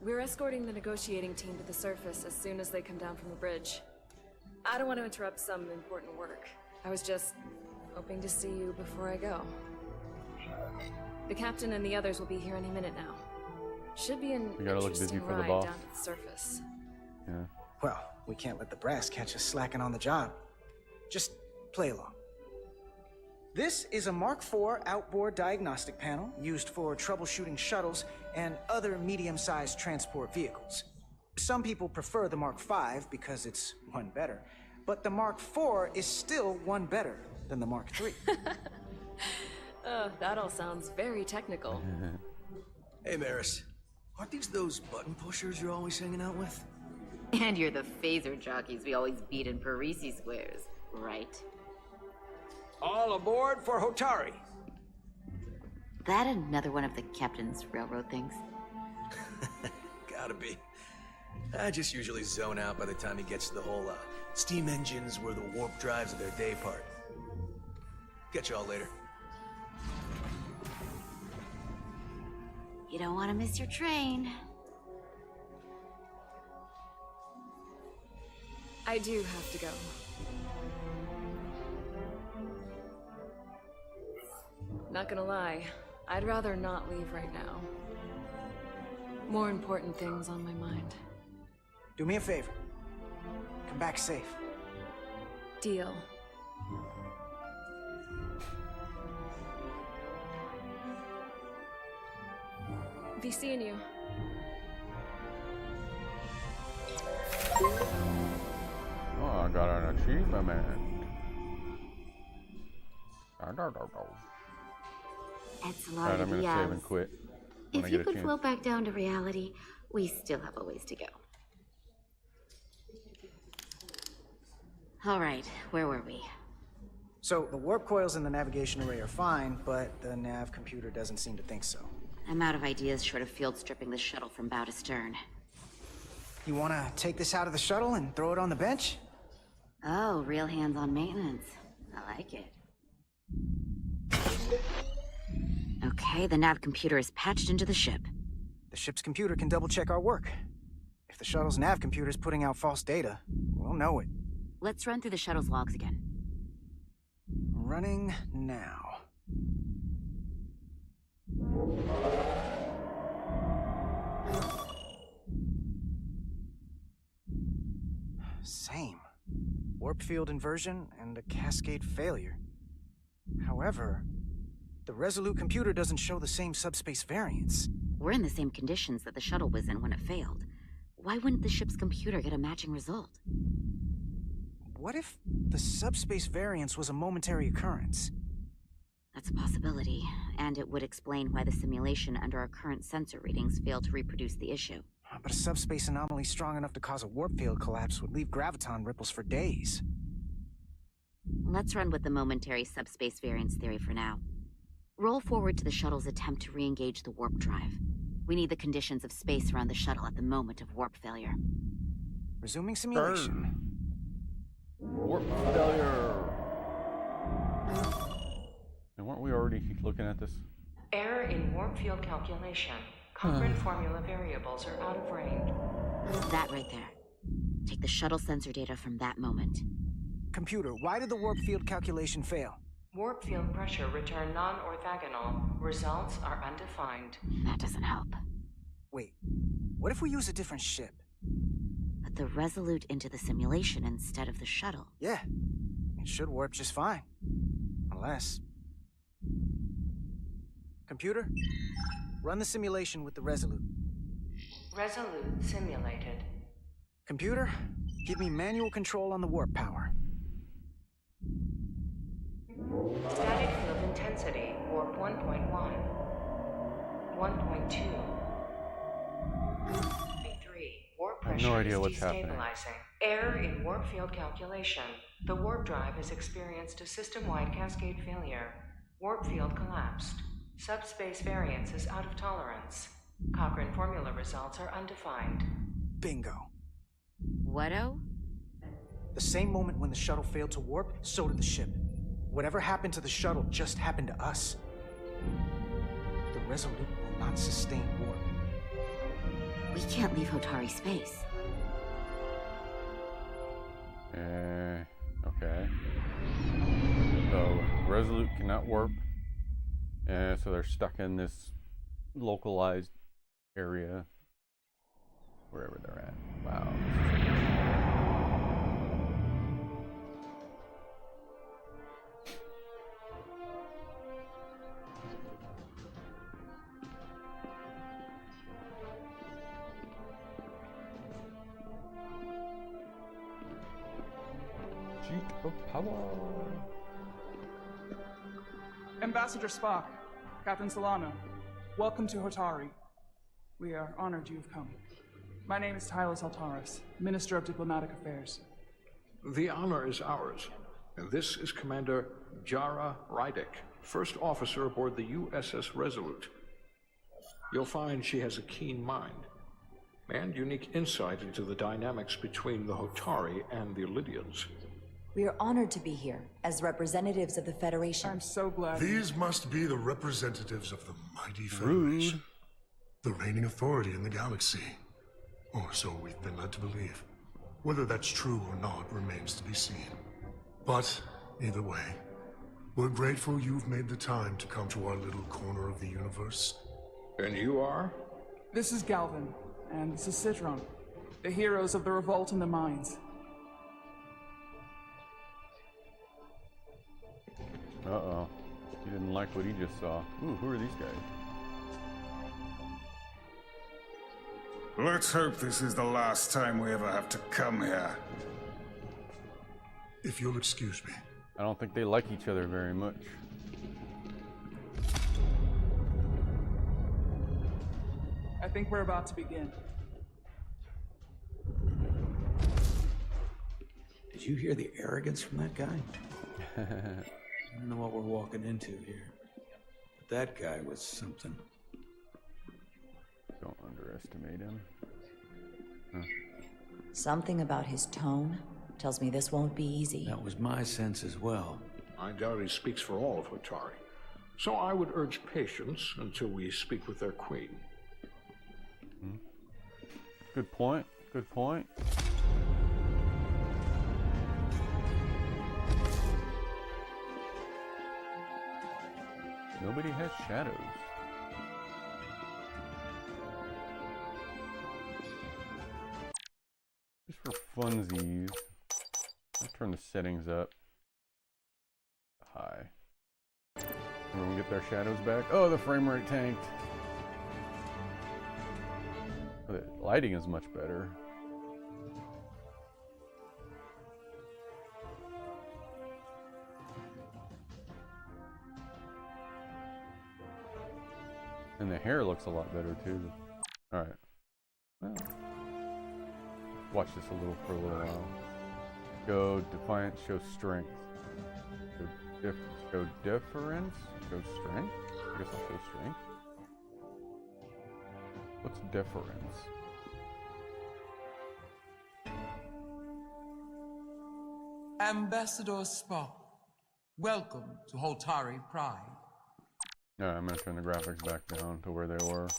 We're escorting the negotiating team to the surface as soon as they come down from the bridge. I don't want to interrupt some important work. I was just hoping to see you before I go. The captain and the others will be here any minute now. Should be an interesting ride down to the surface. Yeah. Well, we can't let the brass catch us slacking on the job. Just play along. This is a Mark IV outboard diagnostic panel used for troubleshooting shuttles and other medium-sized transport vehicles. Some people prefer the Mark V because it's one better, but the Mark IV is still one better than the Mark III. That all sounds very technical. Hey, Maris. Aren't these those button pushers you're always hanging out with? And you're the phaser jockeys we always beat in Parisi squares, right? All aboard for Hotari. That another one of the captain's railroad things? Gotta be. I just usually zone out by the time he gets to the whole steam engines were the warp drives of their day part. Catch y'all later. You don't want to miss your train. I do have to go. Not gonna lie, I'd rather not leave right now. More important things on my mind. Do me a favor. Come back safe. Deal. Be seeing you. Oh, I got an achievement. It's a lot Alright, of I'm gonna save and quit when I If get you a could chance. float back down to reality, we still have a ways to go. All right, where were we? So, the warp coils in the navigation array are fine, but the nav computer doesn't seem to think so. I'm out of ideas short of field stripping this shuttle from bow to stern. You wanna take this out of the shuttle and throw it on the bench? Oh, real hands-on maintenance. I like it. Okay, the nav computer is patched into the ship. The ship's computer can double-check our work. If the shuttle's nav computer is putting out false data, we'll know it. Let's run through the shuttle's logs again. Running now. Same. Warp field inversion and a cascade failure. However, the Resolute computer doesn't show the same subspace variance. We're in the same conditions that the shuttle was in when it failed. Why wouldn't the ship's computer get a matching result? What if the subspace variance was a momentary occurrence? That's a possibility, and it would explain why the simulation under our current sensor readings failed to reproduce the issue. But a subspace anomaly strong enough to cause a warp field collapse would leave graviton ripples for days. Let's run with the momentary subspace variance theory for now. Roll forward to the shuttle's attempt to re-engage the warp drive. We need the conditions of space around the shuttle at the moment of warp failure. Resuming simulation. Warp failure. And weren't we already looking at this? Error in warp field calculation. Cochrane formula variables are out of range. That right there. Take the shuttle sensor data from that moment. Computer, why did the warp field calculation fail? Warp field pressure return non-orthogonal. Results are undefined. That doesn't help. Wait, what if we use a different ship? Put the Resolute into the simulation instead of the shuttle. Yeah, it should warp just fine. Unless... Computer, run the simulation with the Resolute. Resolute simulated. Computer, give me manual control on the warp power. Static field intensity, warp 1.1. 1.2. B3, warp I have pressure no idea is what's happening. destabilizing. Error in warp field calculation. The warp drive has experienced a system-wide cascade failure. Warp field collapsed. Subspace variance is out of tolerance. Cochrane formula results are undefined. Bingo. What-o? The same moment when the shuttle failed to warp, so did the ship. Whatever happened to the shuttle just happened to us. The Resolute will not sustain warp. We can't leave Hotari space. Okay. So, Resolute cannot warp. So they're stuck in this localized area. Wherever they're at. Wow. Cheat of power. Ambassador Spock, Captain Solano, welcome to Hotari. We are honored you have come. My name is Tylos Altaris, Minister of Diplomatic Affairs. The honor is ours. And this is Commander Jara Rydick, first officer aboard the USS Resolute. You'll find she has a keen mind and unique insight into the dynamics between the Hotari and the Illydians. We are honored to be here as representatives of the Federation. I'm so glad. These must be the representatives of the mighty Federation. The reigning authority in the galaxy. Or so we've been led to believe. Whether that's true or not remains to be seen. But, either way, we're grateful you've made the time to come to our little corner of the universe. And you are? This is Galvin, and this is Citron, the heroes of the revolt in the mines. Uh-oh. He didn't like what he just saw. Ooh, who are these guys? Let's hope this is the last time we ever have to come here. If you'll excuse me. I don't think they like each other very much. I think we're about to begin. Did you hear the arrogance from that guy? I don't know what we're walking into here. But that guy was something. Don't underestimate him. Huh. Something about his tone tells me this won't be easy. That was my sense as well. I doubt he speaks for all of Hotari. So I would urge patience until we speak with their queen. Good point. Good point. Nobody has shadows. Just for funsies, I'll turn the settings up high. And we get their shadows back. Oh, the frame rate tanked. Oh, the lighting is much better. And the hair looks a lot better too. Alright. Well, watch this a little for a little while. Go defiant, show strength. Show deference, show strength. I guess I'll show strength. What's deference? Ambassador Spock, welcome to Hotari Pride. Alright, I'm gonna turn the graphics back down to where they were.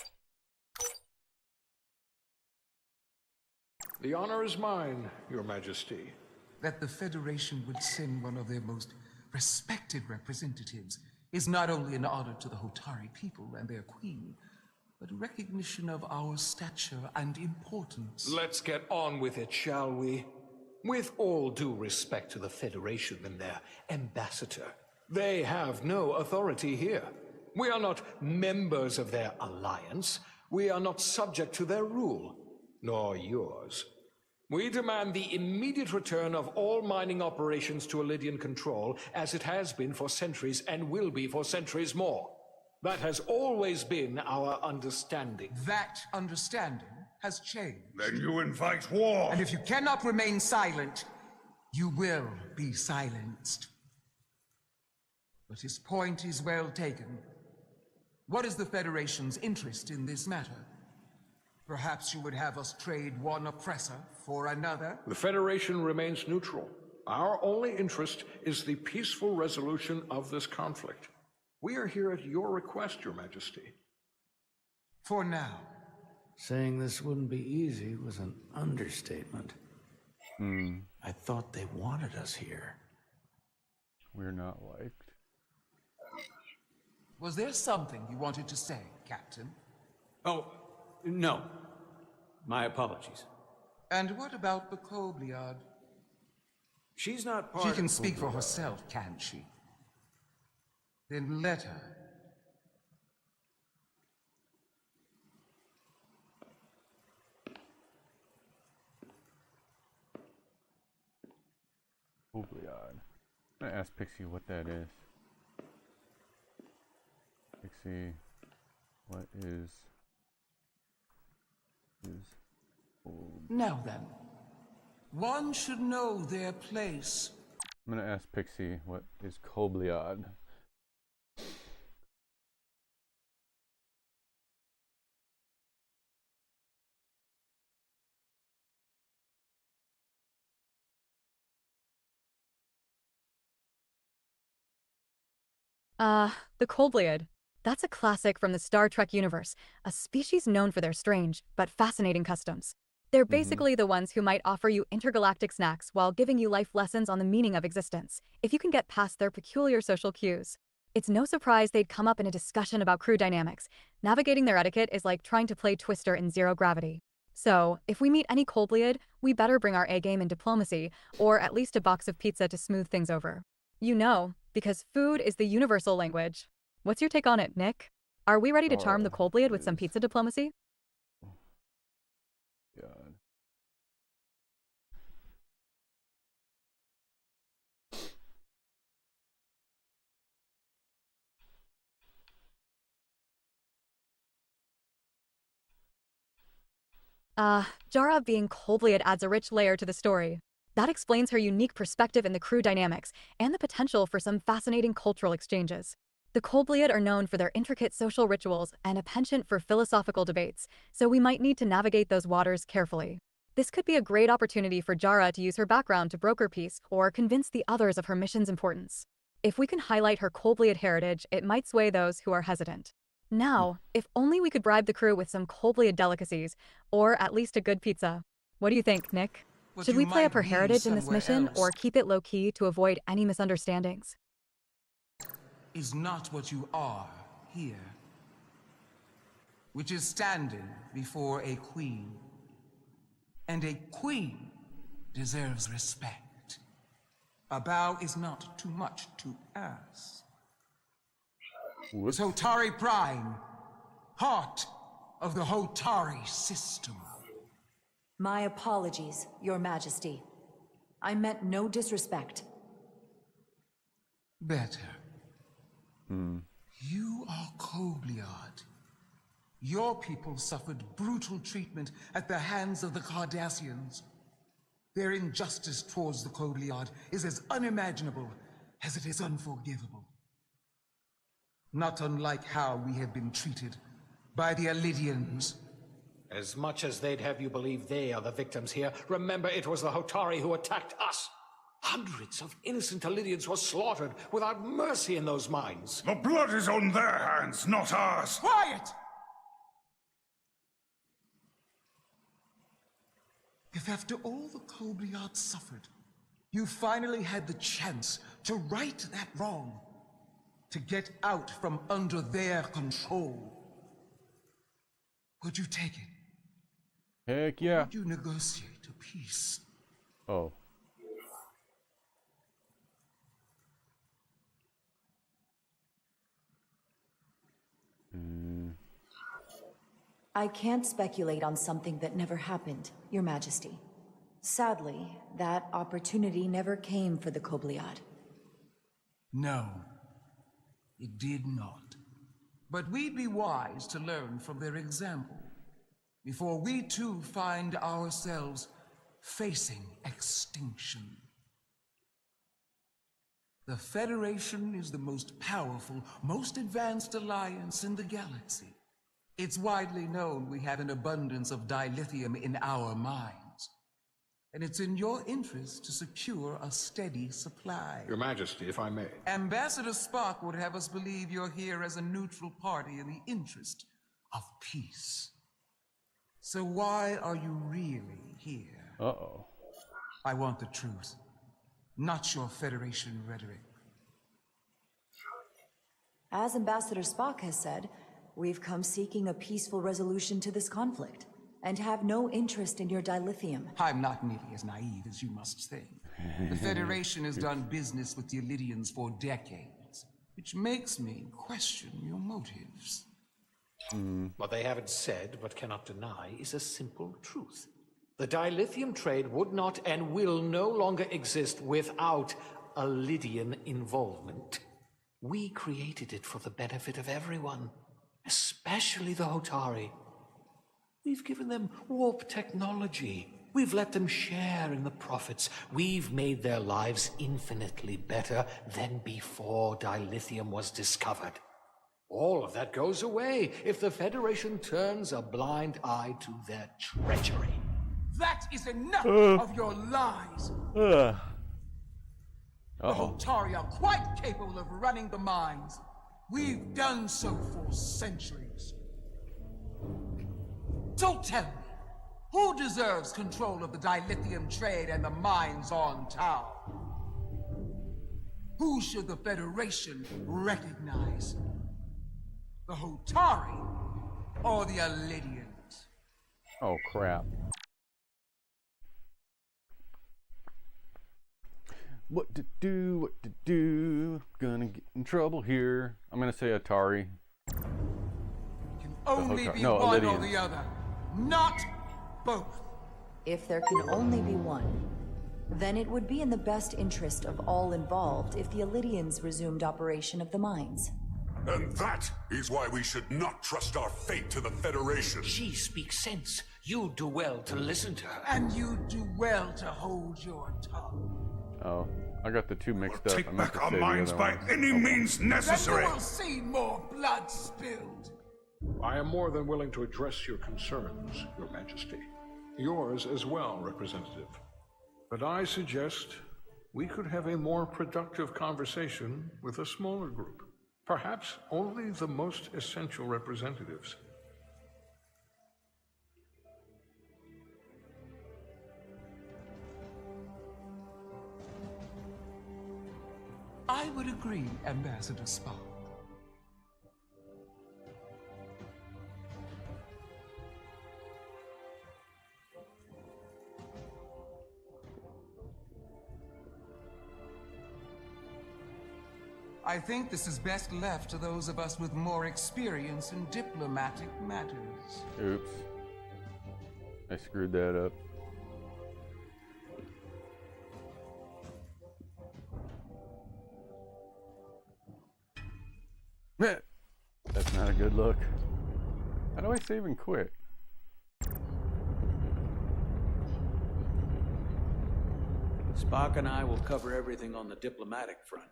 The honor is mine, Your Majesty. That the Federation would send one of their most respected representatives is not only an honor to the Hotari people and their queen, but a recognition of our stature and importance. Let's get on with it, shall we? With all due respect to the Federation and their ambassador, they have no authority here. We are not members of their alliance. We are not subject to their rule, nor yours. We demand the immediate return of all mining operations to Elydian control, as it has been for centuries and will be for centuries more. That has always been our understanding. That understanding has changed. Then you invite war! And if you cannot remain silent, you will be silenced. But his point is well taken. What is the Federation's interest in this matter? Perhaps you would have us trade one oppressor for another? The Federation remains neutral. Our only interest is the peaceful resolution of this conflict. We are here at your request, Your Majesty. For now. Saying this wouldn't be easy was an understatement. I thought they wanted us here. We're not liked. Was there something you wanted to say, Captain? Oh, no. My apologies. And what about the Kobliad? She's not part She of can speak for Kobliad. herself, can't she? Then let her. Kobliad. I'm gonna ask Pixie what that is. Pixie, what is Now then, one should know their place. I'm gonna ask Pixie what is Kobliad. The Kobliad. That's a classic from the Star Trek universe, a species known for their strange but fascinating customs. They're basically the ones who might offer you intergalactic snacks while giving you life lessons on the meaning of existence, if you can get past their peculiar social cues. It's no surprise they'd come up in a discussion about crew dynamics. Navigating their etiquette is like trying to play Twister in zero gravity. So, if we meet any Coldbleed, we better bring our A-game in diplomacy, or at least a box of pizza to smooth things over. You know, because food is the universal language. What's your take on it, Nick? Are we ready to charm the Coldbleed with some pizza diplomacy? God. Jara being Coldbleed adds a rich layer to the story. That explains her unique perspective in the crew dynamics and the potential for some fascinating cultural exchanges. The Coldbleed are known for their intricate social rituals and a penchant for philosophical debates, so we might need to navigate those waters carefully. This could be a great opportunity for Jara to use her background to broker peace or convince the others of her mission's importance. If we can highlight her Coldbleed heritage, it might sway those who are hesitant. Now, if only we could bribe the crew with some Coldbleed delicacies, or at least a good pizza. What do you think, Nick? Should we play up her heritage in this mission, or keep it low-key to avoid any misunderstandings? Is not what you are here, which is standing before a queen. And a queen deserves respect. A bow is not too much to ask. Hotari Prime, heart of the Hotari system. My apologies, Your Majesty. I meant no disrespect. Better. You are Cobleyard. Your people suffered brutal treatment at the hands of the Cardassians. Their injustice towards the Cobleyard is as unimaginable as it is unforgivable. Not unlike how we have been treated by the Elidians. As much as they'd have you believe they are the victims here, remember it was the Hotari who attacked us. Hundreds of innocent Elidians were slaughtered without mercy in those mines. The blood is on their hands, not ours. Quiet! If after all the Cobleyard suffered, you finally had the chance to right that wrong, to get out from under their control, would you take it? Heck yeah. Would you negotiate a peace? Oh. I can't speculate on something that never happened, Your Majesty. Sadly, that opportunity never came for the Cobleyard. No, it did not. But we'd be wise to learn from their example, before we too find ourselves facing extinction. The Federation is the most powerful, most advanced alliance in the galaxy. It's widely known we have an abundance of dilithium in our mines, and it's in your interest to secure a steady supply. Your Majesty, if I may. Ambassador Spock would have us believe you're here as a neutral party in the interest of peace. So why are you really here? Uh-oh. I want the truth, not your Federation rhetoric. As Ambassador Spock has said, we've come seeking a peaceful resolution to this conflict, and have no interest in your dilithium. I'm not nearly as naive as you must think. The Federation has done business with the Elidians for decades, which makes me question your motives. What they haven't said, but cannot deny, is a simple truth. The dilithium trade would not and will no longer exist without Elidian involvement. We created it for the benefit of everyone, especially the Hotari. We've given them warp technology. We've let them share in the profits. We've made their lives infinitely better than before dilithium was discovered. All of that goes away if the Federation turns a blind eye to their treachery. That is enough of your lies! The Hotari are quite capable of running the mines. We've done so for centuries. So tell me, who deserves control of the dilithium trade and the mines on Tau? Who should the Federation recognize? The Hotari or the Alidians? Oh, crap. What to do, what to do. Gonna get in trouble here. I'm gonna say Atari. Can only be no, one Alidians. or the other, not both. If there can only be one, then it would be in the best interest of all involved if the Alidians resumed operation of the mines. And that is why we should not trust our fate to the Federation. She speaks sense. You do well to listen to her. And you do well to hold your tongue. Oh, I got the two mixed up. Take back our minds by any means necessary. Then you will see more blood spilled. I am more than willing to address your concerns, Your Majesty. Yours as well, Representative. But I suggest we could have a more productive conversation with a smaller group. Perhaps only the most essential representatives. I would agree, Ambassador Spock. I think this is best left to those of us with more experience in diplomatic matters. Oops. I screwed that up. That's not a good look. How do I save and quit? Spock and I will cover everything on the diplomatic front.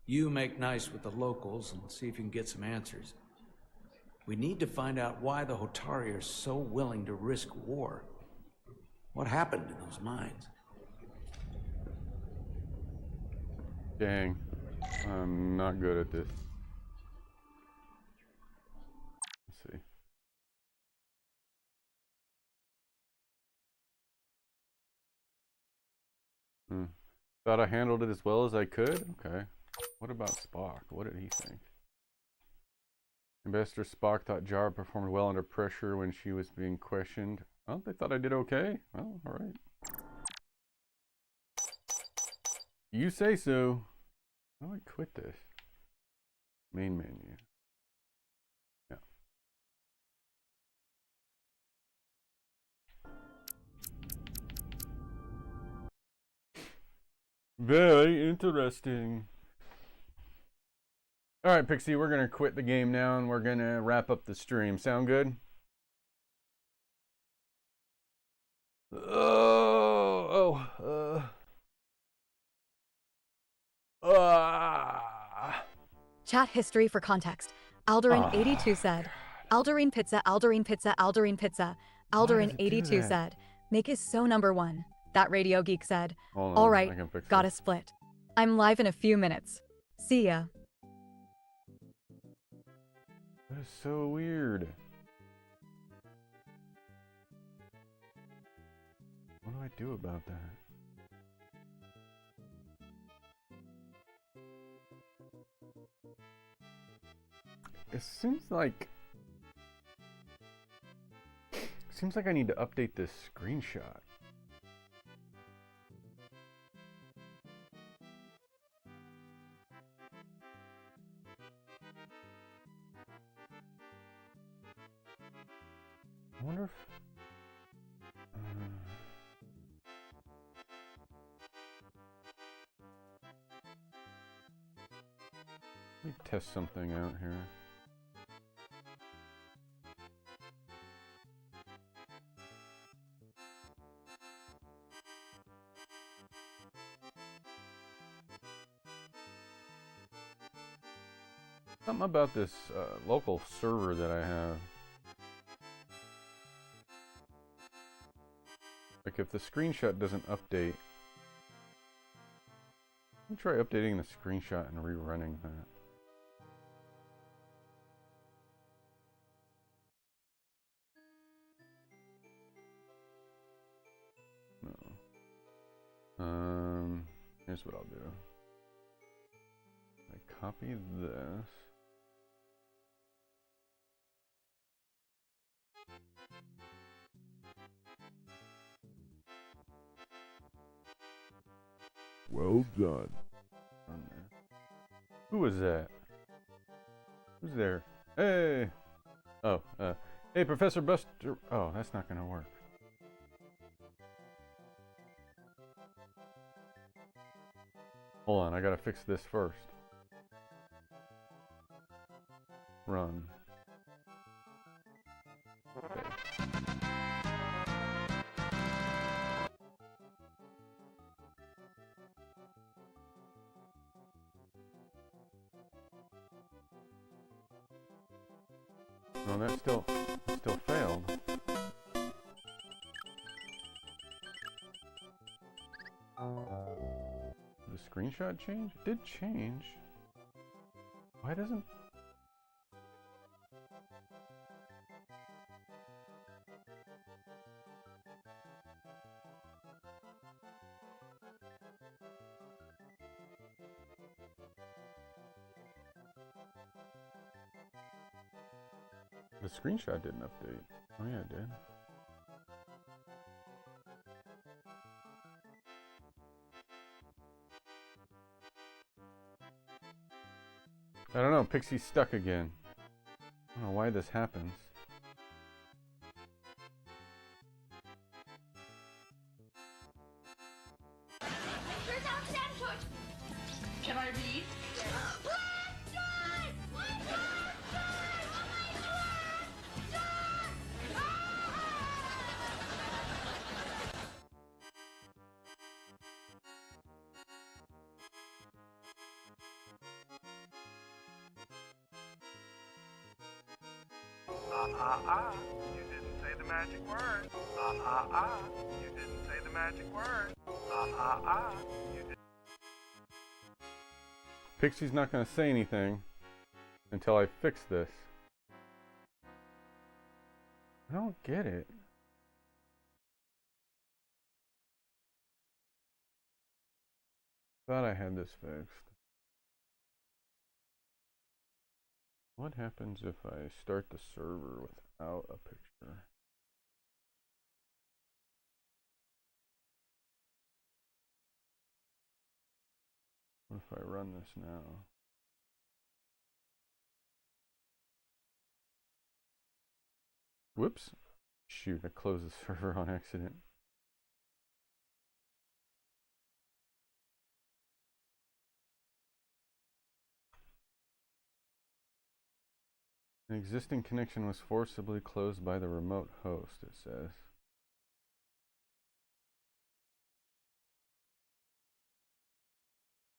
You make nice with the locals and see if you can get some answers. We need to find out why the Hotari are so willing to risk war. What happened in those mines? Dang. I'm not good at this. Let's see. Thought I handled it as well as I could? Okay. What about Spock? What did he think? Ambassador Spock thought Jara performed well under pressure when she was being questioned. Oh, they thought I did okay. Well, alright. You say so. How do I quit this? Main menu. Yeah. Very interesting. Alright, Pixie, we're going to quit the game now and we're going to wrap up the stream. Sound good? Chat history for context. Alderin82 said, Alderine pizza, Alderine pizza, Alderine pizza. Alderin82 said, make is so #1. That Radio Geek said, all right, gotta split. I'm live in a few minutes. See ya. That is so weird. What do I do about that? It seems like I need to update this screenshot. I wonder if let me test something out here. Something about this local server that I have. Like if the screenshot doesn't update, Let me try updating the screenshot and rerunning that. No. Here's what I'll do. I copy this. Well done. Who was that? Who's there? Hey! Oh, hey, Professor Buster. Oh, that's not gonna work. Hold on, I gotta fix this first. Run. Okay. No, that still failed. The screenshot change? It did change. Why doesn't... The screenshot didn't update. Oh yeah, it did. I don't know, Pixie's stuck again. I don't know why this happens. Can I read? You didn't say the magic word. You didn't say the magic word. You didn't. Pixie's not going to say anything until I fix this. I don't get it. Thought I had this fixed. What happens if I start the server without a picture? What if I run this now? Whoops. Shoot, I closed the server on accident. An existing connection was forcibly closed by the remote host, it says.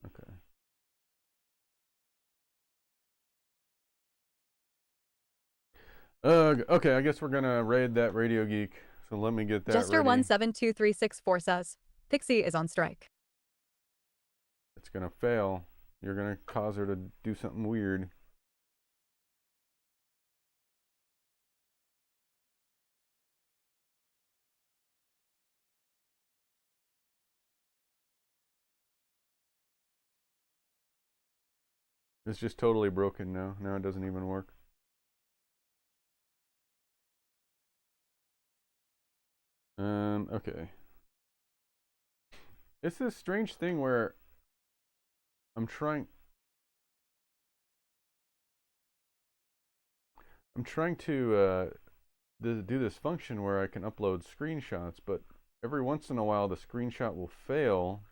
Okay. Okay, I guess we're gonna raid that Radio Geek. So let me get that ready. Jester172364 says, Pixie is on strike. It's gonna fail. You're gonna cause her to do something weird. It's just totally broken now. Now it doesn't even work. Okay. It's this strange thing where I'm trying to do this function where I can upload screenshots, but every once in a while the screenshot will fail,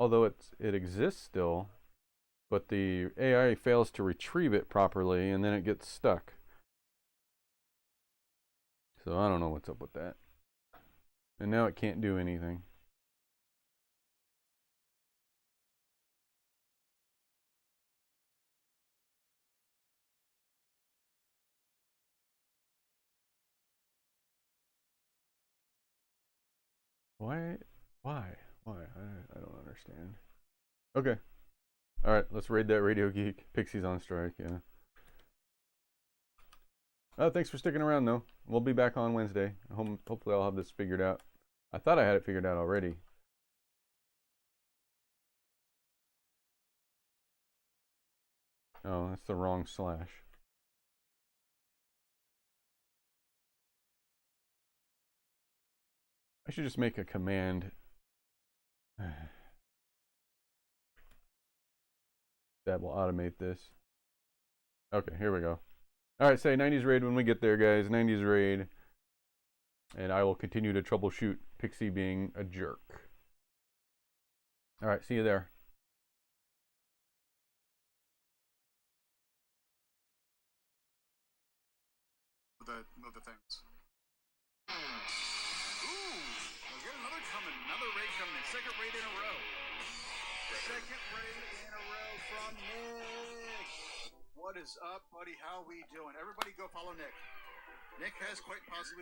although it exists still, but the AI fails to retrieve it properly and then it gets stuck. So I don't know what's up with that. And now it can't do anything. Why? I don't understand. Okay. Alright, let's raid that Radio Geek. Pixie's on strike, yeah. Oh, thanks for sticking around, though. We'll be back on Wednesday. Hopefully I'll have this figured out. I thought I had it figured out already. Oh, that's the wrong slash. I should just make a command. That will automate this. Okay, here we go. Alright, say 90s raid when we get there, guys. 90s raid. And I will continue to troubleshoot Pixie being a jerk. Alright, see you there. Move the things. Ooh, we'll get another coming. Another raid coming in. Second raid in a row. Second raid in a row from Nick. What is up, buddy? How we doing? Everybody go follow Nick. Nick has quite possibly